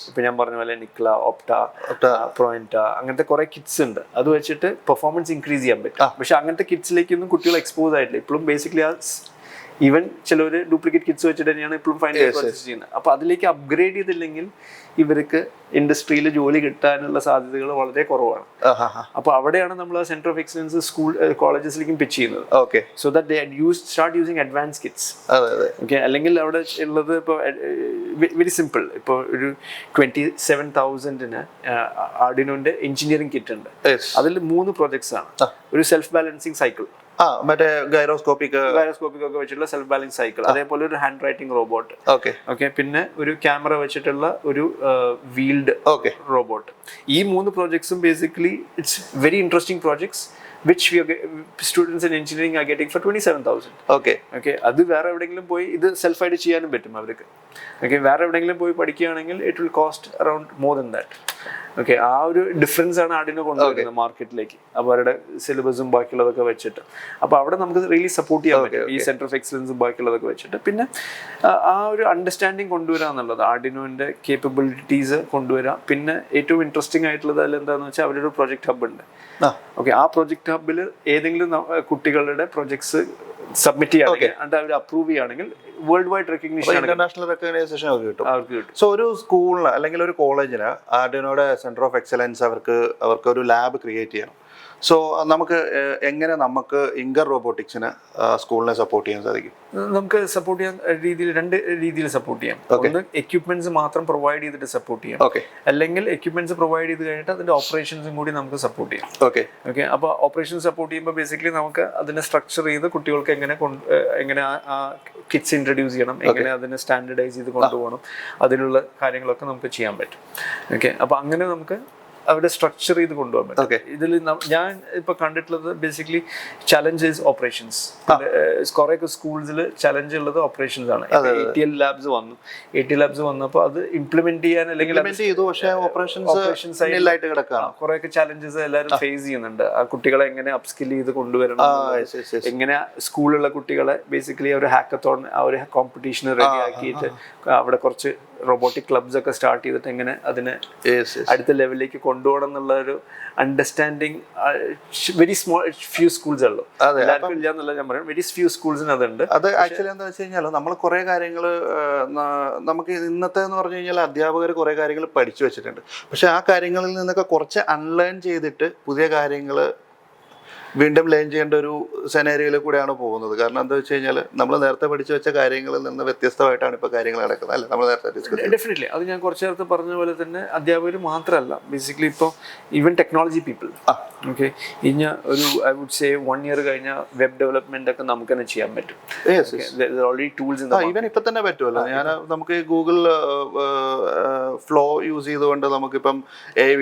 ഇപ്പൊ ഞാൻ പറഞ്ഞ പോലെ നിക്ല, ഒപ്റ്റ, പ്രോയിന്റ അങ്ങനത്തെ കുറെ കിറ്റ്സ് ഉണ്ട്. അത് വെച്ചിട്ട് പെർഫോമൻസ് ഇൻക്രീസ് ചെയ്യാൻ പറ്റും. പക്ഷെ അങ്ങനത്തെ കിറ്റ്സിലേക്കൊന്നും കുട്ടികൾ എക്സ്പോസ് ആയിട്ടില്ല. ഇപ്പോഴും ബേസിക്കലി ആ ഈവൻ ചിലർ ഡ്യൂപ്ലിക്കേറ്റ് കിറ്റ്സ് വെച്ചിട്ട് തന്നെയാണ് ഇപ്പോഴും ഫൈനൽ പ്രോസസ് ചെയ്യുന്നത്. അപ്പോൾ അതിലേക്ക് അപ്ഗ്രേഡ് ചെയ്തില്ലെങ്കിൽ ഇവർക്ക് ഇൻഡസ്ട്രിയിൽ ജോലി കിട്ടാനുള്ള സാധ്യതകൾ വളരെ കുറവാണ്. അപ്പോൾ അവിടെയാണ് നമ്മൾ ആ സെന്റർ ഓഫ് എക്സലൻസ് സ്കൂൾ കോളേജസിലേക്കും പിച്ച് ചെയ്യുന്നത്. Okay, so that they start using advance kits. Okay, അല്ലെങ്കിൽ അവിടെ ഉള്ളത് ഇപ്പോൾ വെരി സിമ്പിൾ. ഇപ്പോൾ ഒരു 27,000 ആർഡിനോന്റെ എഞ്ചിനീയറിംഗ് കിറ്റ് ഉണ്ട്. അതിൽ 3 പ്രോജക്ട്സ് ആണ്. ഒരു സെൽഫ് ബാലൻസിങ് സൈക്കിൾ, മറ്റേ ഗൈറോസ്കോപ്പിക് ഒക്കെ വെച്ചിട്ടുള്ള സെൽഫ് ബാലൻസ് സൈക്കിൾ, അതേപോലെ ഒരു ഹാൻഡ് റൈറ്റിംഗ് റോബോട്ട്, ഓക്കെ, പിന്നെ ഒരു ക്യാമറ വെച്ചിട്ടുള്ള ഒരു വീൽഡ് റോബോട്ട്. ഈ 3 പ്രോജക്ട്സും basically it's very interesting projects which students in engineering are getting for 27,000. Okay, അത് വേറെ എവിടെയെങ്കിലും പോയി ഇത് സെൽഫായിട്ട് ചെയ്യാനും പറ്റും അവർക്ക്. ഓക്കെ, വേറെ എവിടെയെങ്കിലും പോയി പഠിക്കുകയാണെങ്കിൽ it will cost around more than that. Okay, ആ ഒരു ഡിഫറൻസ് ആണ് ആർഡിനോ കൊണ്ടുവരുന്നത് മാർക്കറ്റിലേക്ക്, അപ്പോൾ അവരുടെ സിലബസും ബാക്കിയുള്ളതൊക്കെ വെച്ചിട്ട്. അപ്പോൾ അവിടെ നമുക്ക് റിയലി സപ്പോർട്ട് ചെയ്യാൻ പറ്റും ഈ സെന്റർ ഓഫ് എക്സലൻസും ബാക്കിയുള്ളതൊക്കെ വെച്ചിട്ട്. പിന്നെ ആ ഒരു അണ്ടർസ്റ്റാൻഡിങ് കൊണ്ടുവരിക എന്നുള്ളത്, ആർഡിനോന്റെ കേപ്പബിലിറ്റീസ് കൊണ്ടുവരിക. പിന്നെ ഏറ്റവും ഇൻട്രസ്റ്റിംഗ് ആയിട്ടുള്ളത് അതിൽ എന്താണെന്ന് വെച്ചാൽ അവരൊരു പ്രൊജക്ട് ഹബ് ഉണ്ട്. ഓക്കെ, ആ പ്രൊജക്ട് ഹബിൽ ഏതെങ്കിലും കുട്ടികളുടെ പ്രൊജക്ട്സ് സബ്മിറ്റ് ചെയ്യുകയാണെങ്കിൽ and അവർ അപ്രൂവ് ചെയ്യുകയാണെങ്കിൽ world wide recognition, international recognition അവർക്ക് കിട്ടും. സോ ഒരു സ്കൂളിന് അല്ലെങ്കിൽ ഒരു കോളേജിന് ആർഡിനോയുടെ സെന്റർ ഓഫ് എക്സലൻസ് അവർക്ക് ഒരു ലാബ് ക്രിയേറ്റ് ചെയ്യണം. സോ നമുക്ക് എങ്ങനെ നമുക്ക് ഇങ്കർ റോബോട്ടിക്സിന് സ്കൂളിനെ സപ്പോർട്ട് ചെയ്യാൻ സാധിക്കും? നമുക്ക് സപ്പോർട്ട് ചെയ്യാൻ രണ്ട് രീതിയിൽ സപ്പോർട്ട് ചെയ്യാം. ഒന്ന് എക്യുപ്മെന്റ്സ് മാത്രം പ്രൊവൈഡ് ചെയ്തിട്ട് സപ്പോർട്ട് ചെയ്യാം. അല്ലെങ്കിൽ എക്യുപ്മെന്റ്സ് പ്രൊവൈഡ് ചെയ്ത് കഴിഞ്ഞിട്ട് അതിന്റെ ഓപ്പറേഷൻസും കൂടി നമുക്ക് സപ്പോർട്ട് ചെയ്യാം. ഓക്കെ, അപ്പോൾ ഓപ്പറേഷൻ സപ്പോർട്ട് ചെയ്യുമ്പോൾ ബേസിക്കലി നമുക്ക് അതിനെ സ്ട്രക്ചർ ചെയ്ത് കുട്ടികൾക്ക് എങ്ങനെ ആ കിറ്റ്സ് ഇൻട്രൊഡ്യൂസ് ചെയ്യണം, എങ്ങനെ അതിനെ സ്റ്റാൻഡർഡൈസ് ചെയ്ത് കൊണ്ടുപോകണം, അതിനുള്ള കാര്യങ്ങളൊക്കെ നമുക്ക് ചെയ്യാൻ പറ്റും. ഓക്കെ, അപ്പോൾ അങ്ങനെ നമുക്ക് അവിടെ സ്ട്രക്ചർ ചെയ്ത് കൊണ്ടുപോകാൻ പറ്റും. ഇതിൽ ഞാൻ ഇപ്പൊ കണ്ടിട്ടുള്ളത് ബേസിക്കലി ചലഞ്ചസ് ഓപ്പറേഷൻസ്. കുറെയൊക്കെ സ്കൂൾസിൽ ചലഞ്ച് ഉള്ളത് ഓപ്പറേഷൻസ് ആണ്. ATL ലാബ്സ് വന്നപ്പോൾ അത് ഇംപ്ലിമെന്റ് ചെയ്യാൻ അല്ലെങ്കിൽ കുറെയൊക്കെ ചലഞ്ചസ് എല്ലാവരും ഫേസ് ചെയ്യുന്നുണ്ട്. ആ കുട്ടികളെ എങ്ങനെ അപ്സ്കിൽ ചെയ്ത് കൊണ്ടുവരണം, എങ്ങനെ സ്കൂളിലുള്ള കുട്ടികളെ ബേസിക്കലി ഒരു ഹാക്കത്തോൺ ആ ഒരു കോമ്പറ്റീഷന് റെഡി ആക്കിയിട്ട് അവിടെ കുറച്ച് റോബോട്ടിക് ക്ലബ്സ് ഒക്കെ സ്റ്റാർട്ട് ചെയ്തിട്ട് എങ്ങനെ അതിനെ അടുത്ത ലെവലിലേക്ക് കൊണ്ടുപോകണം എന്നുള്ള ഒരു understanding very small few schools ഉള്ളൂ. എല്ലാവർക്കും ഇല്ല എന്നല്ല ഞാൻ പറയാം, വെരി ഫ്യൂ സ്കൂൾസിന് അതുണ്ട്. അത് ആക്ച്വലി എന്താ വെച്ച് കഴിഞ്ഞാൽ നമ്മൾ കുറെ കാര്യങ്ങൾ നമുക്ക് ഇന്നത്തെ എന്ന് പറഞ്ഞു കഴിഞ്ഞാൽ അധ്യാപകർ കുറെ കാര്യങ്ങൾ പഠിച്ചു വെച്ചിട്ടുണ്ട്. പക്ഷെ ആ കാര്യങ്ങളിൽ നിന്നൊക്കെ കുറച്ച് അൺലേൺ ചെയ്തിട്ട് പുതിയ കാര്യങ്ങൾ വീണ്ടും ലേൺ ചെയ്യേണ്ട ഒരു സെനാരിയോയിൽ കൂടെയാണ് പോകുന്നത്. കാരണം എന്താ വെച്ച് കഴിഞ്ഞാൽ നമ്മൾ നേരത്തെ പഠിച്ചു വെച്ച കാര്യങ്ങളിൽ നിന്ന് വ്യത്യസ്തമായിട്ടാണ് ഇപ്പോൾ കാര്യങ്ങൾ നടക്കുന്നത്, അല്ലേ? നമ്മൾ നേരത്തെ ഡെഫിനറ്റ്ലി അത് ഞാൻ കുറച്ച് നേരത്തെ പറഞ്ഞ പോലെ തന്നെ അധ്യാപകർ മാത്രമല്ല, ബേസിക്കലി ഇപ്പോൾ ഈവൻ ടെക്നോളജി പീപ്പിൾ. ഓക്കെ, ഇനി ഒരു ഐ വുഡ് സേ 1 year കഴിഞ്ഞ വെബ് ഡെവലപ്മെന്റ് ഒക്കെ നമുക്ക് തന്നെ ചെയ്യാൻ പറ്റും. ഓൾറെഡി ടൂൾസ് ഈവൻ ഇപ്പം തന്നെ പറ്റുമല്ലോ. നമുക്ക് ഗൂഗിൾ ഫ്ലോ യൂസ് ചെയ്തുകൊണ്ട് നമുക്കിപ്പം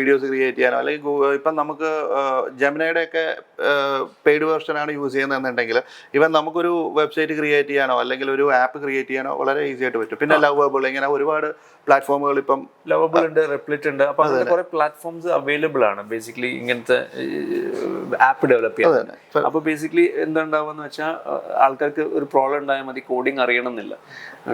വീഡിയോസ് ക്രിയേറ്റ് ചെയ്യാനോ, അല്ലെങ്കിൽ ഇപ്പം നമുക്ക് ജെമിനയുടെ ഒക്കെ പെയ്ഡ് വെർഷനാണ് യൂസ് ചെയ്യുന്നതെന്നുണ്ടെങ്കിൽ ഇവൻ നമുക്കൊരു വെബ്സൈറ്റ് ക്രിയേറ്റ് ചെയ്യാനോ അല്ലെങ്കിൽ ഒരു ആപ്പ് ക്രിയേറ്റ് ചെയ്യാനോ വളരെ ഈസി ആയിട്ട് പറ്റും. പിന്നെ ലവബിൾ, ഇങ്ങനെ ഒരുപാട് പ്ലാറ്റ്ഫോമുകൾ ഇപ്പം ലവബിൾ ഉണ്ട്, റെപ്ലിറ്റ് ഉണ്ട്. അപ്പൊ അങ്ങനെ കുറെ പ്ലാറ്റ്ഫോംസ് അവൈലബിൾ ആണ് ബേസിക്കലി ഇങ്ങനത്തെ ആപ്പ് ഡെവലപ്പ് ചെയ്യാൻ. അപ്പൊ ബേസിക്കലി എന്താണ്ടാവുക വെച്ചാൽ ആൾക്കാർക്ക് ഒരു പ്രോബ്ലം ഉണ്ടായാൽ മതി, കോഡിങ് അറിയണമെന്നില്ല.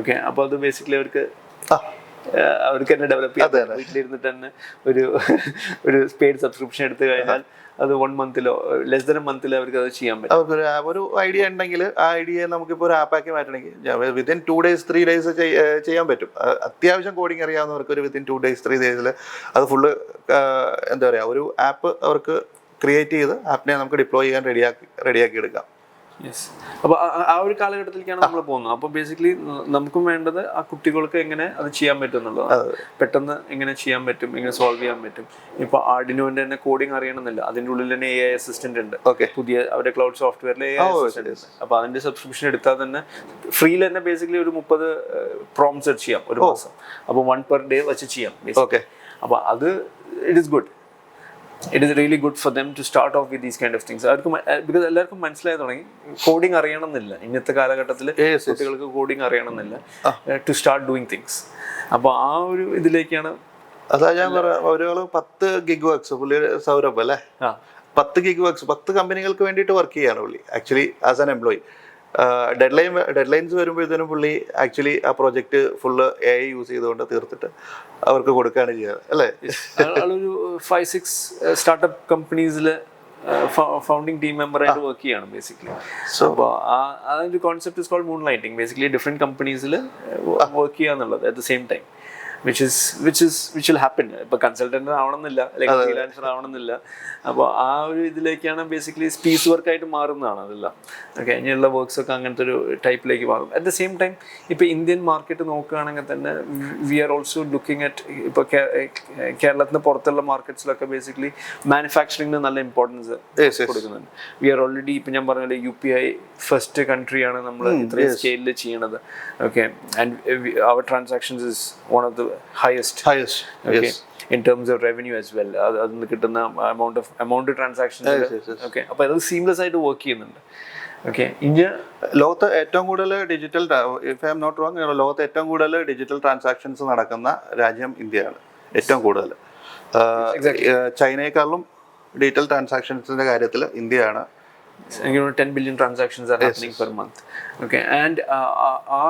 ഓക്കെ, അപ്പൊ അത് ബേസിക്കലി അവർക്ക് തന്നെ ഡെവലപ്പ് ചെയ്യാം. വീട്ടിലിരുന്നിട്ട് തന്നെ ഒരു പെയ്ഡ് സബ്സ്ക്രിപ്ഷൻ എടുത്തു കഴിഞ്ഞാൽ അത് 1 monthലോ ലെസ് ദൻ a monthൽ അവർക്ക് അത് ചെയ്യാൻ പറ്റും. അവർക്ക് ഒരു ഐഡിയ ഉണ്ടെങ്കിൽ ആ ഐഡിയ നമുക്കിപ്പോൾ ഒരു ആപ്പാക്കി മാറ്റണമെങ്കിൽ വിത്തിൻ 2 days 3 days ചെയ്യാൻ പറ്റും. അത്യാവശ്യം കോഡിങ് അറിയാവുന്നവർക്ക് ഒരു വിത്തിൻ 2 days 3 days അത് ഫുള്ള് എന്താ പറയുക, ഒരു ആപ്പ് അവർക്ക് ക്രിയേറ്റ് ചെയ്ത് ആപ്പിനെ നമുക്ക് ഡിപ്ലോയ് ചെയ്യാൻ റെഡിയാക്കി എടുക്കാം. യെസ്, അപ്പോൾ ആ ഒരു കാലഘട്ടത്തിലേക്കാണ് നമ്മൾ പോകുന്നത്. അപ്പോൾ ബേസിക്കലി നമുക്കും വേണ്ടത് ആ കുട്ടികൾക്ക് എങ്ങനെ അത് ചെയ്യാൻ പറ്റും എന്നുള്ളത്, പെട്ടെന്ന് എങ്ങനെ ചെയ്യാൻ പറ്റും, എങ്ങനെ സോൾവ് ചെയ്യാൻ പറ്റും. ഇപ്പോൾ ആർഡിനോന്റെ തന്നെ കോഡിങ് അറിയണമെന്നില്ല, അതിൻ്റെ ഉള്ളിൽ തന്നെ AI അസിസ്റ്റന്റ് ഉണ്ട്. പുതിയ അവരുടെ ക്ലൗഡ് സോഫ്റ്റ്വെയറിൽ AI അസിസ്റ്റന്റ് ഉണ്ട്. അപ്പോൾ അതിന്റെ സബ്സ്ക്രിപ്ഷൻ എടുത്താൽ തന്നെ ഫ്രീയിൽ തന്നെ ബേസിക്കലി ഒരു 30 പ്രോംപ്റ്റ്സ് സെർച്ച് ചെയ്യാം ഒരു മാസം. അപ്പോൾ 1 per day വെച്ച് ചെയ്യാം. ഓക്കെ, അപ്പോൾ അത് it is good. It is really good for them to start off with these kind of things. Because എല്ലാവർക്കും മനസ്സിലായി തുടങ്ങി കോഡിങ് അറിയണമെന്നില്ല ഇന്നത്തെ കാലഘട്ടത്തിൽ. കുട്ടികൾക്ക് കോഡിങ് അറിയണമെന്നില്ല ടു സ്റ്റാർട്ട് ഡൂയിങ് തിങ്സ്. അപ്പോൾ ആ ഒരു ഇതിലേക്കാണ്. അതാ ഞാൻ പറയാം, ഒരാൾ 10 GW പുള്ളി സൗരഭ് അല്ലേ, 10 GW 10 കമ്പനികൾക്ക് വേണ്ടിയിട്ട് വർക്ക് ചെയ്യാണ് പുള്ളി actually as an employee. Deadlines വരുമ്പോഴത്തേനും പുള്ളി ആക്ച്വലി ആ പ്രോജക്റ്റ് ഫുള്ള് AI യൂസ് ചെയ്തുകൊണ്ട് തീർത്തിട്ട് അവർക്ക് കൊടുക്കുകയാണ് ചെയ്യുന്നത്, അല്ലേ? ഒരു 5-6 സ്റ്റാർട്ടപ്പ് കമ്പനീസിൽ ഫൗണ്ടിങ് ടീം മെമ്പറായിട്ട് വർക്ക് ചെയ്യാണ് ബേസിക്കലി. സോ അപ്പോൾ ആ ഒരു concept is called moonlighting. Basically different കമ്പനീസിൽ വർക്ക് ചെയ്യുക എന്നുള്ളത് at the same time, which will happen. ഇപ്പൊ കൺസൾട്ടന്റ് ആവണമെന്നില്ല, അല്ലെങ്കിൽ ഫ്രീലാൻസർ ആവണമെന്നില്ല. അപ്പോൾ ആ ഒരു ഇതിലേക്കാണ് ബേസിക്കലി പീസ് വർക്ക് ആയിട്ട് മാറുന്നതാണ് അതെല്ലാം. ഓക്കെ, ഇനിയുള്ള വർക്ക്സ് ഒക്കെ അങ്ങനത്തെ ഒരു ടൈപ്പിലേക്ക് മാറും. അറ്റ് ദ സെയിം ടൈം ഇപ്പോൾ ഇന്ത്യൻ മാർക്കറ്റ് നോക്കുകയാണെങ്കിൽ തന്നെ we are also looking at ഇപ്പോൾ കേരളത്തിന് പുറത്തുള്ള മാർക്കറ്റ്സിലൊക്കെ ബേസിക്കലി മാനുഫാക്ചറിങ്ങിന് നല്ല ഇമ്പോർട്ടൻസ് കൊടുക്കുന്നുണ്ട്. വി ആർ ഓൾറെഡി ഇപ്പം ഞാൻ പറഞ്ഞ UPI ഫസ്റ്റ് കൺട്രിയാണ് നമ്മൾ ഇത്രയും സ്കെയിലിൽ ചെയ്യണത്. Okay, and our transactions is one of the highest. Okay, yes. In terms of revenue as well, അതിന് കിട്ടുന്ന amount ട്രാൻസാക്ഷൻസ്. ഓക്കെ, അപ്പോൾ അത് സീംലെസ് ആയിട്ട് വർക്ക് ചെയ്യുന്നുണ്ട്. ഓക്കെ, ഇന്ത്യ ലോകത്ത് ഏറ്റവും കൂടുതൽ digital, if I M not wrong, ലോകത്ത് ഏറ്റവും കൂടുതൽ ഡിജിറ്റൽ ട്രാൻസാക്ഷൻസ് നടക്കുന്ന രാജ്യം ഇന്ത്യയാണ്. ഏറ്റവും കൂടുതൽ ചൈനയെക്കാളും ഡിജിറ്റൽ ട്രാൻസാക്ഷൻസിന്റെ കാര്യത്തിൽ ഇന്ത്യയാണ്. 10 billion transactions are happening per month. Okay, and ആ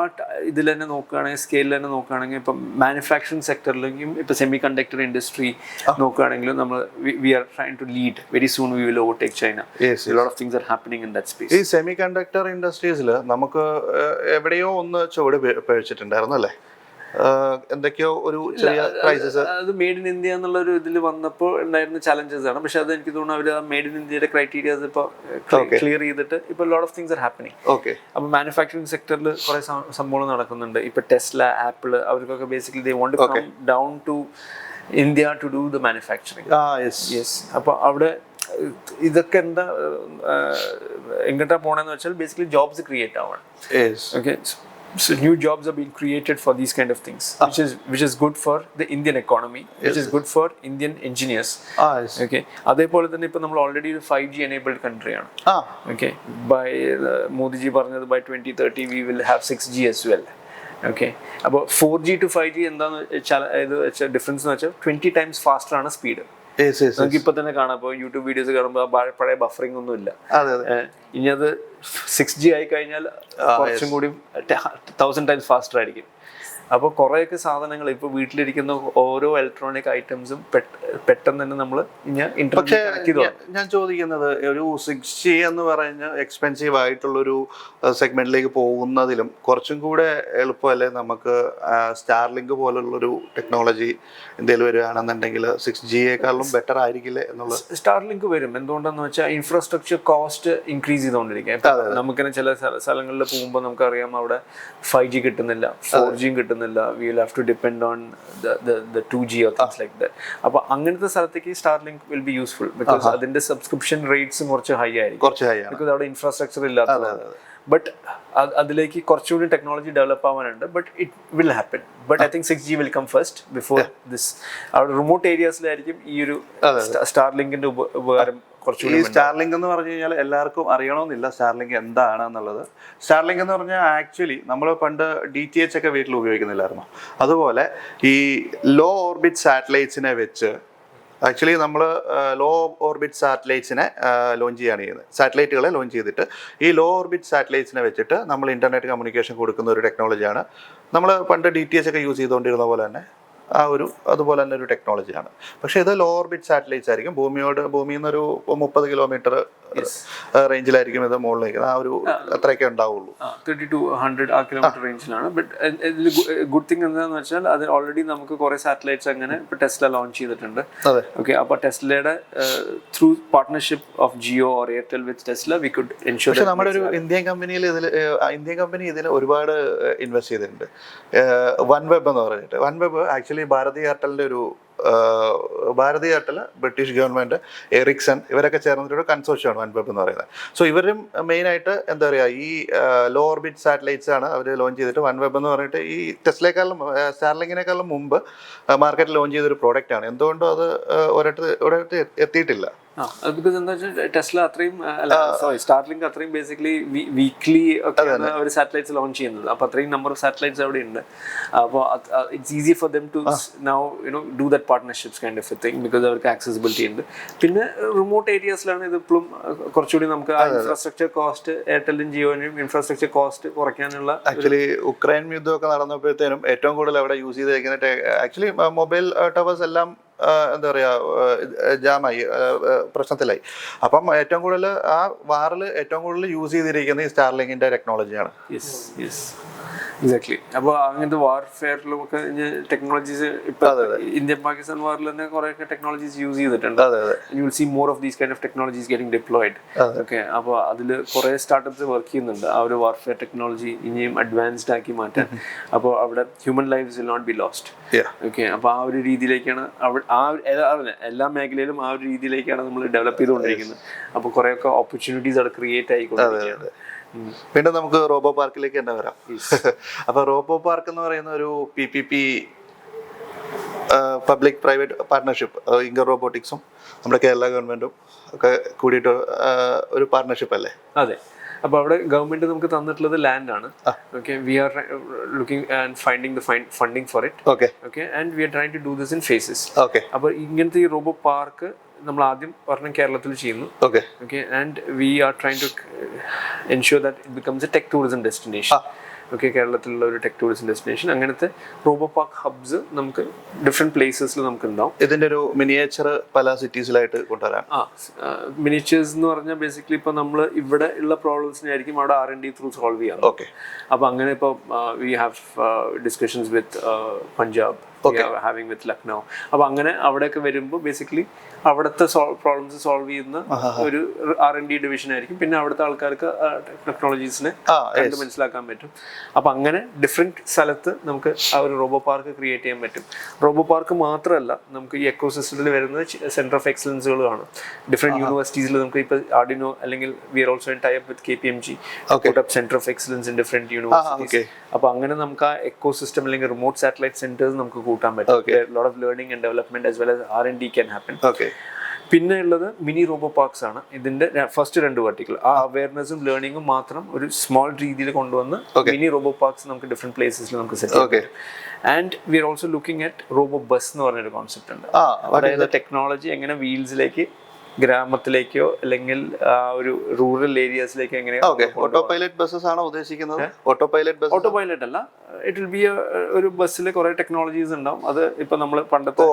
ഇതിൽ തന്നെ നോക്കുകയാണെങ്കിൽ, സ്കെയിലിൽ തന്നെ നോക്കുകയാണെങ്കിൽ, ഇപ്പം മാനുഫാക്ചറിങ് സെക്ടറിലേക്കും ഇപ്പം സെമി കണ്ടക്ടർ ഇൻഡസ്ട്രി നോക്കുകയാണെങ്കിലും നമ്മൾ we are trying to lead. Very soon we will overtake China. Lot of things are happening in that space. ഈ സെമി കണ്ടക്ടർ ഇൻഡസ്ട്രീസിൽ നമുക്ക് എവിടെയോ ഒന്ന് ചുവട് പഴിച്ചിട്ടുണ്ടായിരുന്നു അല്ലേ? എന്തൊക്കെയോ ഒരു ചെറിയ ക്രൈസിസ്. അത് മെയ്ഡ് ഇൻ ഇന്ത്യ എന്നുള്ള ഒരു ഇതിൽ വന്നപ്പോൾ ഉണ്ടായിരുന്ന ചലഞ്ചസ് ആണ്. പക്ഷെ അത് എനിക്ക് തോന്നുന്നു അവർ ആ മെയ്ഡ് ഇൻ ഇന്ത്യയുടെ ക്രൈറ്റീരിയാസ് ഇപ്പോൾ ക്ലിയർ ചെയ്തിട്ട് ഇപ്പോൾ lot of things are happening. Okay, അപ്പോൾ മാനുഫാക്ചറിങ് സെക്ടറിൽ കുറേ സംഭവങ്ങൾ നടക്കുന്നുണ്ട്. ഇപ്പോൾ ടെസ്ല, ആപ്പിൾ, അവർക്കൊക്കെ basically they want to come down to India to do the manufacturing. Yes, അപ്പോൾ അവിടെ ഇതൊക്കെ എന്താ എങ്ങോട്ടാ പോണെന്ന് വെച്ചാൽ ബേസിക്കലി ജോബ്സ് ക്രിയേറ്റ് ആവണം. Okay, so new jobs are being created for these kind of things, which is good for the Indian economy, which is good for Indian engineers. Okay, അതേപോലെ തന്നെ ഇപ്പൊ നമ്മൾ ഓൾറെഡി ഒരു 5G enabled country ആണ്. Okay, by Modiji പറഞ്ഞത് by 2030 we will have 6G as well. Okay, അപ്പോൾ 4G to 5G എന്താണ് difference എന്ന് വെച്ചാൽ 20 times faster ആണ് സ്പീഡ്. നമുക്ക് ഇപ്പൊ തന്നെ കാണാം. ഇപ്പോൾ യൂട്യൂബ് വീഡിയോസ് കാണുമ്പോൾ പഴയ ബഫറിംഗ് ഒന്നും ഇല്ല. ഇനി അത് 6G ആയി കഴിഞ്ഞാൽ കുറച്ചും കൂടി 1000 times ഫാസ്റ്റർ ആയിരിക്കും. അപ്പോൾ കുറേയൊക്കെ സാധനങ്ങൾ ഇപ്പോൾ വീട്ടിലിരിക്കുന്ന ഓരോ ഇലക്ട്രോണിക് ഐറ്റംസും പെട്ടെന്ന് തന്നെ നമ്മൾ പക്ഷേ ഞാൻ ചോദിക്കുന്നത്, ഒരു 6G എന്ന് പറഞ്ഞ എക്സ്പെൻസീവ് ആയിട്ടുള്ളൊരു സെഗ്മെന്റിലേക്ക് പോകുന്നതിലും കുറച്ചും കൂടെ എളുപ്പമല്ലേ നമുക്ക് സ്റ്റാർലിങ്ക് പോലുള്ളൊരു ടെക്നോളജി എന്തെങ്കിലും വരികയാണെന്നുണ്ടെങ്കിൽ 6Gയേക്കാളും ബെറ്റർ ആയിരിക്കില്ലേ എന്നുള്ളത്? സ്റ്റാർലിങ്ക് വരും. എന്തുകൊണ്ടാന്ന് വെച്ചാൽ ഇൻഫ്രാസ്ട്രക്ചർ കോസ്റ്റ് ഇൻക്രീസ് ചെയ്തുകൊണ്ടിരിക്കുക. നമുക്കിനെ ചില സ്ഥലങ്ങളിൽ പോകുമ്പോൾ നമുക്കറിയാം അവിടെ 5G കിട്ടുന്നില്ല, 4G കിട്ടുന്നില്ല. We will have to depend on the 2G or things like that. അപ്പോൾ അങ്ങനത്തെ സ്ഥലത്തേക്ക് Starlink will be useful. Because അതിന്റെ സബ്സ്ക്രിപ്ഷൻ റേറ്റ്സും കുറച്ച് ഹൈ ആയിരിക്കും. ബിക്കോസ് അവിടെ ഇൻഫ്രാസ്ട്രക്ചർ ഇല്ലാത്തത്. ബട്ട് അതിലേക്ക് കുറച്ചുകൂടി ടെക്നോളജി ഡെവലപ്പ് ആവാനുണ്ട്. But it will happen. But I think 6G will come first before this. അവിടെ റിമോട്ട് ഏരിയാസിലായിരിക്കും ഈ ഒരു സ്റ്റാർലിങ്കിന്റെ ഉപകാരം. ഈ സ്റ്റാർലിങ്ക് എന്ന് പറഞ്ഞു കഴിഞ്ഞാൽ എല്ലാവർക്കും അറിയണമെന്നില്ല സ്റ്റാർലിങ്ക് എന്താണ് എന്നുള്ളത്. സ്റ്റാർലിങ്ക് എന്ന് പറഞ്ഞാൽ ആക്ച്വലി നമ്മൾ പണ്ട് DTH ഒക്കെ വീട്ടിൽ ഉപയോഗിക്കുന്നില്ലായിരുന്നു. അതുപോലെ ഈ ലോ ഓർബിറ്റ് സാറ്റലൈറ്റ്സിനെ വെച്ച് ആക്ച്വലി നമ്മൾ ലോ ഓർബിറ്റ് സാറ്റലൈറ്റ്സിനെ ലോഞ്ച് ചെയ്യുകയാണ് ചെയ്യുന്നത്. സാറ്റലൈറ്റുകളെ ലോഞ്ച് ചെയ്തിട്ട് ഈ ലോ ഓർബിറ്റ് സാറ്റലൈറ്റ്സിനെ വെച്ചിട്ട് നമ്മൾ ഇൻ്റർനെറ്റ് കമ്മ്യൂണിക്കേഷൻ കൊടുക്കുന്ന ഒരു ടെക്നോളജിയാണ്. നമ്മൾ പണ്ട് DTH ഒക്കെ യൂസ് ചെയ്തുകൊണ്ടിരുന്ന പോലെ തന്നെ അതുപോലെ തന്നെ ഒരു ടെക്നോളജിയാണ്. പക്ഷേ ഇത് ലോ ഓർബിറ്റ് സാറ്റലൈറ്റ്സ് ആയിരിക്കും. ഭൂമിയിൽ നിന്നൊരു 30 കിലോമീറ്റർ റേഞ്ചിലായിരിക്കും ഇത് മുകളിലേക്ക്. ആ ഒരു അത്രയൊക്കെ ഉണ്ടാവുള്ളൂ, 30 to 100 ആ കിലോമീറ്റർ റേഞ്ചിലാണ്. ബട്ട് ഗുഡ് തിങ് എന്താണെന്ന് വെച്ചാൽ അത് ഓൾറെഡി നമുക്ക് കുറെ സാറ്റലൈറ്റ്സ് അങ്ങനെ ഇപ്പോൾ ടെസ്ല ലോഞ്ച് ചെയ്തിട്ടുണ്ട്. ഓക്കെ, അപ്പോൾ ടെസ്ലയുടെ through partnership of Jio or Airtel with Tesla we could ensure. പക്ഷേ നമ്മുടെ ഒരു ഇന്ത്യൻ കമ്പനി ഇതിൽ ഒരുപാട് ഇൻവെസ്റ്റ് ചെയ്തിട്ടുണ്ട്. OneWeb എന്ന് പറഞ്ഞിട്ട്. OneWeb actually Bharti Airtel, British government, Ericsson ഇവരൊക്കെ ചേർന്നിട്ടൊരു കൺസോർഷ്യമാണ് OneWeb എന്ന് പറയുന്നത്. സോ ഇവരും മെയിനായിട്ട് എന്താ പറയുക, ഈ ലോ ഓർബിറ്റ് സാറ്റലൈറ്റ്സ് ആണ് അവർ ലോഞ്ച് ചെയ്തിട്ട് OneWeb എന്ന് പറഞ്ഞിട്ട് ഈ ടെസ്ലയെക്കാളും സ്റ്റാർലിങ്കിനേക്കാളും മുമ്പ് മാർക്കറ്റിൽ ലോഞ്ച് ചെയ്തൊരു പ്രോഡക്റ്റ് ആണ്. എന്തുകൊണ്ടും അത് ഒരിടത്ത് എത്തിയിട്ടില്ല. ബിക്കോസ് എന്താ വെച്ചാൽ ടെസ്ല അത്രയും സ്റ്റാർലിങ്ക് അത്രയും ബേസിക്കലി വീക്ക്ലി ഒക്കെയാണ് അവർ സാറ്റലൈറ്റ്സ് ലോഞ്ച് ചെയ്യുന്നത്. അപ്പോൾ അത്രയും നമ്പർ ഓഫ് സാറ്റലൈറ്റ്സ് അവിടെ ഉണ്ട്. അപ്പോൾ it's easy for them to now do that partnerships kind of a thing because അവർക്ക് ആക്സസിബിലിറ്റി ഉണ്ട്. പിന്നെ റിമോട്ട് ഏരിയാസിലാണ് ഇത് ഇപ്പോഴും കുറച്ചുകൂടി നമുക്ക് ഇൻഫ്രാസ്ട്രക്ചർ കോസ്റ്റ്, എയർടെല്ലും ജിയോനും ഇൻഫ്രാസ്ട്രക്ചർ കോസ്റ്റ് കുറയ്ക്കാനുള്ള. ആക്ച്വലി ഉക്രൈൻ യുദ്ധമൊക്കെ നടന്നപ്പോഴത്തേനും ഏറ്റവും കൂടുതൽ അവിടെ യൂസ് ചെയ്തിരിക്കുന്ന ആക്ച്വലി മൊബൈൽ ടവേഴ്സ് എല്ലാം എന്താ പറയുക ജാമായി, പ്രശ്നത്തിലായി. അപ്പം ഏറ്റവും കൂടുതൽ ആ വാറിൽ ഏറ്റവും കൂടുതൽ യൂസ് ചെയ്തിരിക്കുന്നത് ഈ സ്റ്റാർലിങ്കിൻ്റെ ടെക്നോളജിയാണ്. എക്സാക്ട്ലി. അപ്പോൾ അങ്ങനത്തെ വാർഫെയറിലും ഒക്കെ ടെക്നോളജീസ് ഇപ്പൊ ഇന്ത്യൻ പാകിസ്ഥാൻ വാറിൽ തന്നെ കുറെ ടെക്നോളജീസ് യൂസ് ചെയ്തിട്ടുണ്ട്. You will see more of these kind of technologies getting deployed. Okay, അപ്പോൾ അതിൽ കുറെ സ്റ്റാർട്ടപ്സ് വർക്ക് ചെയ്യുന്നുണ്ട് ആ ഒരു വാർഫെയർ ടെക്നോളജി ഇനിയും അഡ്വാൻസ്ഡ് ആക്കി മാറ്റാൻ. അപ്പോൾ അവിടെ human lifes will not be lost. Okay, അപ്പോൾ ആ ഒരു രീതിയിലേക്കാണ് എല്ലാ മേഖലയിലും ആ ഒരു രീതിയിലേക്കാണ് നമ്മൾ ഡെവലപ്പ് ചെയ്തുകൊണ്ടിരിക്കുന്നത്. അപ്പോൾ കുറേയൊക്കെ ഓപ്പർച്യൂണിറ്റീസ് അവിടെ ക്രിയേറ്റ് ആയിക്കൊണ്ടിരിക്കുകയാണ്. വീണ്ടും നമുക്ക് റോബോ പാർക്കിലേക്ക് തന്നെ വരാം. അപ്പൊ റോബോ പാർക്ക് എന്ന് പറയുന്ന ഒരു PPP പബ്ലിക് പ്രൈവറ്റ് പാർട്ട്ണർഷിപ്പ് ഇങ്കർ റോബോട്ടിക്സും നമ്മുടെ കേരള ഗവൺമെന്റും ഒക്കെ കൂടിയിട്ട് ഒരു പാർട്ട്ണർഷിപ്പ് അല്ലേ? അതെ. അപ്പോൾ അവിടെ ഗവൺമെന്റ് നമുക്ക് തന്നിട്ടുള്ളത് ലാൻഡാണ്. Okay, we are looking and finding the funding for it. Okay, and we are trying to do this in phases. അപ്പോൾ ഇങ്ങനത്തെ ഈ റോബോ പാർക്ക് നമ്മൾ ആദ്യം പറഞ്ഞ കേരളത്തിൽ ചെയ്യുന്നു. Okay, and we are trying to ensure that it becomes a tech tourism destination. Okay, കേരളത്തിലുള്ള ഒരു ടെക് ടൂറിസം ഡെസ്റ്റിനേഷൻ. അങ്ങനത്തെ റോബോ പാർക്ക് ഹബ്സ് നമുക്ക് ഡിഫറെന്റ് പ്ലേസസിൽ നമുക്ക് ഉണ്ടാവും. ഇതിന്റെ ഒരു മിനിയേച്ചർ പല സിറ്റീസിലായിട്ട് കൊണ്ടുവരാം. മിനിയേച്ചേഴ്സ് എന്ന് പറഞ്ഞാൽ ബേസിക്കലി ഇപ്പോൾ നമ്മൾ ഇവിടെ ഉള്ള പ്രോബ്ലംസിനായിരിക്കും അവിടെ R&D ത്രൂ സോൾവ് ചെയ്യാം. ഓക്കെ, അപ്പോൾ അങ്ങനെ ഇപ്പോൾ we have discussions with Punjab, having with Lucknow. അപ്പോൾ അങ്ങനെ അവിടെയൊക്കെ വരുമ്പോൾ ബേസിക്കലി അവിടുത്തെ പ്രോബ്ലംസ് സോൾവ് ചെയ്യുന്ന ഒരു R&D ഡിവിഷൻ ആയിരിക്കും. പിന്നെ അവിടുത്തെ ആൾക്കാർക്ക് ടെക്നോളജീസിനെ കണ്ട് മനസ്സിലാക്കാൻ പറ്റും. അപ്പം അങ്ങനെ ഡിഫറെൻറ്റ് സ്ഥലത്ത് നമുക്ക് ആ ഒരു റോബോ പാർക്ക് ക്രിയേറ്റ് ചെയ്യാൻ പറ്റും. റോബോ പാർക്ക് മാത്രമല്ല, നമുക്ക് ഈ എക്കോസിസ്റ്റത്തിൽ വരുന്ന സെന്റർ ഓഫ് എക്സലൻസുകളാണ്. ഡിഫറെൻറ്റ് യൂണിവേഴ്സിറ്റീസിൽ നമുക്ക് ഇപ്പോൾ ആർഡിനോ അല്ലെങ്കിൽ we are also in tie up with KPMG, centre of excellence in different universities. അപ്പോൾ അങ്ങനെ നമുക്ക് ആ എക്കോസിസ്റ്റം അല്ലെങ്കിൽ റിമോട്ട് സാറ്റലൈറ്റ് സെന്റേഴ്സ് നമുക്ക് കൂട്ടാൻ പറ്റും. Lot of learning and development as well as R&D can happen. പിന്നെ ഉള്ളത് മിനി റോബോ പാർക്സ് ആണ്. ഇതിന്റെ ഫസ്റ്റ് 2 വെർട്ടിക്കൽ ആ അവയർനെസ്സും ലേണിംഗും മാത്രം ഒരു സ്മോൾ രീതിയിൽ കൊണ്ടുവന്ന് മിനി റോബോ പാർക്സ് നമുക്ക് ഡിഫറെന്റ് പ്ലേസസിൽ നമുക്ക് സെറ്റ് ചെയ്യാം. And we are also looking at robo bus എന്ന് പറഞ്ഞൊരു കോൺസെപ്റ്റ് ഉണ്ട്. അതായത് ടെക്നോളജി എങ്ങനെ വീൽസിലേക്ക് ഗ്രാമത്തിലേക്കോ അല്ലെങ്കിൽ ഒരു റൂറൽ ഏരിയാസിലേക്കോ എങ്ങനെയോ. ഓട്ടോ പൈലറ്റ് ബസ്സസ് ആണോ ഉദ്ദേശിക്കുന്നത്? ഓട്ടോ പൈലറ്റ് അല്ല, ഇറ്റ് വിൽ ബി ഒരു ബസ്സിൽ കുറെ ടെക്നോളജീസ് ഉണ്ടാവും. അത് ഇപ്പൊ നമ്മൾ പണ്ടത്തെ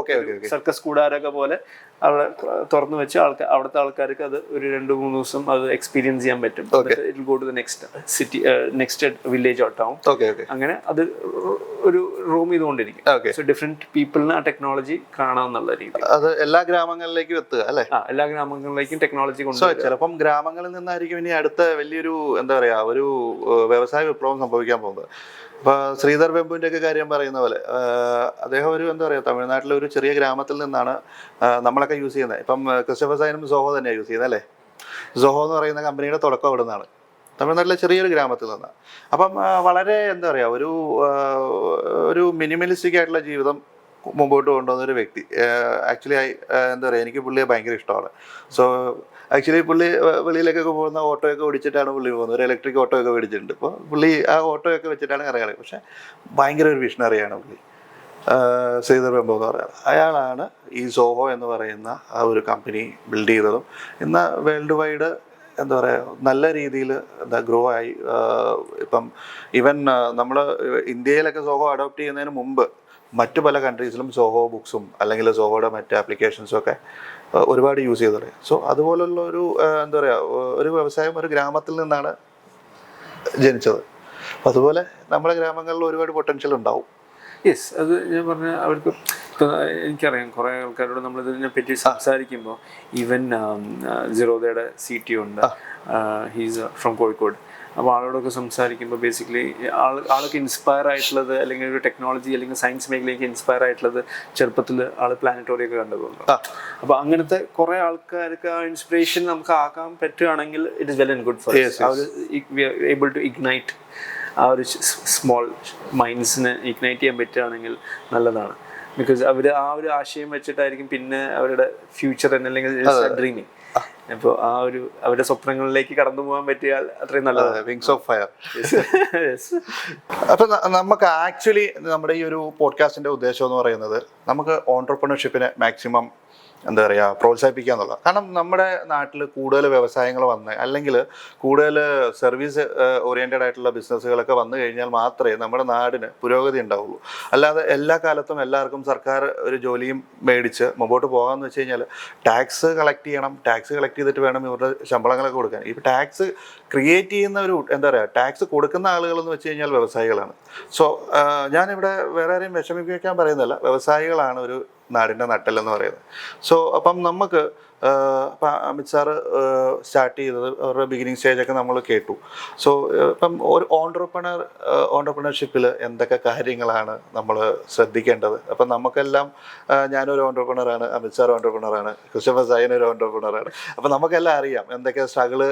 സർക്കസ് കൂടാരൊക്കെ പോലെ അവിടെ തുറന്നു വെച്ച് അവിടുത്തെ ആൾക്കാർക്ക് അത് ഒരു 2-3 ദിവസം അത് എക്സ്പീരിയൻസ് ചെയ്യാൻ പറ്റും. It will go to the next village or town. അങ്ങനെ അത് ഒരു റൂം ചെയ്തുകൊണ്ടിരിക്കും. സോ ഡിഫറെന്റ് പീപ്പിളിന് ആ ടെക്നോളജി കാണാമെന്നുള്ള രീതി അത് എല്ലാ ഗ്രാമങ്ങളിലേക്കും എത്തുക അല്ലേ? എല്ലാ ഗ്രാമങ്ങളിലേക്കും ടെക്നോളജി കൊണ്ടുവരും. ചിലപ്പം ഗ്രാമങ്ങളിൽ നിന്നായിരിക്കും ഇനി അടുത്ത വലിയൊരു എന്താ പറയാ ഒരു വ്യവസായ വിപ്ലവം സംഭവിക്കാൻ പോകുന്നത്. ഇപ്പൊ ശ്രീധർ വെമ്പുവിന്റെ ഒക്കെ കാര്യം പറയുന്ന പോലെ അദ്ദേഹം ഒരു എന്താ പറയാ തമിഴ്നാട്ടിലെ ഒരു ചെറിയ ഗ്രാമത്തിൽ നിന്നാണ് നമ്മളൊക്കെ യൂസ് ചെയ്യുന്നത്. ഇപ്പം ക്രിസ്റ്റഫർ സൈനും സോഹോ തന്നെയാണ് യൂസ് ചെയ്യുന്നത് അല്ലേ? സോഹോ എന്ന് പറയുന്ന കമ്പനിയുടെ തുടക്കം അവിടെ നിന്നാണ്, തമിഴ്നാട്ടിലെ ചെറിയൊരു ഗ്രാമത്തിൽ നിന്നാണ്. അപ്പം വളരെ എന്താ പറയാ ഒരു മിനിമലിസ്റ്റിക് ആയിട്ടുള്ള ജീവിതം മുമ്പോട്ട് കൊണ്ടുവന്ന ഒരു വ്യക്തി. ആക്ച്വലി എന്താ പറയുക, എനിക്ക് പുള്ളിയെ ഭയങ്കര ഇഷ്ടമാണ്. സോ ആക്ച്വലി പുള്ളി വെളിയിലേക്കൊക്കെ പോകുന്ന ഓട്ടോയൊക്കെ ഓടിച്ചിട്ടാണ് പുള്ളി പോകുന്നത്. ഒരു ഇലക്ട്രിക് ഓട്ടോ ഒക്കെ മേടിച്ചിട്ടുണ്ട്. ഇപ്പോൾ പുള്ളി ആ ഓട്ടോയൊക്കെ വെച്ചിട്ടാണ് ഇറങ്ങുന്നത്. പക്ഷേ ഭയങ്കര ഒരു വിഷണറിയാണ് പുള്ളി, ശ്രീധർ വെമ്പു എന്ന് പറയുന്നത്. അയാളാണ് ഈ സോഹോ എന്ന് പറയുന്ന ആ ഒരു കമ്പനി ബിൽഡ് ചെയ്തതും ഇന്ന് വേൾഡ് വൈഡ് എന്താ പറയുക നല്ല രീതിയിൽ ഗ്രോ ആയി. ഇപ്പം ഈവൻ നമ്മൾ ഇന്ത്യയിലൊക്കെ സോഹോ അഡോപ്റ്റ് ചെയ്യുന്നതിന് മുമ്പ് മറ്റു പല കൺട്രീസിലും സോഹോ ബുക്സും അല്ലെങ്കിൽ സോഹോയുടെ മറ്റ് ആപ്ലിക്കേഷൻസും ഒക്കെ ഒരുപാട് യൂസ് ചെയ്ത് തുടങ്ങി. സോ അതുപോലുള്ള ഒരു എന്താ പറയുക ഒരു വ്യവസായം ഒരു ഗ്രാമത്തിൽ നിന്നാണ് ജനിച്ചത്. അപ്പം അതുപോലെ നമ്മുടെ ഗ്രാമങ്ങളിൽ ഒരുപാട് പൊട്ടൻഷ്യൽ ഉണ്ടാവും. യെസ്, അത് ഞാൻ പറഞ്ഞ അവർക്ക് ഇപ്പോൾ എനിക്കറിയാം കുറേ ആൾക്കാരോട് നമ്മളിതിനെ പറ്റി സംസാരിക്കുമ്പോൾ ഈവൻ സിറോദയുടെ CTO ഉണ്ട്, ഹീസ് ഫ്രം കോഴിക്കോട്. അപ്പോൾ ആളോടൊക്കെ സംസാരിക്കുമ്പോൾ ബേസിക്കലി ആൾക്ക് ഇൻസ്പയർ ആയിട്ടുള്ളത് അല്ലെങ്കിൽ ഒരു ടെക്നോളജി അല്ലെങ്കിൽ സയൻസ് മേഖലയ്ക്ക് ഇൻസ്പയർ ആയിട്ടുള്ളത് ചെറുപ്പത്തിൽ ആൾ പ്ലാനറ്റോറിയൊക്കെ കണ്ടതുകൊണ്ട്. അപ്പോൾ അങ്ങനത്തെ കുറേ ആൾക്കാർക്ക് ആ ഇൻസ്പിറേഷൻ നമുക്ക് ആക്കാൻ പറ്റുകയാണെങ്കിൽ it is well and good for we are able to ignite ആ ഒരു സ്മോൾ മൈൻഡ്സിനെ ഇഗ്നൈറ്റ് ചെയ്യാൻ പറ്റുകയാണെങ്കിൽ നല്ലതാണ്. ബിക്കോസ് അവർ ആ ഒരു ആശയം വെച്ചിട്ടായിരിക്കും പിന്നെ അവരുടെ ഫ്യൂച്ചർ അല്ലെങ്കിൽ ഡ്രീമിങ്. അപ്പോൾ ആ ഒരു അവരുടെ സ്വപ്നങ്ങളിലേക്ക് കടന്നു പോകാൻ പറ്റിയാൽ അത്രയും നല്ലതാണ്. Wings of fire. അപ്പം നമുക്ക് ആക്ച്വലി നമ്മുടെ ഈ ഒരു പോഡ്കാസ്റ്റിൻ്റെ ഉദ്ദേശം എന്ന് പറയുന്നത് നമുക്ക് ഓൺട്രപ്രണർഷിപ്പിനെ മാക്സിമം എന്താ പറയുക പ്രോത്സാഹിപ്പിക്കുക എന്നുള്ളത്. കാരണം നമ്മുടെ നാട്ടിൽ കൂടുതൽ വ്യവസായങ്ങൾ വന്ന് അല്ലെങ്കിൽ കൂടുതൽ സർവീസ് ഓറിയൻറ്റഡ് ആയിട്ടുള്ള ബിസിനസ്സുകളൊക്കെ വന്നു കഴിഞ്ഞാൽ മാത്രമേ നമ്മുടെ നാടിന് പുരോഗതി ഉണ്ടാവുള്ളൂ. അല്ലാതെ എല്ലാ കാലത്തും എല്ലാവർക്കും സർക്കാർ ഒരു ജോലിയും മേടിച്ച് മുമ്പോട്ട് പോകാമെന്ന് വെച്ച് കഴിഞ്ഞാൽ ടാക്സ് കളക്ട് ചെയ്യണം, ടാക്സ് കളക്ട് ചെയ്തിട്ട് വേണം ഇവരുടെ ശമ്പളങ്ങളൊക്കെ കൊടുക്കാൻ. ഇപ്പോൾ ടാക്സ് ക്രിയേറ്റ് ചെയ്യുന്ന ഒരു എന്താ പറയുക ടാക്സ് കൊടുക്കുന്ന ആളുകളെന്ന് വെച്ച് കഴിഞ്ഞാൽ വ്യവസായികളാണ്. സോ ഞാനിവിടെ വേറെ ആരെയും വിഷമിപ്പിക്കാൻ പറയുന്നില്ല, വ്യവസായികളാണ് ഒരു നാടിൻ്റെ നട്ടെല്ലെന്ന് പറയുന്നത്. സോ അപ്പം നമുക്ക് ഇപ്പം അമിത് സാറ് സ്റ്റാർട്ട് ചെയ്തത് അവരുടെ ബിഗിനിങ് സ്റ്റേജൊക്കെ നമ്മൾ കേട്ടു. സോ ഇപ്പം ഒരു ഓൺടർപ്രണർഷിപ്പിൽ എന്തൊക്കെ കാര്യങ്ങളാണ് നമ്മൾ ശ്രദ്ധിക്കേണ്ടത്? അപ്പം നമുക്കെല്ലാം ഞാനൊരു ഓൺടർപ്രണറാണ്, അമിത് സാർ ഓൺടർപ്രണറാണ്, ക്രിസ്റ്റഫർ സായൻ ഒരു ഓൺടർപ്രണറാണ്. അപ്പം നമുക്കെല്ലാം അറിയാം എന്തൊക്കെ സ്ട്രഗിള്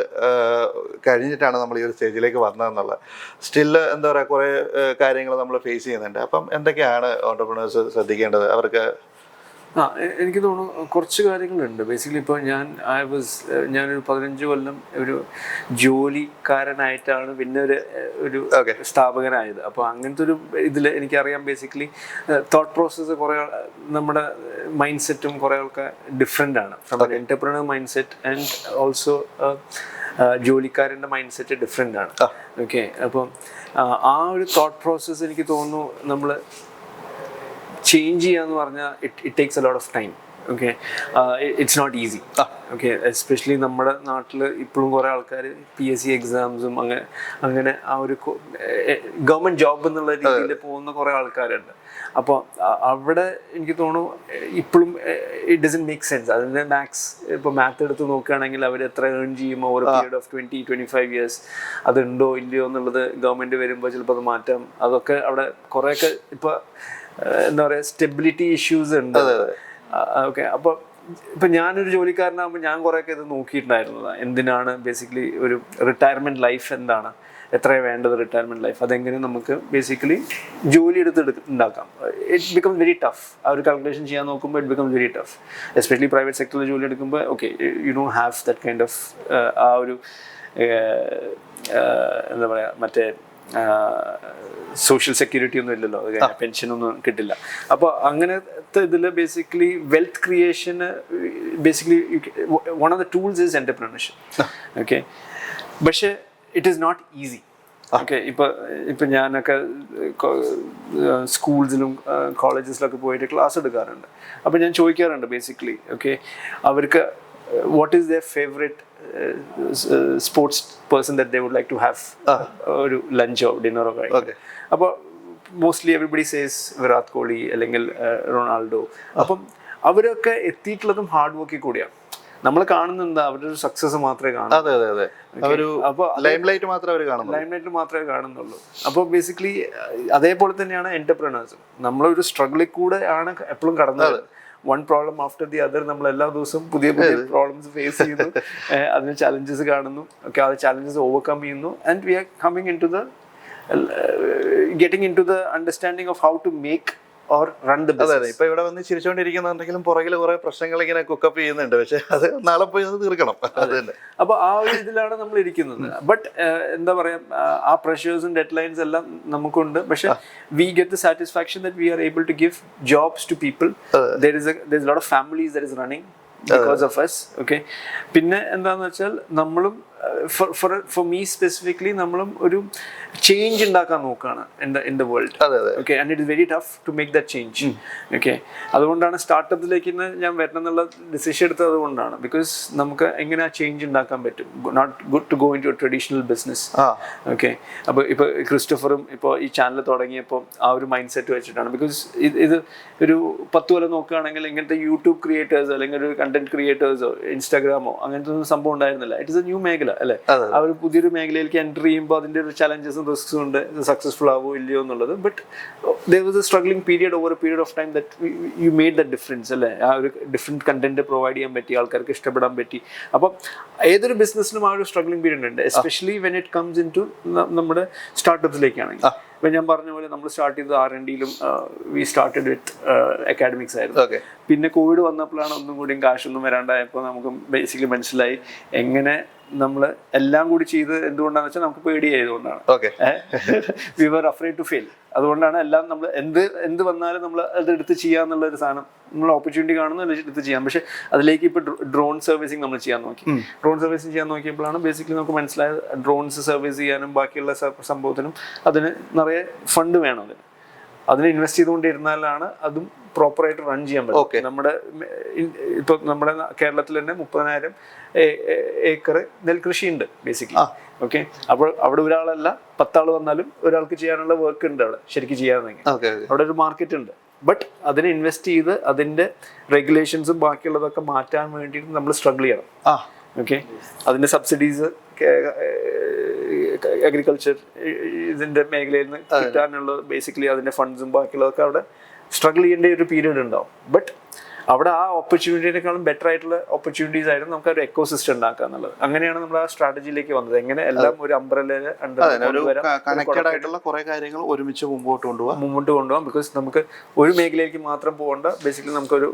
കഴിഞ്ഞിട്ടാണ് നമ്മൾ ഈ ഒരു സ്റ്റേജിലേക്ക് വന്നതെന്നുള്ളത്. സ്റ്റില് എന്താ പറയുക കുറേ കാര്യങ്ങൾ നമ്മൾ ഫേസ് ചെയ്യുന്നുണ്ട്. അപ്പം എന്തൊക്കെയാണ് ഓൺടർപ്രണേഴ്സ് ശ്രദ്ധിക്കേണ്ടത്? അവർക്ക് എനിക്ക് തോന്നുന്നു കുറച്ച് കാര്യങ്ങളുണ്ട്. ബേസിക്കലി ഇപ്പോൾ ഞാനൊരു 15 കൊല്ലം ഒരു ജോലിക്കാരനായിട്ടാണ് പിന്നെ ഒരു സ്ഥാപകനായത്. അപ്പോൾ അങ്ങനത്തെ ഒരു ഇതിൽ എനിക്കറിയാം ബേസിക്കലി തോട്ട് പ്രോസസ്സ് കുറേ നമ്മുടെ മൈൻഡ് സെറ്റും കുറേ ആൾക്ക് ഡിഫറെൻ്റ് ആണ്. From entrepreneur mindset and also ജോലിക്കാരൻ്റെ മൈൻഡ് സെറ്റ് ഡിഫറെൻ്റ് ആണ്. ഓക്കെ, അപ്പം ആ ഒരു തോട്ട് പ്രോസസ്സ് എനിക്ക് തോന്നുന്നു നമ്മൾ ചേഞ്ച് ചെയ്യാന്ന് പറഞ്ഞാൽ it takes a lot of time. Okay, it's not easy. Okay, especially നമ്മുടെ നാട്ടിൽ ഇപ്പോഴും കുറേ ആൾക്കാർ PSC എക്സാംസും അങ്ങനെ ആ ഒരു ഗവൺമെൻറ് ജോബ് എന്നുള്ള രീതിയിൽ പോകുന്ന കുറേ ആൾക്കാരുണ്ട്. അപ്പോൾ അവിടെ എനിക്ക് തോന്നുന്നു ഇപ്പോഴും ഇറ്റ് ഡസൻ മേക്ക് സെൻസ്. അതിൻ്റെ ഇപ്പോൾ മാത്ത് എടുത്ത് നോക്കുകയാണെങ്കിൽ അവർ എത്ര ഏൺ ചെയ്യും ഓവർ പീരീഡ് ഓഫ് 20-25 ഇയേഴ്സ്, അതുണ്ടോ ഇല്ലയോ എന്നുള്ളത് ഗവൺമെൻറ് വരുമ്പോൾ ചിലപ്പോൾ അത് മാറ്റാം. അതൊക്കെ അവിടെ കുറേയൊക്കെ ഇപ്പോൾ എന്താ പറയുക സ്റ്റെബിലിറ്റി ഇഷ്യൂസ് ഉണ്ട്. ഓക്കെ, അപ്പോൾ ഇപ്പം ഞാനൊരു ജോലിക്കാരനാകുമ്പോൾ ഞാൻ കുറേയൊക്കെ ഇത് നോക്കിയിട്ടുണ്ടായിരുന്നതാണ്. എന്തിനാണ് ബേസിക്കലി ഒരു റിട്ടയർമെൻറ്റ് ലൈഫ് എന്താണ്, എത്രയാണ് വേണ്ടത് റിട്ടയർമെൻറ്റ് ലൈഫ്, അതെങ്ങനെ നമുക്ക് ബേസിക്കലി ജോലി ഉണ്ടാക്കാം. It becomes very tough. ആ ഒരു കാൽക്കുലേഷൻ ചെയ്യാൻ നോക്കുമ്പോൾ it becomes very tough. Especially private സെക്ടറിൽ ജോലി എടുക്കുമ്പോൾ okay you don't have that kind of ആ ഒരു എന്താ പറയുക മറ്റേ സോഷ്യൽ സെക്യൂരിറ്റി ഒന്നും ഇല്ലല്ലോ, അത് പെൻഷനൊന്നും കിട്ടില്ല. അപ്പോൾ അങ്ങനത്തെ ഇതിൽ ബേസിക്കലി വെൽത്ത് ക്രിയേഷന് basically one of the tools is entrepreneurship. Okay, പക്ഷേ it is not easy. Okay, ഇപ്പം ഞാനൊക്കെ സ്കൂൾസിലും കോളേജസിലൊക്കെ പോയിട്ട് ക്ലാസ് എടുക്കാറുണ്ട്. അപ്പോൾ ഞാൻ ചോദിക്കാറുണ്ട് ബേസിക്കലി ഓക്കെ അവർക്ക് what is their favorite sports person that they would like to have or lunch or dinner or okay. അപ്പോൾ mostly everybody says Virat Kohli അല്ലെങ്കിൽ റൊണാൾഡോ. അപ്പം അവരൊക്കെ എത്തിയിട്ടുള്ളതും ഹാർഡ് വർക്കിൽ കൂടിയാണ്. നമ്മൾ കാണുന്നത് അവരുടെ ഒരു സക്സസ് മാത്രമേ കാണുള്ളൂ. അപ്പോൾ ലൈംലൈറ്റ് മാത്രമേ കാണുന്നുള്ളൂ. അപ്പോൾ ബേസിക്കലി അതേപോലെ തന്നെയാണ് എന്റർപ്രണേഴ്സും. നമ്മളൊരു സ്ട്രഗിളിൽ കൂടെ ആണ് എപ്പോഴും കടന്നത്. One problem after the other. നമ്മൾ എല്ലാ ദിവസവും പുതിയ പ്രോബ്ലംസ് ഫേസ് ചെയ്യുന്നു, അതിന് ചലഞ്ചസ് കാണുന്നു. ഓക്കെ, ആ ചലഞ്ചസ് ഓവർകം ചെയ്യുന്നു and we are coming into the getting into the understanding of how to make or run the business. ഇപ്പൊ ഇവിടെ വന്ന് ചിരിച്ചുകൊണ്ടിരിക്കുന്നുണ്ടെങ്കിലും പുറകിൽ കുറെ പ്രശ്നങ്ങൾ ഇങ്ങനെ കുക്കപ്പ് ചെയ്യുന്നുണ്ട്. പക്ഷെ അത് നാളെ പോയി തീർക്കണം. അത് തന്നെ. അപ്പൊ ആ ഒരു ഇതിലാണ് നമ്മൾ ഇരിക്കുന്നത്. ബട്ട് എന്താ പറയാ ആ പ്രഷേഴ്സും ഡെഡ് ലൈൻസ് എല്ലാം നമുക്കുണ്ട്. പക്ഷെ we get the satisfaction that we are able to give jobs to people. there is a lot of families that is running because of us. Okay, പിന്നെ എന്താന്ന് വെച്ചാൽ നമ്മളും for me specifically നമ്മളും ഒരു change ഉണ്ടാക്കാൻ നോക്കുകയാണ് in the world. Okay, and it is very tough to make that change. Okay, അതുകൊണ്ടാണ് സ്റ്റാർട്ടപ്പിലേക്ക് ഞാൻ വരണം എന്നുള്ള ഡിസിഷൻ എടുത്തത്. അതുകൊണ്ടാണ് ബിക്കോസ് നമുക്ക് എങ്ങനെ ആ ചേഞ്ച് ഉണ്ടാക്കാൻ പറ്റും. Not good to go into traditional business. Okay, അപ്പോൾ ഇപ്പോൾ ക്രിസ്റ്റഫറും ഇപ്പോൾ ഈ ചാനൽ തുടങ്ങിയപ്പോൾ ആ ഒരു മൈൻഡ് സെറ്റ് വെച്ചിട്ടാണ്. ബിക്കോസ് ഇത് ഒരു 10 കൊല്ലം നോക്കുകയാണെങ്കിൽ ഇങ്ങനത്തെ യൂട്യൂബ് ക്രിയേറ്റേഴ്സ് അല്ലെങ്കിൽ ഒരു കണ്ടന്റ് ക്രിയേറ്റേഴ്സോ ഇൻസ്റ്റാഗ്രാമോ അങ്ങനത്തെ ഒന്നും സംഭവം ഉണ്ടായിരുന്നില്ല. ഇറ്റ് ഇസ് എ ന്യൂ മേഖല അല്ലേ. ആ ഒരു പുതിയൊരു മേഖലയിലേക്ക് എൻ്റർ ചെയ്യുമ്പോൾ അതിൻ്റെ ഒരു ചലഞ്ചസും റിസ്ക്സും ഉണ്ട്, സക്സസ്ഫുൾ ആവോ ഇല്ലയോ എന്നുള്ളത്. But there was a struggling period over a period of time that you made that difference അല്ലേ. ആ ഒരു ഡിഫറെൻറ്റ് കണ്ടന്റ് പ്രൊവൈഡ് ചെയ്യാൻ പറ്റി, ആൾക്കാർക്ക് ഇഷ്ടപ്പെടാൻ പറ്റി. അപ്പം ഏതൊരു ബിസിനസ്സിനും ആ ഒരു സ്ട്രഗ്ലിംഗ് പീരീഡ് ഉണ്ട്, especially when it comes into നമ്മുടെ സ്റ്റാർട്ടപ്സിലേക്കാണെങ്കിൽ. ഇപ്പം ഞാൻ പറഞ്ഞ പോലെ നമ്മൾ സ്റ്റാർട്ട് ചെയ്തത് R&Dയിലും വി സ്റ്റാർട്ടഡ് വിത്ത് അക്കാഡമിക്സ് ആയിരുന്നു. പിന്നെ കോവിഡ് വന്നപ്പോഴാണ് ഒന്നും കൂടിയും കാശൊന്നും വരാണ്ടായപ്പോൾ നമുക്ക് ബേസിക്കലി മനസ്സിലായി എങ്ങനെ നമ്മൾ എല്ലാം കൂടി ചെയ്ത് എന്തുകൊണ്ടാണെന്ന് വെച്ചാൽ നമുക്ക് പേടിയായതുകൊണ്ടാണ്. Okay, we were afraid to fail. അതുകൊണ്ടാണ് എല്ലാം നമ്മൾ എന്ത് വന്നാലും നമ്മൾ അത് എടുത്ത് ചെയ്യാന്നുള്ള ഒരു സാധനം, നമ്മൾ ഓപ്പർച്യൂണിറ്റി കാണുന്നു എടുത്ത് ചെയ്യാം. പക്ഷെ അതിലേക്ക് ഇപ്പോൾ ഡ്രോൺ സർവീസിങ് നമ്മൾ ചെയ്യാൻ നോക്കി. ഡ്രോൺ സർവീസിങ് ചെയ്യാൻ നോക്കിയപ്പോഴാണ് ബേസിക്കലി നമുക്ക് മനസ്സിലായത് ഡ്രോൺസ് സർവീസ് ചെയ്യാനും ബാക്കിയുള്ള സംഭവത്തിനും അതിന് നിറയെ ഫണ്ട് വേണം. അതിന് ഇൻവെസ്റ്റ് ചെയ്തുകൊണ്ടിരുന്നാലാണ് അതും പ്രോപ്പറായിട്ട് റൺ ചെയ്യാൻ പറ്റും. നമ്മുടെ ഇപ്പൊ നമ്മുടെ കേരളത്തിൽ തന്നെ 30,000 ഏക്കർ നെൽകൃഷി ഉണ്ട് ബേസിക്കലി. ഓക്കെ, അപ്പോൾ അവിടെ ഒരാളല്ല 10 ആൾ വന്നാലും ഒരാൾക്ക് ചെയ്യാനുള്ള വർക്ക് ഉണ്ട് അവിടെ ശരിക്കും ചെയ്യാമെന്നെങ്കിൽ. അവിടെ ഒരു മാർക്കറ്റ് ഉണ്ട്. ബട്ട് അതിന് ഇൻവെസ്റ്റ് ചെയ്ത് അതിന്റെ റെഗുലേഷൻസും ബാക്കിയുള്ളതൊക്കെ മാറ്റാൻ വേണ്ടിയിട്ട് നമ്മൾ സ്ട്രഗിൾ ചെയ്യണം. ഓക്കെ, അതിന്റെ സബ്സിഡീസ് അഗ്രികൾച്ചർ ഇതിന്റെ മേഖലയിൽ നിന്ന് കിട്ടാനുള്ള ബേസിക്കലി അതിന്റെ ഫണ്ട്സും ബാക്കിയുള്ളതൊക്കെ അവിടെ സ്ട്രഗിൾ ചെയ്യേണ്ട ഒരു പീരീഡ് ഉണ്ടാവും. ബട്ട് അവിടെ ആ ഓപ്പർച്യൂണിറ്റിനേക്കാളും ബെറ്റർ ആയിട്ടുള്ള ഓപ്പർച്യൂണിറ്റീസ് ആയിരുന്നു നമുക്ക് ഒരു എക്കോ സിസ്റ്റം ഉണ്ടാക്കുക എന്നുള്ളത്. അങ്ങനെയാണ് നമ്മൾ ആ സ്ട്രാറ്റജിയിലേക്ക് വന്നത്. എങ്ങനെ എല്ലാം ഒരു അംബ്രല്ലയുടെ കണക്റ്റഡ് ആയിട്ടുള്ള കുറെ കാര്യങ്ങൾ ഒരുമിച്ച് മുമ്പോട്ട് കൊണ്ടുപോകാം. ബിക്കോസ് നമുക്ക് ഒരു മേഖലയിലേക്ക് മാത്രം പോകേണ്ട, ബേസിക്കലി നമുക്കൊരു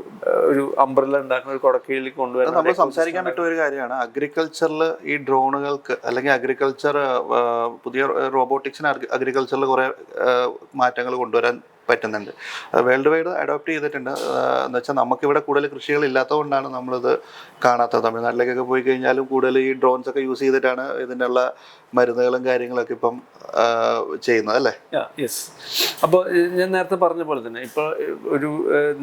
അംബ്രല്ല ഉണ്ടാക്കുന്ന ഒരു കൊടക്കയിലേക്ക് കൊണ്ടുവരാൻ നമ്മൾ സംസാരിക്കാൻ പറ്റിയ ഒരു കാര്യമാണ്. അഗ്രികൾച്ചറിൽ ഈ ഡ്രോണുകൾക്ക് അല്ലെങ്കിൽ അഗ്രികൾച്ചർ പുതിയ റോബോട്ടിക്സിന് അഗ്രികൾച്ചറിൽ കുറെ മാറ്റങ്ങൾ കൊണ്ടുവരാൻ പറ്റുന്നുണ്ട്. വേൾഡ് വൈഡ് അഡോപ്റ്റ് ചെയ്തിട്ടുണ്ട്. എന്ന് വെച്ചാൽ നമുക്കിവിടെ കൂടുതൽ കൃഷികൾ ഇല്ലാത്തതുകൊണ്ടാണ് നമ്മളിത് കാണാത്തത്. തമിഴ്നാട്ടിലേക്കൊക്കെ പോയി കഴിഞ്ഞാലും കൂടുതൽ ഈ ഡ്രോൺസ് ഒക്കെ യൂസ് ചെയ്തിട്ടാണ് ഇതിനുള്ള മരുന്നുകളും കാര്യങ്ങളൊക്കെ ഇപ്പം ചെയ്യുന്നത് അല്ലേ? യെസ്. അപ്പോൾ ഞാൻ നേരത്തെ പറഞ്ഞ പോലെ തന്നെ ഇപ്പോൾ ഒരു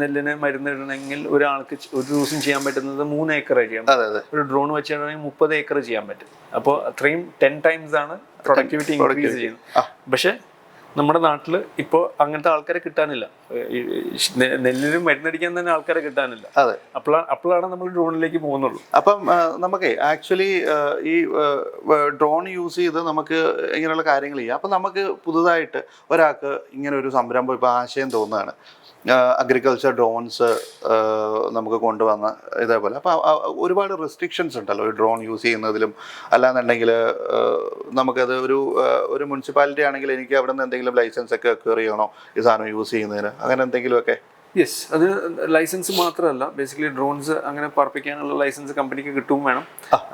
നെല്ലിന് മരുന്ന് ഇടണമെങ്കിൽ ഒരാൾക്ക് ഒരു ദിവസം ചെയ്യാൻ പറ്റുന്നത് 3 ഏക്കർ ചെയ്യാം. ഒരു ഡ്രോൺ വെച്ചിട്ടുണ്ടെങ്കിൽ 30 ഏക്കർ ചെയ്യാൻ പറ്റും. അപ്പോൾ അത്രയും 10 times ആണ് പ്രൊഡക്ടിവിറ്റി ഇൻക്രീസ് ചെയ്യുന്നത്. പക്ഷേ നമ്മുടെ നാട്ടിൽ ഇപ്പോൾ അങ്ങനത്തെ ആൾക്കാരെ കിട്ടാനില്ല. നെല്ലിനും മരുന്നടിക്കാൻ തന്നെ ആൾക്കാരെ കിട്ടാനില്ല. അപ്പോഴാണ് നമ്മൾ ഡ്രോണിലേക്ക് പോകുന്നുള്ളൂ. അപ്പം നമുക്ക് ആക്ച്വലി ഈ ഡ്രോൺ യൂസ് ചെയ്ത് നമുക്ക് ഇങ്ങനെയുള്ള കാര്യങ്ങൾ ചെയ്യാം. അപ്പം നമുക്ക് പുതുതായിട്ട് ഒരാൾക്ക് ഇങ്ങനെ ഒരു സംരംഭം ഇപ്പോൾ ആശയം തോന്നുകയാണ്, അഗ്രികൾച്ചർ ഡ്രോൺസ് നമുക്ക് കൊണ്ടുവന്ന ഇതേപോലെ. അപ്പോൾ ഒരുപാട് റെസ്ട്രിക്ഷൻസ് ഉണ്ടല്ലോ ഈ ഡ്രോൺ യൂസ് ചെയ്യുന്നതിലും. അല്ലാന്നുണ്ടെങ്കിൽ നമുക്കത് ഒരു മുനിസിപ്പാലിറ്റി ആണെങ്കിൽ എനിക്ക് അവിടെ നിന്ന് എന്തെങ്കിലും ലൈസൻസ് ഒക്കെ അക്വയർ ചെയ്യണോ ഈ സാധനം യൂസ് ചെയ്യുന്നതിന്, അങ്ങനെ എന്തെങ്കിലുമൊക്കെ? യെസ്, അത് ലൈസൻസ് മാത്രമല്ല, ബേസിക്കലി ഡ്രോൺസ് അങ്ങനെ പറപ്പിക്കാനുള്ള ലൈസൻസ് കമ്പനിക്ക് കിട്ടും വേണം.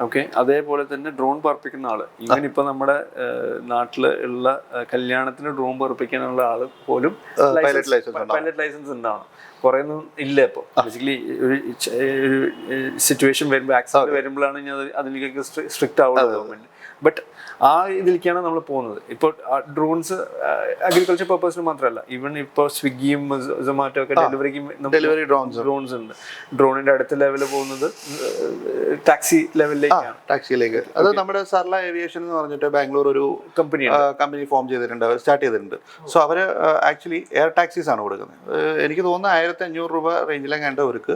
ഓക്കെ, അതേപോലെ തന്നെ ഡ്രോൺ പറപ്പിക്കുന്ന ആള്, ഈവൻ ഇപ്പൊ നമ്മുടെ നാട്ടിൽ ഉള്ള കല്യാണത്തിന് ഡ്രോൺ പറപ്പിക്കാനുള്ള ആള് പോലും പൈലറ്റ് ലൈസൻസ് ഉണ്ടാവണം. കുറേ ഒന്നും ഇല്ല ഇപ്പോൾ. ബേസിക്കലി ഒരു സിറ്റുവേഷൻ വരുമ്പോൾ, ആക്സിഡന്റ് വരുമ്പോഴാണ് ഞാൻ അതിലേക്ക് സ്ട്രിക്റ്റ് ആവുന്നത് ഗവൺമെന്റ്. ബട്ട് ആ ഇതിലേക്കാണ് നമ്മൾ പോകുന്നത്. ഇപ്പോൾ ഡ്രോൺസ് അഗ്രികൾച്ചർ പർപ്പസിന് മാത്രമല്ല, ഈവൻ ഇപ്പോൾ സ്വിഗ്ഗിയും സൊമാറ്റോ ഒക്കെ ഡെലിവറി ഡ്രോൺസ് ഉണ്ട്. ഡ്രോണിന്റെ അടുത്ത ലെവലിൽ പോകുന്നത് ടാക്സി ലെവലിലേക്ക്. അത് നമ്മുടെ സർല ഏവിയേഷൻ എന്ന് പറഞ്ഞിട്ട് ബാംഗ്ലൂർ ഒരു കമ്പനി ഫോം ചെയ്തിട്ടുണ്ട്, അവർ സ്റ്റാർട്ട് ചെയ്തിട്ടുണ്ട്. സോ അവർ ആക്ച്വലി എയർ ടാക്സീസ് ആണ് കൊടുക്കുന്നത്. എനിക്ക് തോന്നുന്നു 1,500 രൂപ റേഞ്ചിലെങ്ങാണ്ട് അവർക്ക്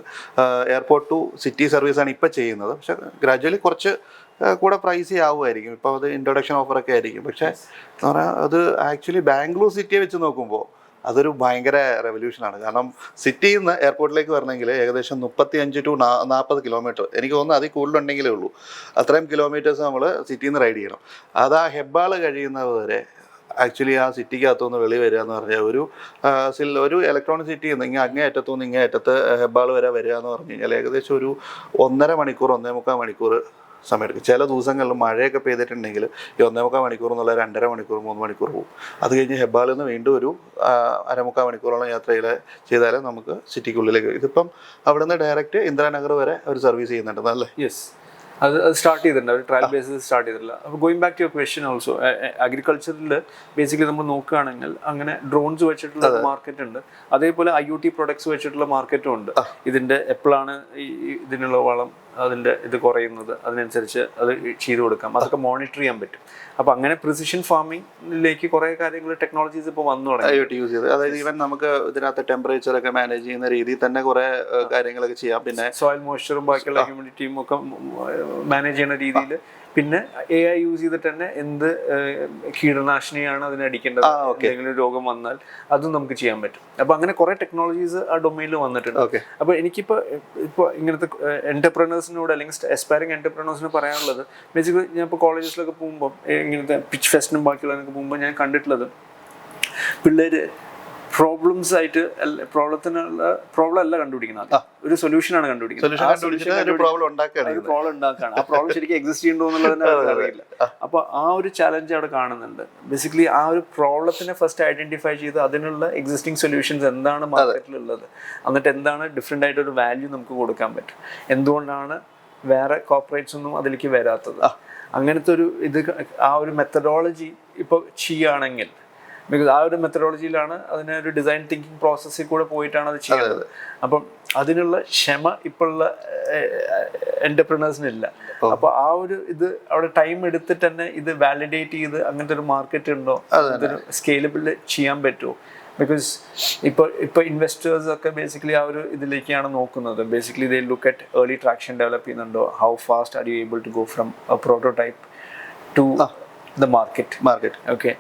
എയർപോർട്ട് ടു സിറ്റി സർവീസാണ് ഇപ്പം ചെയ്യുന്നത്. പക്ഷെ ഗ്രാജുവലി കുറച്ച് കൂടെ പ്രൈസി ആവുമായിരിക്കും. ഇപ്പോൾ അത് ഇൻട്രൊഡക്ഷൻ ഓഫറൊക്കെ ആയിരിക്കും. പക്ഷേ എന്ന് പറഞ്ഞാൽ അത് ആക്ച്വലി ബാംഗ്ലൂർ സിറ്റിയെ വെച്ച് നോക്കുമ്പോൾ അതൊരു ഭയങ്കര റെവല്യൂഷനാണ്. കാരണം സിറ്റിയിൽ നിന്ന് എയർപോർട്ടിലേക്ക് വരണമെങ്കിൽ ഏകദേശം 35 to 40 കിലോമീറ്റർ, എനിക്ക് തോന്നുന്നു അതിൽ കൂടുതലുണ്ടെങ്കിലേ ഉള്ളൂ. അത്രയും കിലോമീറ്റേഴ്സ് നമ്മൾ സിറ്റിയിൽ നിന്ന് റൈഡ് ചെയ്യണം. അത് ആ ഹെബ്ബാൾ കഴിയുന്നവരെ ആക്ച്വലി ആ സിറ്റിക്കകത്തുനിന്ന് വെളി വരിക എന്ന് പറഞ്ഞാൽ ഒരു ഇലക്ട്രോണിക് സിറ്റിയിൽ നിന്ന് അങ്ങേ അറ്റത്തുനിന്ന് ഇങ്ങേ അറ്റത്ത് ഹെബ്ബാൾ വരെ വരിക എന്ന് പറഞ്ഞു കഴിഞ്ഞാൽ ഏകദേശം ഒരു 1.5 മണിക്കൂർ 1.25 മണിക്കൂർ സമയമെടുക്കും. ചില ദിവസങ്ങളിൽ മഴയൊക്കെ പെയ്തിട്ടുണ്ടെങ്കിൽ ഈ 1.25 മണിക്കൂർ എന്നുള്ള 2.5 മണിക്കൂർ 3 മണിക്കൂർ പോകും. അത് കഴിഞ്ഞ് ഹെബ്ബാളിൽ നിന്ന് വീണ്ടും ഒരു 1/4 മണിക്കൂറോളം യാത്ര ചെയ്താലേ നമുക്ക് സിറ്റിക്കുള്ളിലേക്ക്. ഇതിപ്പം അവിടെ നിന്ന് ഡയറക്റ്റ് ഇന്ദിരാനഗർ വരെ അവർ സർവീസ് ചെയ്യുന്നുണ്ട് അല്ലേ? യെസ്, അത് സ്റ്റാർട്ട് ചെയ്തിട്ടുണ്ട്. ഒരു ട്രയൽ ബേസിസ് സ്റ്റാർട്ട് ചെയ്തിട്ടില്ല. അപ്പോൾ going back to your question also, അഗ്രികൾച്ചറിൽ ബേസിക്കലി നമ്മൾ നോക്കുകയാണെങ്കിൽ അങ്ങനെ ഡ്രോൺസ് വെച്ചിട്ടുള്ള മാർക്കറ്റ് ഉണ്ട്. അതേപോലെ IoT പ്രൊഡക്ട്സ് വെച്ചിട്ടുള്ള മാർക്കറ്റും ഉണ്ട്. ഇതിൻ്റെ എപ്പോഴാണ് ഇതിനുള്ള വളം അതിൻ്റെ ഇത് കുറയുന്നത്, അതിനനുസരിച്ച് അത് ചെയ്തു കൊടുക്കാം. അതൊക്കെ മോണിറ്റർ ചെയ്യാൻ പറ്റും. അപ്പോൾ അങ്ങനെ പ്രിസിഷൻ ഫാമിംഗിലേക്ക് കുറേ കാര്യങ്ങൾ ടെക്നോളജീസ് ഇപ്പോൾ വന്നു തുടങ്ങി IoT യൂസ് ചെയ്ത്. അതായത് ഈവൻ നമുക്ക് ഇതിനകത്ത് ടെമ്പറേച്ചറൊക്കെ മാനേജ് ചെയ്യുന്ന രീതിയിൽ തന്നെ കുറേ കാര്യങ്ങളൊക്കെ ചെയ്യാം. പിന്നെ സോയിൽ മോയ്സ്ചറും ബാക്കിയുള്ള ഹ്യൂമിഡിറ്റിയും ഒക്കെ മാനേജ് ചെയ്യുന്ന രീതിയിൽ. പിന്നെ AI യൂസ് ചെയ്തിട്ട് തന്നെ എന്ത് കീടനാശിനിയാണ് അതിനടിക്കേണ്ടത്, എന്തെങ്കിലും രോഗം വന്നാൽ അതും നമുക്ക് ചെയ്യാൻ പറ്റും. അപ്പോൾ അങ്ങനെ കുറേ ടെക്നോളജീസ് ആ ഡൊമൈനിൽ വന്നിട്ടുണ്ട്. അപ്പോൾ എനിക്കിപ്പോൾ ഇങ്ങനത്തെ എന്റർപ്രണേഴ്സിനോട് അല്ലെങ്കിൽ എസ്പയറിംഗ് എന്റർപ്രണേഴ്സിന് പറയാനുള്ളത്, ബേസിക്കലി ഞാൻ ഇപ്പോൾ കോളേജസിലൊക്കെ പോകുമ്പോൾ ഇങ്ങനത്തെ പിച്ച് ഫെസ്റ്റിനും ബാക്കിയുള്ളതിനൊക്കെ പോകുമ്പോൾ ഞാൻ കണ്ടിട്ടുള്ളത്, പിള്ളേർ പ്രോബ്ലംസ് ആയിട്ട് പ്രോബ്ലം അല്ല കണ്ടുപിടിക്കുന്നത്, ഒരു സൊല്യൂഷനാണ് കണ്ടുപിടിക്കുന്നത്. ഒരു പ്രോബ്ലം ഉണ്ടാക്കുകയാണ്. ആ പ്രോബ്ലം ശരിക്കും എക്സിസ്റ്റ് ചെയ്യുന്നുണ്ടോ എന്നുള്ളത് അവർക്ക് അറിയില്ല. അപ്പൊ ആ ഒരു ചലഞ്ച് അവിടെ കാണുന്നുണ്ട്. ബേസിക്കലി ആ ഒരു പ്രോബ്ലത്തിനെ ഫസ്റ്റ് ഐഡന്റിഫൈ ചെയ്ത് അതിനുള്ള എക്സിസ്റ്റിംഗ് സൊല്യൂഷൻസ് എന്താണ് മാർക്കറ്റിലുള്ളത്, എന്നിട്ട് എന്താണ് ഡിഫറെന്റ് ആയിട്ട് ഒരു വാല്യൂ നമുക്ക് കൊടുക്കാൻ പറ്റും, എന്തുകൊണ്ടാണ് വേറെ കോർപ്പറേറ്റ്സ് ഒന്നും അതിലേക്ക് വരാത്തത്, അങ്ങനത്തെ ഒരു ആ ഒരു മെത്തഡോളജി ഇപ്പോൾ ചെയ്യുകയാണെങ്കിൽ, ബിക്കോസ് ആ ഒരു മെത്തഡോളജിയിലാണ് അതിനെ ഒരു ഡിസൈൻ തിങ്കിങ് പ്രോസസ്സിൽ കൂടെ പോയിട്ടാണ് അത് ചെയ്യുന്നത്. അപ്പം അതിനുള്ള ക്ഷമ ഇപ്പോഴുള്ള എന്റർപ്രണേഴ്സിനില്ല. അപ്പൊ ആ ഒരു അവിടെ ടൈം എടുത്തിട്ട് തന്നെ ഇത് വാലിഡേറ്റ് ചെയ്ത് അങ്ങനത്തെ ഒരു മാർക്കറ്റ് ഉണ്ടോ, ഇതൊരു സ്കെയിലബിൾ ചെയ്യാൻ പറ്റുമോ. ബിക്കോസ് ഇപ്പോൾ ഇൻവെസ്റ്റേഴ്സ് ഒക്കെ ബേസിക്കലി ആ ഒരു ഇതിലേക്കാണ് നോക്കുന്നത്. Basically they look at early traction develop ചെയ്യുന്നുണ്ടോ, how fast are you able to go from a prototype to the market. Okay,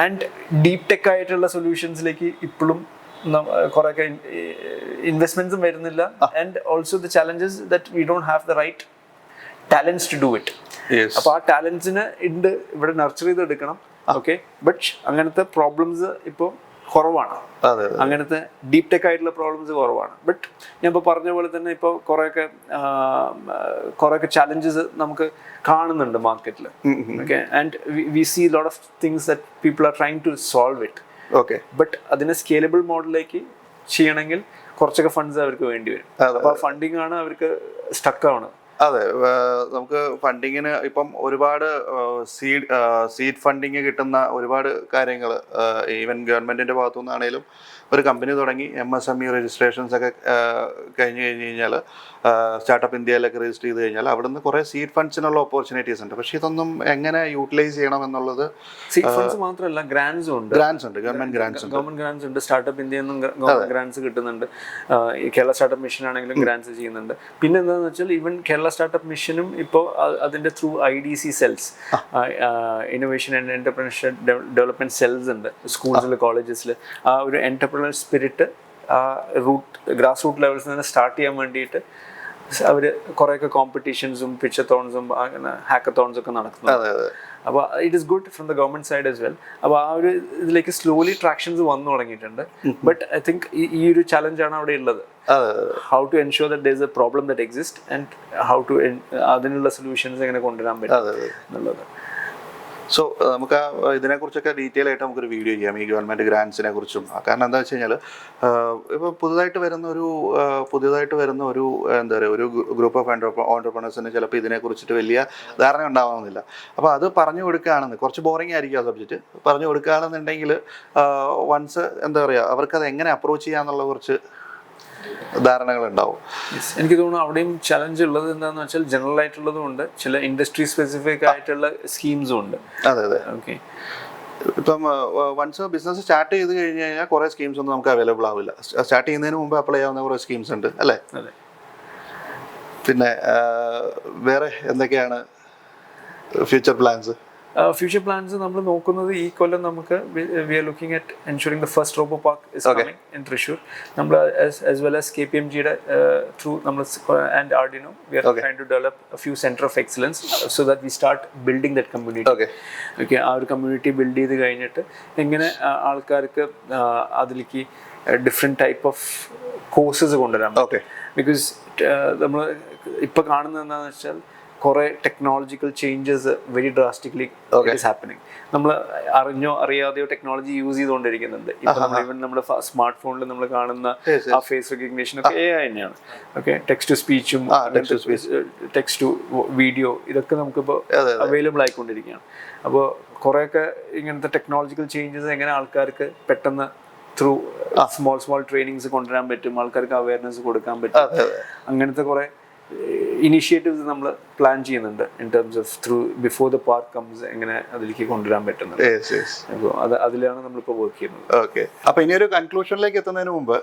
and deep tech ആയിട്ടുള്ള സൊല്യൂഷൻസിലേക്ക് ഇപ്പോഴും കുറേയൊക്കെ ഇൻവെസ്റ്റ്മെന്റ്സും വരുന്നില്ല. And also the challenges that we don't have the right talents to do it. അപ്പൊ ആ ടാലൻസിനെ ഇവിടെ nurture ചെയ്തെടുക്കണം. ഓക്കെ, ബട്ട് അങ്ങനത്തെ പ്രോബ്ലംസ് ഇപ്പോൾ കുറവാണ്. അങ്ങനത്തെ ഡീപ് ടെക് ആയിട്ടുള്ള പ്രോബ്ലംസ് കുറവാണ്. ബട്ട് ഞാൻ ഇപ്പോൾ പറഞ്ഞ പോലെ തന്നെ ഇപ്പോൾ കുറേയൊക്കെ ചലഞ്ചസ് നമുക്ക് കാണുന്നുണ്ട് മാർക്കറ്റിൽ. Okay, and we see lot of things that people are trying to solve it. Okay, but അതിനെ സ്കേലബിൾ മോഡലിലേക്ക് ചെയ്യണമെങ്കിൽ കുറച്ചൊക്കെ ഫണ്ട്സ് അവർക്ക് വേണ്ടി വരും. അപ്പോൾ ഫണ്ടിങ് ആണ് അവർക്ക് സ്റ്റക്ക് ആവുന്നത്. അതെ, നമുക്ക് ഫണ്ടിങ്ങിന് ഇപ്പം ഒരുപാട് സീഡ് ഫണ്ടിങ് കിട്ടുന്ന ഒരുപാട് കാര്യങ്ങൾ ഈവൻ ഗവൺമെൻറ്റിൻ്റെ ഭാഗത്തു നിന്നാണേലും ഒരു കമ്പനി തുടങ്ങി MSME രജിസ്ട്രേഷൻസ് ഒക്കെ കഴിഞ്ഞ് കഴിഞ്ഞാൽ സ്റ്റാർട്ടപ്പ് ഇന്ത്യയിലൊക്കെ രജിസ്റ്റർ ചെയ്ത് കഴിഞ്ഞാൽ അവിടെ നിന്ന് കുറേ സീഡ് ഫണ്ട്സിനുള്ള ഓപ്പർച്യൂണിറ്റീസ് ഉണ്ട്. പക്ഷേ ഇതൊന്നും എങ്ങനെ യൂട്ടിലൈസ് ചെയ്യണം എന്നുള്ളത്. സീഡ് ഫണ്ട്സ് മാത്രമല്ല, ഗ്രാൻഡ്സും ഉണ്ട്. ഗവൺമെന്റ് ഗ്രാൻഡ്സ് ഉണ്ട്. സ്റ്റാർട്ടപ്പ് ഇന്ത്യയിൽ നിന്നും ഗ്രാൻഡ്സ് കിട്ടുന്നുണ്ട്. ഈ കേരള സ്റ്റാർട്ടപ്പ് മിഷൻ ആണെങ്കിലും ഗ്രാൻഡ്സ് ചെയ്യുന്നുണ്ട്. പിന്നെ എന്താണെന്ന് വെച്ചാൽ ഈവൻ കേരള സ്റ്റാർട്ടപ്പ് മിഷനും ഇപ്പോൾ അതിൻ്റെ through IDC cells, innovation and entrepreneurship development cells ഉണ്ട് സ്കൂൾസിൽ, കോളേജസിൽ. ആ ഒരു എന്റർപ്രണർ സ്പിരിറ്റ് ഗ്രാസ് റൂട്ട് ലെവൽസിൽ നിന്ന് സ്റ്റാർട്ട് ചെയ്യാൻ വേണ്ടിയിട്ട് അവർ കുറേയൊക്കെ കോമ്പറ്റീഷൻസും പിച്ചത്തോൺസും അങ്ങനെ ഹാക്കത്തോൺസ് ഒക്കെ നടക്കുന്നുണ്ട്. അപ്പോൾ it is good from the government side as well. അപ്പോൾ ആ ഒരു ഇതിലേക്ക് സ്ലോലി ട്രാക്ഷൻസ് വന്നു തുടങ്ങിയിട്ടുണ്ട്. ബട്ട് ഐ തിങ്ക് ഈ ഒരു ചലഞ്ചാണ് അവിടെ ഉള്ളത്. How to ensure that there is a problem that exist and how to അതിനുള്ള സൊല്യൂഷൻസ് എങ്ങനെ കൊണ്ടുവരാൻ പറ്റും എന്നുള്ളത്. സോ നമുക്ക് ഇതിനെക്കുറിച്ചൊക്കെ ഡീറ്റെയിൽ ആയിട്ട് നമുക്കൊരു വീഡിയോ ചെയ്യാം, ഈ ഗവൺമെൻറ് ഗ്രാൻസിനെ കുറിച്ചും. കാരണം എന്താ വെച്ച് കഴിഞ്ഞാൽ ഇപ്പോൾ പുതുതായിട്ട് വരുന്ന ഒരു എന്താ പറയുക, ഒരു ഗ്രൂപ്പ് ഓഫ് ഓൺടർപ്രണേഴ്സിന് ചിലപ്പോൾ ഇതിനെക്കുറിച്ചിട്ട് വലിയ ധാരണ ഉണ്ടാവാമെന്നില്ല. അപ്പോൾ അത് പറഞ്ഞു കൊടുക്കുകയാണെന്ന്, കുറച്ച് ബോറിംഗ് ആയിരിക്കും ആ സബ്ജക്റ്റ്, പറഞ്ഞു കൊടുക്കുകയാണെന്നുണ്ടെങ്കിൽ വൺസ് എന്താ പറയുക, അവർക്കത് എങ്ങനെ അപ്രോച്ച് ചെയ്യാന്നുള്ള കുറച്ച് ധാരണകളുണ്ടാവും. എനിക്ക് തോന്നുന്നു അവിടെയും ചലഞ്ച് ഉള്ളത് എന്താണെന്ന് വെച്ചാൽ ജനറൽ ആയിട്ടുള്ളതും ഉണ്ട്, ചില ഇൻഡസ്ട്രി സ്പെസിഫിക് ആയിട്ടുള്ള സ്കീംസും ഉണ്ട്. അതെ. ഓക്കെ, ഇപ്പം വൺസ് ബിസിനസ് സ്റ്റാർട്ട് ചെയ്ത് കഴിഞ്ഞ് കഴിഞ്ഞാൽ കുറേ സ്കീംസ് ഒന്നും നമുക്ക് അവൈലബിൾ ആവില്ല. സ്റ്റാർട്ട് ചെയ്യുന്നതിന് മുമ്പ് അപ്ലൈ ചെയ്യാവുന്ന കുറേ സ്കീംസ് ഉണ്ട് അല്ലേ? അതെ. പിന്നെ വേറെ എന്തൊക്കെയാണ് ഫ്യൂച്ചർ പ്ലാൻസ്? ഫ്യൂച്ചർ പ്ലാൻസ് നമ്മൾ നോക്കുന്നത് ഈ കൊല്ലം നമുക്ക് we are looking at ensuring the first robo park is coming in Thrissur. നമ്മൾ ആസ് വെൽ ആസ് KPMGയുടെ ത്രൂ നമ്മൾ and Arduino we are trying to develop a few center of excellence so that we start building that community. Okay, ആ ഒരു community build ചെയ്ത് കഴിഞ്ഞിട്ട് എങ്ങനെ ആൾക്കാർക്ക് അതിലേക്ക് ഡിഫറെൻറ്റ് ടൈപ്പ് ഓഫ് കോഴ്സസ് കൊണ്ടുവരാം. ബിക്കോസ് നമ്മൾ ഇപ്പോൾ കാണുന്നത് എന്താണെന്ന് വെച്ചാൽ കുറേ technological changes very drastically is happening. നമ്മൾ അറിഞ്ഞോ അറിയാതെയോ ടെക്നോളജി യൂസ് ചെയ്തുകൊണ്ടിരിക്കുന്നുണ്ട്. ഇപ്പൊ നമ്മൾ ഈവൻ നമ്മുടെ സ്മാർട്ട് ഫോണിൽ നമ്മൾ കാണുന്ന ആ ഫേസ് റെക്കഗ്നീഷൻ ഒക്കെ AI തന്നെയാണ്. ഓക്കെ, ടെക്സ്റ്റ് ടു സ്പീച്ചും ടെക്സ്റ്റ് ടു വീഡിയോ ഇതൊക്കെ നമുക്കിപ്പോൾ അവൈലബിൾ ആയിക്കൊണ്ടിരിക്കുകയാണ്. അപ്പോൾ കുറേയൊക്കെ ഇങ്ങനത്തെ ടെക്നോളജിക്കൽ ചേഞ്ചസ് എങ്ങനെ ആൾക്കാർക്ക് പെട്ടെന്ന് ത്രൂ സ്മോൾ ട്രെയിനിങ്സ് കൊണ്ടുവരാൻ പറ്റും, ആൾക്കാർക്ക് അവയർനെസ് കൊടുക്കാൻ പറ്റും, അങ്ങനത്തെ കുറേ ഇനിഷ്യേറ്റീവ്സ് നമ്മൾ പ്ലാൻ ചെയ്യുന്നുണ്ട് in terms of through before the park comes എങ്ങനെ അതിലേക്ക് കൊണ്ടുവരാൻ പറ്റുന്നുണ്ട്. അപ്പോൾ അതിലാണ് നമ്മളിപ്പോൾ വർക്ക് ചെയ്യുന്നത്. ഓക്കെ, അപ്പോൾ ഇനി ഒരു കൺക്ലൂഷനിലേക്ക് എത്തുന്നതിന് മുമ്പ്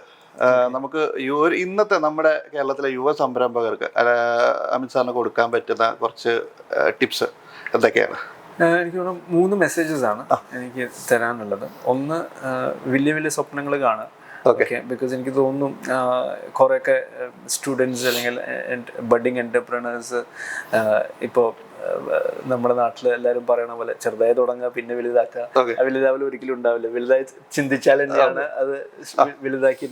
നമുക്ക് ഇന്നത്തെ നമ്മുടെ കേരളത്തിലെ യുവ സംരംഭകർക്ക് അമിത് സാറിന് കൊടുക്കാൻ പറ്റുന്ന കുറച്ച് ടിപ്സ് എന്തൊക്കെയാണ്? എനിക്ക് തോന്നുന്നു 3 മെസ്സേജസ് ആണ് എനിക്ക് തരാനുള്ളത്. ഒന്ന്, വലിയ വലിയ സ്വപ്നങ്ങൾ കാണുക. ഓക്കെ, ബിക്കോസ് എനിക്ക് തോന്നുന്നു കുറേയൊക്കെ സ്റ്റുഡൻസ് അല്ലെങ്കിൽ ബഡ്ഡിങ് എൻ്റർപ്രണേഴ്സ് ഇപ്പോൾ നമ്മുടെ നാട്ടിൽ എല്ലാവരും പറയണ പോലെ ചെറുതായി തുടങ്ങുക പിന്നെ വലുതാക്കുക. വലുതാവൽ ഒരിക്കലും ഉണ്ടാവില്ല. വലുതായി ചിന്തിച്ചാൽ തന്നെയാണ് അത് വലുതാക്കി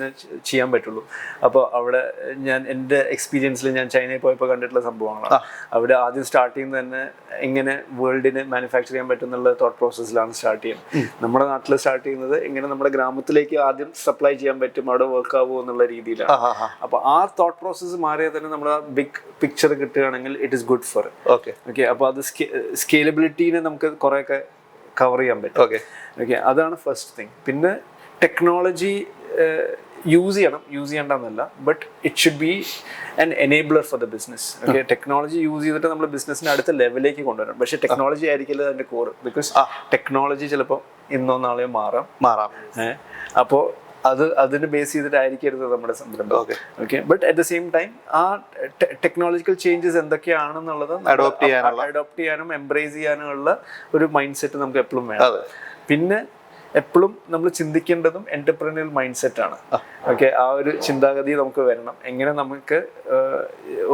ചെയ്യാൻ പറ്റുള്ളൂ. അപ്പോൾ അവിടെ ഞാൻ എൻ്റെ എക്സ്പീരിയൻസിൽ ഞാൻ ചൈനയിൽ പോയപ്പോൾ കണ്ടിട്ടുള്ള സംഭവങ്ങളാണ്. അവിടെ ആദ്യം സ്റ്റാർട്ട് ചെയ്യുന്നത് തന്നെ എങ്ങനെ വേൾഡിന് മാനുഫാക്ചർ ചെയ്യാൻ പറ്റും എന്നുള്ള തോട്ട് പ്രോസസ്സിലാണ് സ്റ്റാർട്ട് ചെയ്യുന്നത്. നമ്മുടെ നാട്ടിൽ സ്റ്റാർട്ട് ചെയ്യുന്നത് എങ്ങനെ നമ്മുടെ ഗ്രാമത്തിലേക്ക് ആദ്യം സപ്ലൈ ചെയ്യാൻ പറ്റും, അവിടെ വർക്ക് ആവുമോ എന്നുള്ള രീതിയിലാണ്. അപ്പോൾ ആ തോട്ട് പ്രോസസ്സ് മാറിയാൽ തന്നെ നമ്മൾ ആ ബിഗ് പിക്ചർ കിട്ടുകയാണെങ്കിൽ it is good for. Okay. അപ്പോൾ അത് സ്കേലബിലിറ്റീനെ നമുക്ക് കുറേയൊക്കെ കവർ ചെയ്യാൻ പറ്റും. ഓക്കെ, അതാണ് ഫസ്റ്റ് തിങ്. പിന്നെ ടെക്നോളജി യൂസ് ചെയ്യേണ്ടെന്നല്ല, but it should be an enabler for the business. Okay, technology use ചെയ്തിട്ട് നമ്മൾ ബിസിനസ്സിനെ അടുത്ത ലെവലിലേക്ക് കൊണ്ടുവരണം. പക്ഷേ ടെക്നോളജി ആയിരിക്കില്ല അതിൻ്റെ കോർ. ബിക്കോസ് ടെക്നോളജി ചിലപ്പോൾ ഇന്നോ നാളെയോ മാറാം. അപ്പോൾ അതിന് ബേസ് ചെയ്തിട്ടായിരിക്കരുത് നമ്മുടെ സംരംഭം. Okay, but at the same time ആ ടെക്നോളജിക്കൽ ചേഞ്ചസ് എന്തൊക്കെയാണെന്നുള്ളത് അഡോപ്റ്റ് ചെയ്യാനും എംബ്രേസ് ചെയ്യാനുമുള്ള ഒരു മൈൻഡ് സെറ്റ് നമുക്ക് എപ്പോഴും വേണം. പിന്നെ എപ്പോഴും നമ്മൾ ചിന്തിക്കേണ്ടതും എന്റർപ്രനറിയൽ മൈൻഡ് സെറ്റ് ആണ്. ഓക്കെ, ആ ഒരു ചിന്താഗതി നമുക്ക് വരണം. എങ്ങനെ നമുക്ക്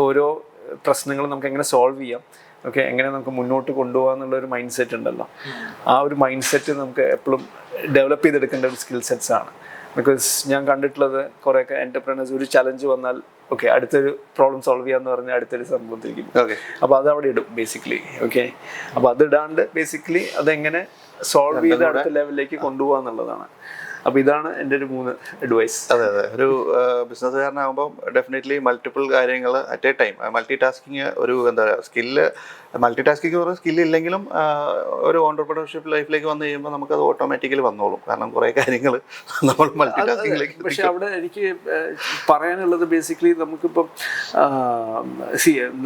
ഓരോ പ്രശ്നങ്ങളും നമുക്ക് എങ്ങനെ സോൾവ് ചെയ്യാം, ഓക്കെ, എങ്ങനെ നമുക്ക് മുന്നോട്ട് കൊണ്ടുപോകാം എന്നുള്ള ഒരു മൈൻഡ് സെറ്റ് ഉണ്ടല്ലോ. ആ ഒരു മൈൻഡ് സെറ്റ് നമുക്ക് എപ്പോഴും ഡെവലപ്പ് ചെയ്തെടുക്കേണ്ട ഒരു സ്കിൽ സെറ്റ്സ് ആണ്. ബിക്കോസ് ഞാൻ കണ്ടിട്ടുള്ളത് കുറേയൊക്കെ എന്റർപ്രനേഴ്സ് ഒരു ചലഞ്ച് വന്നാൽ ഓക്കെ അടുത്തൊരു പ്രോബ്ലം സോൾവ് ചെയ്യാന്ന് പറഞ്ഞാൽ അടുത്തൊരു സംഭവത്തിരിക്കും. അപ്പോൾ അത് അവിടെ ഇടും ബേസിക്കലി. ഓക്കെ, അപ്പോൾ അത് ഇടാണ്ട് ബേസിക്കലി അതെങ്ങനെ സോൾവ് ചെയ്ത് അടുത്ത ലെവലിലേക്ക് കൊണ്ടുപോകാന്നുള്ളതാണ്. അപ്പോൾ ഇതാണ് എൻ്റെ ഒരു 3 അഡ്വൈസ്. അതെ, ഒരു ബിസിനസ്സുകാരനാകുമ്പോൾ ഡെഫിനറ്റ്ലി മൾട്ടിപ്പിൾ കാര്യങ്ങൾ at A time multi tasking ഒരു എന്താ പറയുക സ്കില്ല്. മൾട്ടി ടാസ്കിങ് പറയുന്ന സ്കില്ല് ഇല്ലെങ്കിലും ഒരു ഓണ്ടർപ്രണർഷിപ്പ് ലൈഫിലേക്ക് വന്നു കഴിയുമ്പോൾ നമുക്കത് ഓട്ടോമാറ്റിക്കലി വന്നോളും. കാരണം കുറേ കാര്യങ്ങൾ നമ്മൾ മൾട്ടി ടാസ്കിങ്ങിലേക്ക്. പക്ഷെ അവിടെ എനിക്ക് പറയാനുള്ളത് ബേസിക്കലി നമുക്കിപ്പം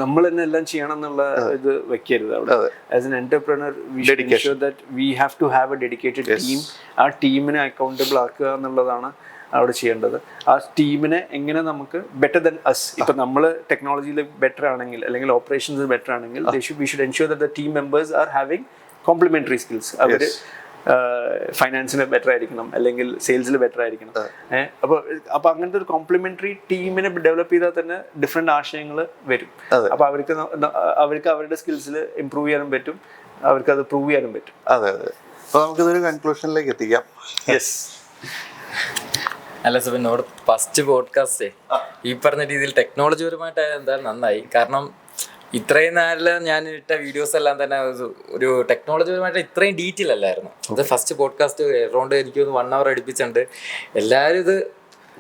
നമ്മൾ തന്നെ എല്ലാം ചെയ്യണം എന്നുള്ള ഇത് വെക്കരുത് അവിടെ. As an entrepreneur we should ensure that we have to have a dedicated team. ആ ടീമിനെ അക്കൗണ്ടബിൾ ആക്കുക എന്നുള്ളതാണ് അവിടെ ചെയ്യേണ്ടത്. ആ ടീമിനെ എങ്ങനെ നമുക്ക് ബെറ്റർ ദൻ അസ്, ഇപ്പൊ നമ്മൾ ടെക്നോളജിയിൽ ബെറ്റർ ആണെങ്കിൽ അല്ലെങ്കിൽ ഓപ്പറേഷൻസ് ബെറ്റർ ആണെങ്കിൽ we should ensure that the team members are having complementary skills. അവർ ഫൈനാൻസിന് ബെറ്റർ ആയിരിക്കണം, അല്ലെങ്കിൽ സെയിൽസിൽ ബെറ്റർ ആയിരിക്കണം. അപ്പോൾ അങ്ങനത്തെ ഒരു കോംപ്ലിമെന്ററി ടീമിനെ ഡെവലപ്പ് ചെയ്താൽ തന്നെ ഡിഫറെന്റ് ആശയങ്ങൾ വരും. അപ്പോൾ അവർക്ക് അവരുടെ സ്കിൽസിൽ ഇംപ്രൂവ് ചെയ്യാനും പറ്റും, അവർക്ക് അത് പ്രൂവ് ചെയ്യാനും പറ്റും. അതെ. അപ്പോൾ നമുക്കിതൊരു കൺക്ലൂഷനിലേക്ക് എത്തിക്കാം. യെസ്. അല്ല സോ എന്നോട് ഫസ്റ്റ് പോഡ്കാസ്റ്റേ ഈ പറഞ്ഞ രീതിയിൽ ടെക്നോളജി പരമായിട്ട് എന്തായാലും നന്നായി. കാരണം ഇത്രയും നാളിൽ ഞാൻ ഇട്ട വീഡിയോസ് എല്ലാം തന്നെ ഒരു ടെക്നോളജി പരമായിട്ട് ഇത്രയും ഡീറ്റെയിൽ അല്ലായിരുന്നു. അത് ഫസ്റ്റ് പോഡ്കാസ്റ്റ് അറൗണ്ട് എനിക്ക് 1 hour അടുപ്പിച്ചുണ്ട്. എല്ലാവരും ഇത്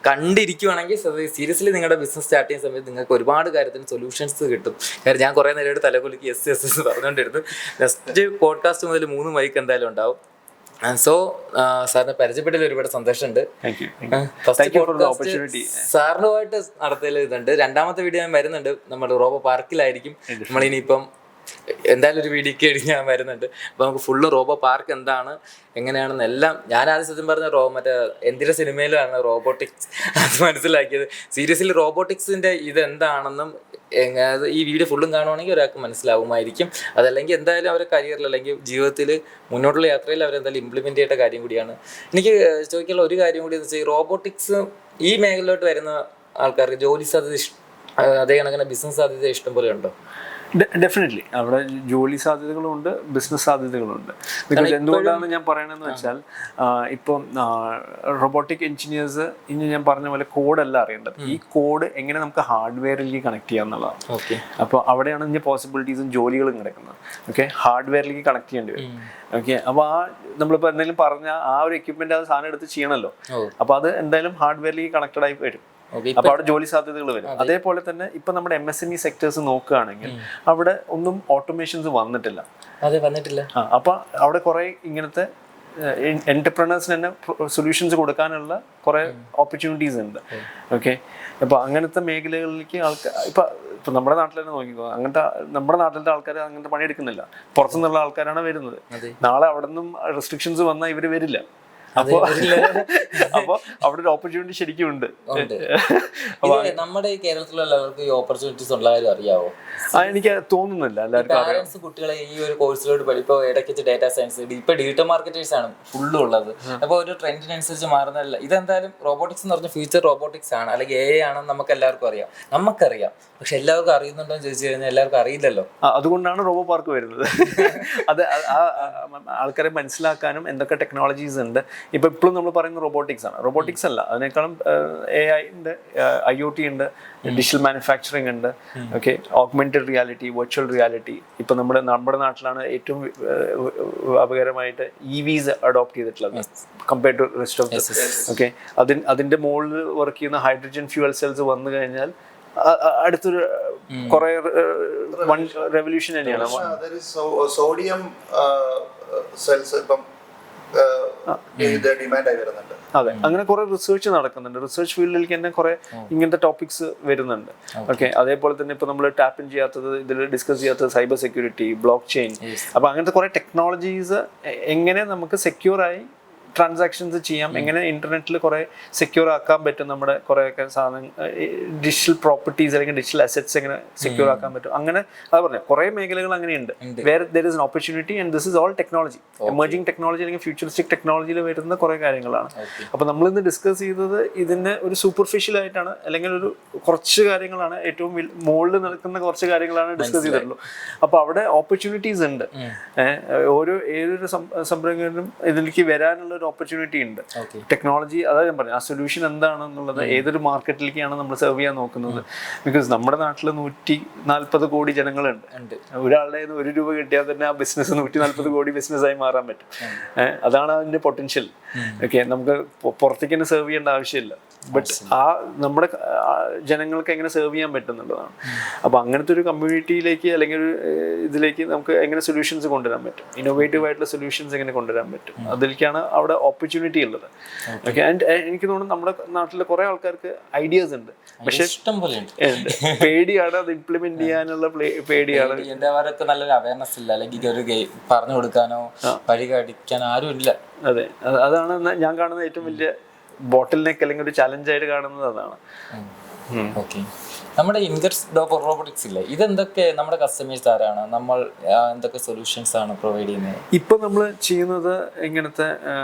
കണ്ടിരിക്കുവാണെങ്കിൽ സീരിയസ്ലി നിങ്ങളുടെ ബിസിനസ് സ്റ്റാർട്ട് ചെയ്യുന്ന സമയത്ത് നിങ്ങൾക്ക് ഒരുപാട് കാര്യത്തിന് സൊല്യൂഷൻസ് കിട്ടും. കാരണം ഞാൻ കുറേ നേരമായിട്ട് തലകുലുക്കി എസ് പറഞ്ഞുകൊണ്ടിരുന്നു. നെക്സ്റ്റ് പോഡ്കാസ്റ്റ് മുതൽ 3 മൈക്ക് എന്തായാലും ഉണ്ടാവും. സോ സാറിനെ പരിചയപ്പെട്ടതിൽ ഒരുപാട് സന്തോഷമുണ്ട്. സാറിനുമായിട്ട് നടത്തിയതിൽ ഇതുണ്ട്. 2ാമത്തെ വീഡിയോ ഞാൻ വരുന്നുണ്ട്. നമ്മൾ റോബോ പാർക്കിലായിരിക്കും. നമ്മളിനിയിപ്പം എന്തായാലും ഒരു വീഡിയോക്ക് കഴിഞ്ഞ് ഞാൻ വരുന്നുണ്ട്. അപ്പോൾ നമുക്ക് ഫുള്ള് റോബോ പാർക്ക് എന്താണ് എങ്ങനെയാണെന്ന് എല്ലാം ഞാൻ ആദ്യം സത്യം പറഞ്ഞ മറ്റേ എന്തിൻ്റെ സിനിമയിലാണ് റോബോട്ടിക്സ് അത് മനസ്സിലാക്കിയത്. സീരിയസ്ലി റോബോട്ടിക്സിൻ്റെ ഇതെന്താണെന്നും ഈ വീഡിയോ ഫുള്ളും കാണുവാണെങ്കിൽ ഒരാൾക്ക് മനസ്സിലാവുമായിരിക്കും. അതല്ലെങ്കിൽ എന്തായാലും അവരുടെ കരിയറിൽ അല്ലെങ്കിൽ ജീവിതത്തിൽ മുന്നോട്ടുള്ള യാത്രയിൽ അവരെന്തായാലും ഇംപ്ലിമെൻ്റ് ചെയ്യേണ്ട കാര്യം കൂടിയാണ്. എനിക്ക് ചോദിക്കാനുള്ള ഒരു കാര്യം കൂടി എന്ന് വെച്ചാൽ ഈ റോബോട്ടിക്സ് ഈ മേഖലയിലോട്ട് വരുന്ന ആൾക്കാർക്ക് ജോലി സാധ്യത അതേ കണക്കിന് ബിസിനസ് സാധ്യത ഇഷ്ടം പോലെ ഉണ്ടോ? ഡെഫിനറ്റ്ലി അവിടെ ജോലി സാധ്യതകളുണ്ട്, ബിസിനസ് സാധ്യതകളുണ്ട്. ബിക്കോസ് എന്തുകൊണ്ടാണ് ഞാൻ പറയണതെന്ന് വെച്ചാൽ ഇപ്പം റോബോട്ടിക് എഞ്ചിനീയേഴ്സ് ഇനി ഞാൻ പറഞ്ഞ പോലെ കോഡല്ല അറിയേണ്ടത്. ഈ കോഡ് എങ്ങനെ നമുക്ക് ഹാർഡ്വെയറിലേക്ക് കണക്ട് ചെയ്യാം എന്നുള്ളതാണ്. അപ്പോൾ അവിടെയാണ് ഇനി പോസിബിലിറ്റീസും ജോലികളും കിടക്കുന്നത്. ഓക്കെ, ഹാർഡ്വെയറിലേക്ക് കണക്ട് ചെയ്യേണ്ടി വരും. ഓക്കെ, അപ്പോൾ നമ്മളിപ്പോൾ എന്തെങ്കിലും പറഞ്ഞാൽ ആ ഒരു എക്യുപ്മെന്റ് അത് സാധനം എടുത്ത് ചെയ്യണമല്ലോ. അപ്പോൾ അത് എന്തായാലും ഹാർഡ്വെയറിലേക്ക് കണക്റ്റഡ് ആയി വരും. അപ്പൊ അവിടെ ജോലി സാധ്യതകൾ വരും. അതേപോലെ തന്നെ ഇപ്പൊ നമ്മുടെ MSME സെക്ടേഴ്സ് നോക്കുകയാണെങ്കിൽ അവിടെ ഒന്നും ഓട്ടോമേഷൻസ് വന്നിട്ടില്ല. അപ്പൊ അവിടെ കുറെ ഇങ്ങനത്തെ എന്റർപ്രണേഴ്സിന് തന്നെ സൊല്യൂഷൻസ് കൊടുക്കാനുള്ള കുറെ ഓപ്പർച്യൂണിറ്റീസ് ഉണ്ട്. ഓക്കെ, അപ്പൊ അങ്ങനത്തെ മേഖലകളിലേക്ക് ആൾക്കാർ ഇപ്പൊ നമ്മുടെ നാട്ടിൽ തന്നെ നോക്കിക്കോ, അങ്ങനത്തെ നമ്മുടെ നാട്ടിലത്തെ ആൾക്കാർ അങ്ങനത്തെ പണിയെടുക്കുന്നില്ല. പുറത്തുനിന്നുള്ള ആൾക്കാരാണ് വരുന്നത്. നാളെ അവിടെ നിന്നും റെസ്ട്രിക്ഷൻസ് വന്നാൽ ഇവര് വരില്ല. അപ്പോൾ അവിടെ ഒരു ഓപ്പർച്യൂണിറ്റി ശരിക്കും ഉണ്ട്. ഇത് നമ്മുടെ ഈ കേരളത്തിലുള്ളവർക്ക് ഈ ഓപ്പർച്യൂണിറ്റീസ് ഉള്ള കാര്യം അറിയാവോ? എനിക്ക് തോന്നുന്നില്ല എല്ലാവർക്കും. പാരന്റ്സ് കുട്ടികളെ ഈ ഒരു കോഴ്സിലോട്ട് ഇപ്പോൾ ഇടയ്ക്ക് ഡാറ്റാ സയൻസ്, ഇപ്പൊ ഡിജിറ്റൽ മാർക്കറ്റേഴ്സ് ആണ് ഫുള്ളും ഉള്ളത്. അപ്പോൾ ഒരു ട്രെൻഡിനനുസരിച്ച് മാറുന്നതല്ല ഇതെന്തായാലും. റോബോട്ടിക്സ് എന്ന് പറഞ്ഞ ഫ്യൂച്ചർ റോബോട്ടിക്സ് ആണ്, അല്ലെങ്കിൽ AI ആണെന്ന് നമുക്ക് എല്ലാവർക്കും അറിയാം, നമുക്കറിയാം. പക്ഷെ എല്ലാവർക്കും അറിയുന്നുണ്ടോ എന്ന് ചോദിച്ചു കഴിഞ്ഞാൽ എല്ലാവർക്കും അറിയില്ലല്ലോ. അതുകൊണ്ടാണ് റോബോ പാർക്ക് വരുന്നത്. അത് ആൾക്കാരെ മനസ്സിലാക്കാനും എന്തൊക്കെ ടെക്നോളജീസ് ഉണ്ട്. ഇപ്പൊ ഇപ്പോഴും നമ്മൾ പറയുന്നത് റോബോട്ടിക്സ് ആണ്. റോബോട്ടിക്സ് അല്ല, അതിനേക്കാളും AI ഉണ്ട്, IoT ഉണ്ട്, ഡിജിറ്റൽ മാനുഫാക്ചറിങ് ഉണ്ട്, okay, augmented reality, virtual reality. ഇപ്പൊ നമ്മുടെ നാട്ടിലാണ് ഏറ്റവും അപകരമായിട്ട് EVs അഡോപ്റ്റ് ചെയ്തിട്ടുള്ളത് compared to rest of the. Okay, അതിന്റെ മുകളിൽ വർക്ക് ചെയ്യുന്ന ഹൈഡ്രജൻ ഫ്യൂവൽ സെൽസ് വന്നു കഴിഞ്ഞാൽ അടുത്തൊരു കുറെ റെവല്യൂഷൻ തന്നെയാണ്. സോഡിയം സെൽസ് ഇപ്പം ഡിമാൻഡ് ആയി വരുന്നുണ്ട്. അതെ, അങ്ങനെ കുറെ റിസർച്ച് നടക്കുന്നുണ്ട്. റിസർച്ച് ഫീൽഡിലേക്ക് തന്നെ കുറെ ഇങ്ങനത്തെ ടോപ്പിക്സ് വരുന്നുണ്ട്. ഓക്കെ, അതേപോലെ തന്നെ ഇപ്പൊ നമ്മൾ ടാപ്പ് ഇൻ ചെയ്യാത്തത്, ഇതിൽ ഡിസ്കസ് ചെയ്യാത്തത് സൈബർ സെക്യൂരിറ്റി, ബ്ലോക്ക് ചെയിൻ. അപ്പൊ അങ്ങനത്തെ കുറെ ടെക്നോളജീസ് എങ്ങനെ നമുക്ക് സെക്യൂർ ആയി ട്രാൻസാക്ഷൻസ് ചെയ്യാം, എങ്ങനെ ഇന്റർനെറ്റിൽ കുറെ സെക്യൂർ ആക്കാൻ പറ്റും നമ്മുടെ കുറേയൊക്കെ സാധനം, ഡിജിറ്റൽ പ്രോപ്പർട്ടീസ് അല്ലെങ്കിൽ ഡിജിറ്റൽ അസറ്റ്സ് എങ്ങനെ സെക്യൂർ ആക്കാൻ പറ്റും. അങ്ങനെ അത് പറഞ്ഞു കുറെ മേഖലകൾ അങ്ങനെയുണ്ട്. Where there is an opportunity and this is all technology, emerging technology അല്ലെങ്കിൽ ഫ്യൂച്ചറിസ്റ്റിക് ടെക്നോളജിയിൽ വരുന്ന കുറെ കാര്യങ്ങളാണ്. അപ്പൊ നമ്മളിന്ന് ഡിസ്കസ് ചെയ്തത് ഇതിന് ഒരു സൂപ്പർഫിഷ്യൽ ആയിട്ടാണ്, അല്ലെങ്കിൽ ഒരു കുറച്ച് കാര്യങ്ങളാണ്, ഏറ്റവും മുകളിൽ നിൽക്കുന്ന കുറച്ച് കാര്യങ്ങളാണ് ഡിസ്കസ് ചെയ്തിട്ടുള്ളൂ. അപ്പൊ അവിടെ ഓപ്പർച്യൂണിറ്റീസ് ഉണ്ട്. ഏതൊരു സംരംഭത്തിനും ഇതിലേക്ക് വരാനുള്ള ഒരു ഓപ്പർച്യൂണിറ്റി ഉണ്ട്. ടെക്നോളജി, അതായത് ഞാൻ പറഞ്ഞു, ആ സൊല്യൂഷൻ എന്താണെന്നുള്ളത് ഏതൊരു മാർക്കറ്റിലേക്കാണ് നമ്മൾ സെർവ് ചെയ്യാൻ നോക്കുന്നത്. ബിക്കോസ് നമ്മുടെ നാട്ടിൽ 140 കോടി ജനങ്ങളുണ്ട്. ഒരാളുടെ ₹1 കിട്ടിയാൽ തന്നെ ആ ബിസിനസ് 140 കോടി ബിസിനസ്സായി മാറാൻ പറ്റും. അതാണ് അതിന്റെ പൊട്ടൻഷ്യൽ. ഓക്കെ, നമുക്ക് പുറത്തേക്ക് തന്നെ സെർവ് ചെയ്യേണ്ട ആവശ്യമില്ല. ബട്ട് ആ നമ്മുടെ ജനങ്ങൾക്ക് എങ്ങനെ സെർവ് ചെയ്യാൻ പറ്റുന്നുള്ളതാണ്. അപ്പോൾ അങ്ങനത്തെ ഒരു കമ്മ്യൂണിറ്റിയിലേക്ക് അല്ലെങ്കിൽ ഒരു ഇതിലേക്ക് നമുക്ക് എങ്ങനെ സൊല്യൂഷൻസ് കൊണ്ടുവരാൻ പറ്റും, ഇന്നോവേറ്റീവ് ആയിട്ടുള്ള സൊല്യൂഷൻസ് എങ്ങനെ കൊണ്ടുവരാൻ പറ്റും, അതിലേക്കാണ് അവിടെ ഓപ്പർച്യൂണിറ്റി ഉള്ളത്. ഓക്കെ, ആൻഡ് എനിക്ക് തോന്നുന്നു നമ്മുടെ നാട്ടിൽ കുറെ ആൾക്കാർക്ക് ഐഡിയാസ് ഉണ്ട്, പക്ഷെ പേടിയാണ് അത് ഇംപ്ലിമെന്റ് ചെയ്യാനുള്ള പേടിയാണ്. നല്ലൊരു അവയർനെസ് ഇല്ല, അല്ലെങ്കിൽ ഒരു പറഞ്ഞു കൊടുക്കാനോ വഴി കാണിക്കാനോ ആരും ഇല്ല. അതെ, അതാണ് ഞാൻ കാണുന്ന ഏറ്റവും വലിയ ബോട്ടിൽ നെക്ക് അല്ലെങ്കിൽ ഒരു ചലഞ്ചായിട്ട് കാണുന്നത് അതാണ്. ഓക്കെ, നമ്മുടെ ഇൻഗർസ് റോബോട്ടിക്സ് ഇല്ലേ, ഇതെന്തൊക്കെ നമ്മുടെ കസ്റ്റമേഴ്സ് ആരാണ്, നമ്മൾ എന്തൊക്കെ സൊല്യൂഷൻസ് ആണ് പ്രൊവൈഡ് ചെയ്യുന്നത്? ഇപ്പം നമ്മൾ ചെയ്യുന്നത് ഇങ്ങനത്തെ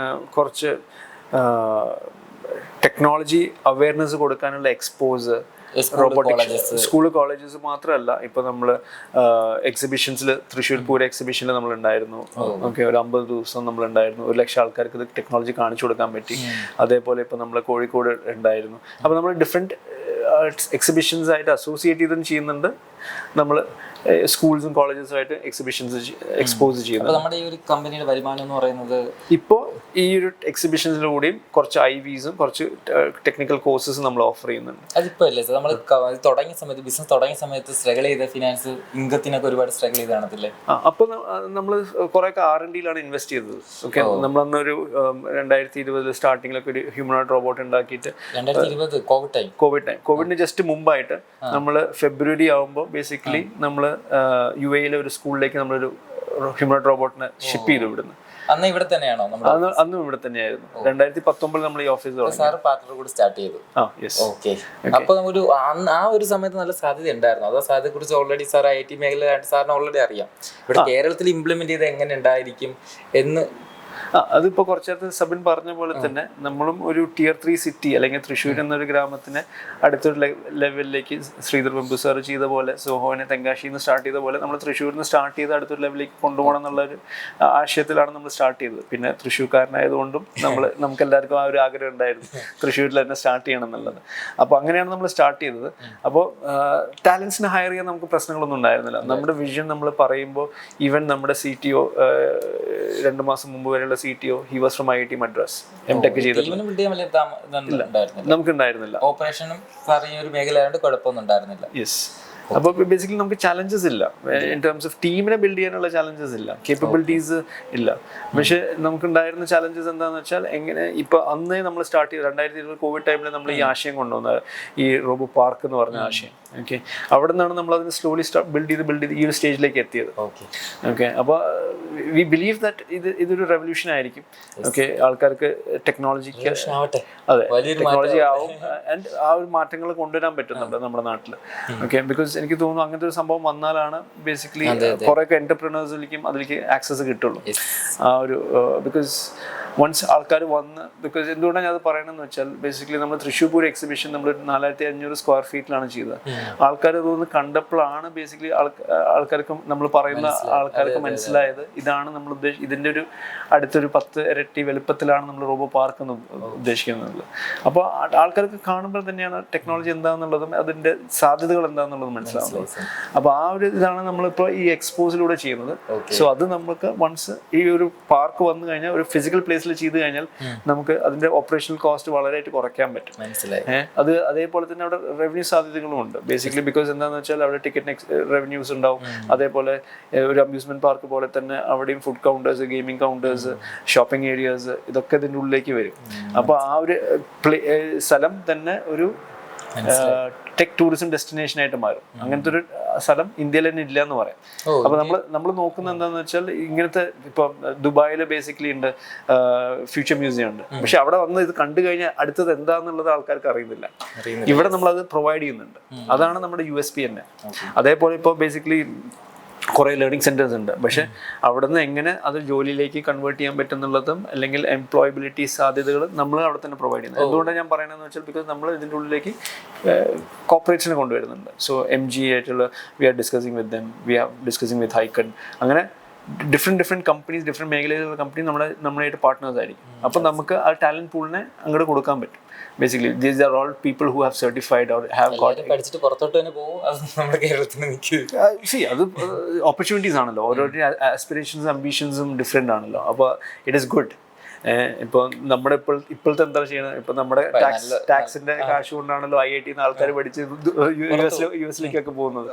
കുറച്ച് ടെക്നോളജി അവയർനെസ് കൊടുക്കാനുള്ള എക്സ്പോസ്, റോബോട്ടിക്സ് സ്കൂൾ കോളേജസ് മാത്രമല്ല. ഇപ്പൊ നമ്മള് എക്സിബിഷൻസിൽ തൃശ്ശൂർ പൂര എക്സിബിഷനിൽ നമ്മൾ ഉണ്ടായിരുന്നു. ഓക്കെ, ഒരു 50 ദിവസം നമ്മൾ ഉണ്ടായിരുന്നു. 100,000 ആൾക്കാർക്ക് ഇത് ടെക്നോളജി കാണിച്ചു കൊടുക്കാൻ പറ്റി. അതേപോലെ ഇപ്പൊ നമ്മൾ കോഴിക്കോട് ഉണ്ടായിരുന്നു. അപ്പൊ നമ്മൾ ഡിഫറെന്റ് എക്സിബിഷൻസ് ആയിട്ട് അസോസിയേറ്റ് ചെയ്തും ചെയ്യുന്നുണ്ട്. നമ്മൾ സ്കൂൾസും കോളേജസും ആയിട്ട് എക്സിബിഷൻസ് എക്സ്പോസ് ചെയ്യുന്നത്. നമ്മുടെ ഈ ഒരു കമ്പനിയുടെ വരുമാനം എന്ന് പറയുന്നത് ഇപ്പോൾ ഈ ഒരു എക്സിബിഷൻസിലൂടെയും കുറച്ച് IVസും കുറച്ച് ടെക്നിക്കൽ കോഴ്സസ് നമ്മൾ ഓഫർ ചെയ്യുന്നുണ്ട്. അതിപ്പോ അല്ലേ നമ്മൾ തുടങ്ങിയ സമയത്ത്, ബിസിനസ് തുടങ്ങിയ സമയത്ത് സ്ട്രഗിൾ ചെയ്ത ഫിനാൻസ് ഇൻകത്തിനൊക്കെ ഒരുപാട് സ്ട്രഗിൾ ചെയ്താണല്ലേ? അപ്പോൾ നമ്മൾ കുറേയൊക്കെ R&Dയിലാണ് ഇൻവെസ്റ്റ് ചെയ്തത്. ഓക്കെ, നമ്മളന്നൊരു 2020 സ്റ്റാർട്ടിങ്ങിലൊക്കെ ഒരു ഹ്യൂമനോയിഡ് റോബോട്ട് ഉണ്ടാക്കിയിട്ട്, 2020 കോവിഡിന് ജസ്റ്റ് മുമ്പായിട്ട് നമ്മൾ ഫെബ്രുവരി ആകുമ്പോൾ ബേസിക്കലി നമ്മൾ UAE ഒരു സ്കൂളിലേക്ക് നമ്മളൊരു ഹ്യൂമനോയിഡ് റോബോട്ടിനെ ഷിപ്പ് ചെയ്തു ഇവിടുന്ന്. അന്ന് ഇവിടെ തന്നെയാണോ? അന്നും ഇവിടെ തന്നെയായിരുന്നു. 2019 നമ്മൾ ഈ ഓഫീസ് സ്റ്റാർട്ട് ചെയ്തു. അപ്പൊ ആ ഒരു സമയത്ത് നല്ല സാധ്യത ഉണ്ടായിരുന്നു. അതോ സാധ്യതയെ കുറിച്ച് ഓൾറെഡി സാർ IT മേഖലയിലായിട്ട് സാറിന് ഓൾറെഡി അറിയാം. ഇവിടെ കേരളത്തിൽ ഇംപ്ലിമെന്റ് ചെയ്ത് എങ്ങനെ ഉണ്ടായിരിക്കും എന്ന്? അതിപ്പോ കുറച്ചു നേരത്തെ സബിൻ പറഞ്ഞ പോലെ തന്നെ നമ്മളും ഒരു Tier 3 സിറ്റി അല്ലെങ്കിൽ തൃശ്ശൂർ എന്നൊരു ഗ്രാമത്തിനെ അടുത്തൊരു ലെവലിലേക്ക് ശ്രീധർ വെമ്പു സാർ ചെയ്ത പോലെ, സോഹോനെ തെങ്കാശിയിൽ നിന്ന് സ്റ്റാർട്ട് ചെയ്ത പോലെ നമ്മൾ തൃശ്ശൂരിൽ നിന്ന് സ്റ്റാർട്ട് ചെയ്ത് അടുത്തൊരു ലെവലിലേക്ക് കൊണ്ടുപോകണം എന്നുള്ളൊരു ആശയത്തിലാണ് നമ്മൾ സ്റ്റാർട്ട് ചെയ്തത്. പിന്നെ തൃശ്ശൂർക്കാരനായതുകൊണ്ടും നമുക്ക് എല്ലാവർക്കും ആ ഒരു ആഗ്രഹം ഉണ്ടായിരുന്നു തൃശ്ശൂരിൽ തന്നെ സ്റ്റാർട്ട് ചെയ്യണം എന്നുള്ളത്. അപ്പോൾ അങ്ങനെയാണ് നമ്മൾ സ്റ്റാർട്ട് ചെയ്തത്. അപ്പോൾ ടാലൻസിനെ ഹയർ ചെയ്യാൻ നമുക്ക് പ്രശ്നങ്ങളൊന്നും ഉണ്ടായിരുന്നില്ല. നമ്മുടെ വിഷൻ നമ്മൾ പറയുമ്പോൾ ഈവൻ നമ്മുടെ CTO 2 മാസം മുമ്പ് വരെയുള്ള CTO, he was from IIT Madras, M.Tech ചെയ്തിട്ടില്ല. നമുക്ക് ഉണ്ടായിരുന്നില്ല. ഓപ്പറേഷനും ഒരു മേഖലയായതുകൊണ്ട് കുഴപ്പമൊന്നും ഉണ്ടായിരുന്നില്ല. യെസ്, അപ്പോൾ ബേസിക്കലി നമുക്ക് ചലഞ്ചസ് ഇല്ല ഇൻ ടേംസ് ഓഫ് ടീമിനെ ബിൽഡ് ചെയ്യാനുള്ള ചലഞ്ചസ് ഇല്ല, കേപ്പബിലിറ്റീസ് ഇല്ല. പക്ഷെ നമുക്കുണ്ടായിരുന്ന ചലഞ്ചസ് എന്താണെന്ന് വെച്ചാൽ എങ്ങനെ ഇപ്പോൾ അന്നേ നമ്മൾ സ്റ്റാർട്ട് ചെയ്ത് 2020 കോവിഡ് ടൈമിൽ നമ്മൾ ഈ ആശയം കൊണ്ടുവന്നത്, ഈ റോബോ പാർക്ക് എന്ന് പറഞ്ഞ ആശയം. ഓക്കെ, അവിടെ നിന്നാണ് നമ്മൾ അതിന് സ്ലോലി ബിൽഡ് ചെയ്ത് ഈ ഒരു സ്റ്റേജിലേക്ക് എത്തിയത്. ഓക്കെ, അപ്പോൾ വി ബിലീവ് ദാറ്റ് ഇതൊരു റെവല്യൂഷൻ ആയിരിക്കും. ഓക്കെ, ആൾക്കാർക്ക് ടെക്നോളജിക്ക് അതെ ടെക്നോളജി ആവും ആൻഡ് ആ ഒരു മാറ്റങ്ങൾ കൊണ്ടുവരാൻ പറ്റുന്നുണ്ട് നമ്മുടെ നാട്ടിൽ. ഓക്കെ, ബിക്കോസ് എനിക്ക് തോന്നുന്നു അങ്ങനത്തെ ഒരു സംഭവം വന്നാലാണ് ബേസിക്കലി കുറേയൊക്കെ എന്റർപ്രണേഴ്സിലേക്കും അതിലേക്ക് ആക്സസ് കിട്ടുള്ളൂ. ആ ഒരു ബിക്കോസ് വൺസ് ആൾക്കാർ വന്ന്, ബിക്കോസ് എന്തുകൊണ്ടാണ് ഞാൻ അത് പറയണമെന്ന് വെച്ചാൽ ബേസിക്കലി നമ്മൾ തൃശ്ശൂർ പൂരം എക്സിബിഷൻ നമ്മൾ 4500 സ്ക്വയർ ഫീറ്റിലാണ് ചെയ്തത്. ആൾക്കാർ അതൊന്ന് കണ്ടപ്പോഴാണ് ബേസിക്കലി ആൾക്കാർക്ക് നമ്മൾ പറയുന്ന ആൾക്കാർക്ക് മനസ്സിലായത് ഇതാണ് നമ്മൾ ഇതിൻ്റെ ഒരു അടുത്തൊരു 10 ഇരട്ടി വലുപ്പത്തിലാണ് നമ്മൾ റോബോ പാർക്ക് എന്ന് ഉദ്ദേശിക്കുന്നത്. അപ്പോൾ ആൾക്കാർക്ക് കാണുമ്പോൾ തന്നെയാണ് ടെക്നോളജി എന്താണെന്നുള്ളതും അതിൻ്റെ സാധ്യതകൾ എന്താണെന്നുള്ളതും മനസ്സിലാവുന്നത്. അപ്പോൾ ആ ഒരു ഇതാണ് നമ്മളിപ്പോൾ ഈ എക്സ്പോസിലൂടെ ചെയ്യുന്നത്. സോ അത് നമുക്ക് വൺസ് ഈ ഒരു പാർക്ക് വന്നു കഴിഞ്ഞാൽ ഒരു ഫിസിക്കൽ പ്ലേസിൽ ചെയ്ത് കഴിഞ്ഞാൽ നമുക്ക് അതിന്റെ ഓപ്പറേഷണൽ കോസ്റ്റ് വളരെയായിട്ട് കുറയ്ക്കാൻ പറ്റും. അത് അതേപോലെ തന്നെ അവിടെ റവന്യൂ സാധ്യതകളും ഉണ്ട് ബേസിക്കലി. ബിക്കോസ് എന്താണെന്ന് വെച്ചാൽ അവിടെ ടിക്കറ്റ് റവന്യൂസ് ഉണ്ടാവും. അതേപോലെ ഒരു അമ്യൂസ്മെന്റ് പാർക്ക് പോലെ തന്നെ അവിടെയും food counters, gaming counters, shopping areas ഇതൊക്കെ ഇതിൻ്റെ ഉള്ളിലേക്ക് വരും. അപ്പോൾ ആ ഒരു സ്ഥലം തന്നെ ഒരു ടെക് ടൂറിസം ഡെസ്റ്റിനേഷൻ ആയിട്ട് മാറും. അങ്ങനത്തെ ഒരു സ്ഥലം ഇന്ത്യയിൽ തന്നെ ഇല്ല എന്ന് പറയാം. അപ്പൊ നമ്മൾ നോക്കുന്നത് എന്താണെന്ന് വെച്ചാൽ ഇങ്ങനത്തെ ഇപ്പൊ ദുബായിൽ ബേസിക്കലി ഉണ്ട് ഫ്യൂച്ചർ മ്യൂസിയം ഉണ്ട്. പക്ഷെ അവിടെ വന്ന് ഇത് കണ്ടു കഴിഞ്ഞാൽ അടുത്തത് എന്താന്നുള്ളത് ആൾക്കാർക്ക് അറിയുന്നില്ല. ഇവിടെ നമ്മളത് പ്രൊവൈഡ് ചെയ്യുന്നുണ്ട്. അതാണ് നമ്മുടെ USP തന്നെ. അതേപോലെ ഇപ്പോൾ ബേസിക്കലി കുറേ ലേണിംഗ് സെന്റേഴ്സ് ഉണ്ട്. പക്ഷെ അവിടെ നിന്ന് എങ്ങനെ അത് ജോലിയിലേക്ക് കൺവേർട്ട് ചെയ്യാൻ പറ്റുന്നുള്ളതും അല്ലെങ്കിൽ എംപ്ലോയബിലിറ്റി സാധ്യതകൾ നമ്മൾ അവിടെ തന്നെ പ്രൊവൈഡ് ചെയ്യുന്നത്. എന്തുകൊണ്ടാണ് ഞാൻ പറയണതെന്ന് വെച്ചാൽ ബിക്കോസ് നമ്മൾ ഇതിൻ്റെ ഉള്ളിലേക്ക് കോർപ്പറേറ്റ്സിനെ കൊണ്ടുവരുന്നുണ്ട്. സോ MG ആയിട്ടുള്ള we are discussing with them, we are discussing with Hykon, അങ്ങനെ ഡിഫറെൻറ്റ് കമ്പനീസ്, ഡിഫറെൻറ്റ് മേഖലയിലുള്ള കമ്പനി നമ്മളായിട്ട് പാർട്ട്നേഴ്സ് ആയിരിക്കും. അപ്പം നമുക്ക് ആ ടാലന്റ് പൂളിനെ അങ്ങോട്ട് കൊടുക്കാൻ പറ്റും. Basically, these are all people who have certified or have got. പഠിച്ചിട്ട് പുറത്തോട്ട് തന്നെ പോകും. അത് നമ്മുടെ കേരളത്തിൽ നിൽക്കും. See, അത് ഓപ്പർച്യൂണിറ്റീസ് ആണല്ലോ. ഓരോരുത്തരുടെ ആസ്പിറേഷൻസും അംബിഷൻസും ഡിഫറെൻ്റ് ആണല്ലോ. അപ്പോൾ ഇറ്റ് ഈസ് ഗുഡ്. ഇപ്പോൾ നമ്മുടെ ഇപ്പോഴത്തെ എന്താ ചെയ്യണത്, ഇപ്പം നമ്മുടെ ടാക്സിന്റെ കാശ് കൊണ്ടാണല്ലോ IIT ആൾക്കാർ പഠിച്ച് US-ലേക്കൊക്കെ പോകുന്നത്.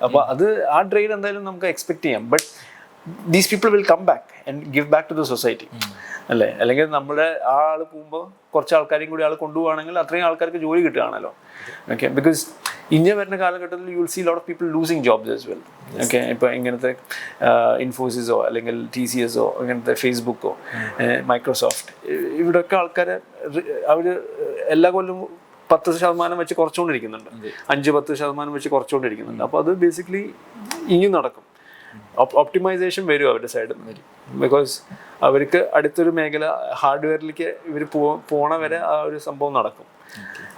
അപ്പോൾ അത് ആ ഡ്രെയിൻ എന്തായാലും നമുക്ക് എക്സ്പെക്ട് ചെയ്യാം. But these people will come back and give back to the society അല്ലേ. അല്ലെങ്കിൽ നമ്മുടെ ആ ആൾ പോകുമ്പോൾ കുറച്ച് ആൾക്കാരെയും കൂടി ആൾ കൊണ്ടുപോകുകയാണെങ്കിൽ അത്രയും ആൾക്കാർക്ക് ജോലി കിട്ടുകയാണല്ലോ. ഓക്കെ, ബിക്കോസ് ഇനി വരുന്ന കാലഘട്ടത്തിൽ you will see lot of people losing jobs as well. Okay, ഇപ്പോൾ ഇങ്ങനത്തെ ഇൻഫോസിസോ അല്ലെങ്കിൽ TCSോ ഇങ്ങനത്തെ ഫേസ്ബുക്കോ മൈക്രോസോഫ്റ്റ് ഇവിടെയൊക്കെ ആൾക്കാരെ അവർ എല്ലാ കൊല്ലവും 10% വെച്ച് കുറച്ചുകൊണ്ടിരിക്കുന്നുണ്ട്. 5-10% വെച്ച് കുറച്ചുകൊണ്ടിരിക്കുന്നുണ്ട്. അപ്പോൾ അത് ബേസിക്കലി ഇനിയും നടക്കും. ഒപ്റ്റിമൈസേഷൻ വരും അവരുടെ സൈഡിൽ നിന്ന്. ബിക്കോസ് അവർക്ക് അടുത്തൊരു മേഖല ഹാർഡ്വെയറിലേക്ക് ഇവർ പോണ വരെ ആ ഒരു സംഭവം നടക്കും.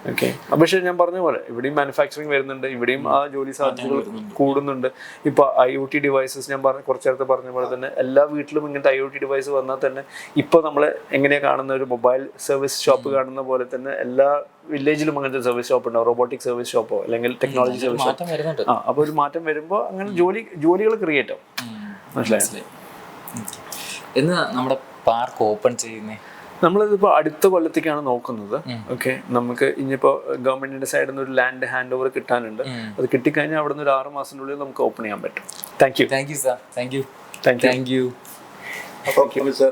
ഓക്കെ, പക്ഷേ ഞാൻ പറഞ്ഞ പോലെ ഇവിടെയും മാനുഫാക്ചറിങ് വരുന്നുണ്ട്. ഇവിടെയും ആ ജോലി സാധ്യതകൾ കൂടുന്നുണ്ട്. ഇപ്പോൾ IoT ഡിവൈസസ് ഞാൻ കുറച്ച് നേരത്തെ പറഞ്ഞ പോലെ തന്നെ എല്ലാ വീട്ടിലും ഇങ്ങനത്തെ IoT ഡിവൈസ് വന്നാൽ തന്നെ ഇപ്പോൾ നമ്മൾ എങ്ങനെയാണ് കാണുന്ന ഒരു മൊബൈൽ സർവീസ് ഷോപ്പ് കാണുന്ന പോലെ തന്നെ എല്ലാ വില്ലേജിലും അങ്ങനത്തെ സർവീസ് ഷോപ്പ് ഉണ്ടാവും. റോബോട്ടിക് സർവീസ് ഷോപ്പോ അല്ലെങ്കിൽ ടെക്നോളജി സർവീസ് ഷോപ്പ്. അപ്പോൾ ഒരു മാറ്റം വരുമ്പോൾ അങ്ങനെ ജോലികൾ ക്രിയേറ്റ് ആവും. മനസ്സിലായി. എന്ന് നമ്മുടെ പാർക്ക് ഓപ്പൺ ചെയ്യുന്നേ നമ്മളിതിപ്പോൾ അടുത്ത കൊല്ലത്തേക്കാണ് നോക്കുന്നത്. ഓക്കെ, നമുക്ക് ഇനിയിപ്പോൾ ഗവൺമെന്റിന്റെ സൈഡിൽ നിന്ന് ഒരു ലാൻഡ് ഹാൻഡ് ഓവർ കിട്ടാനുണ്ട്. അത് കിട്ടിക്കഴിഞ്ഞാൽ അവിടെ നിന്ന് ഒരു 6 മാസത്തിനുള്ളിൽ നമുക്ക് ഓപ്പൺ ചെയ്യാൻ പറ്റും. Thank you sir. Thank you. Thank you. Sir.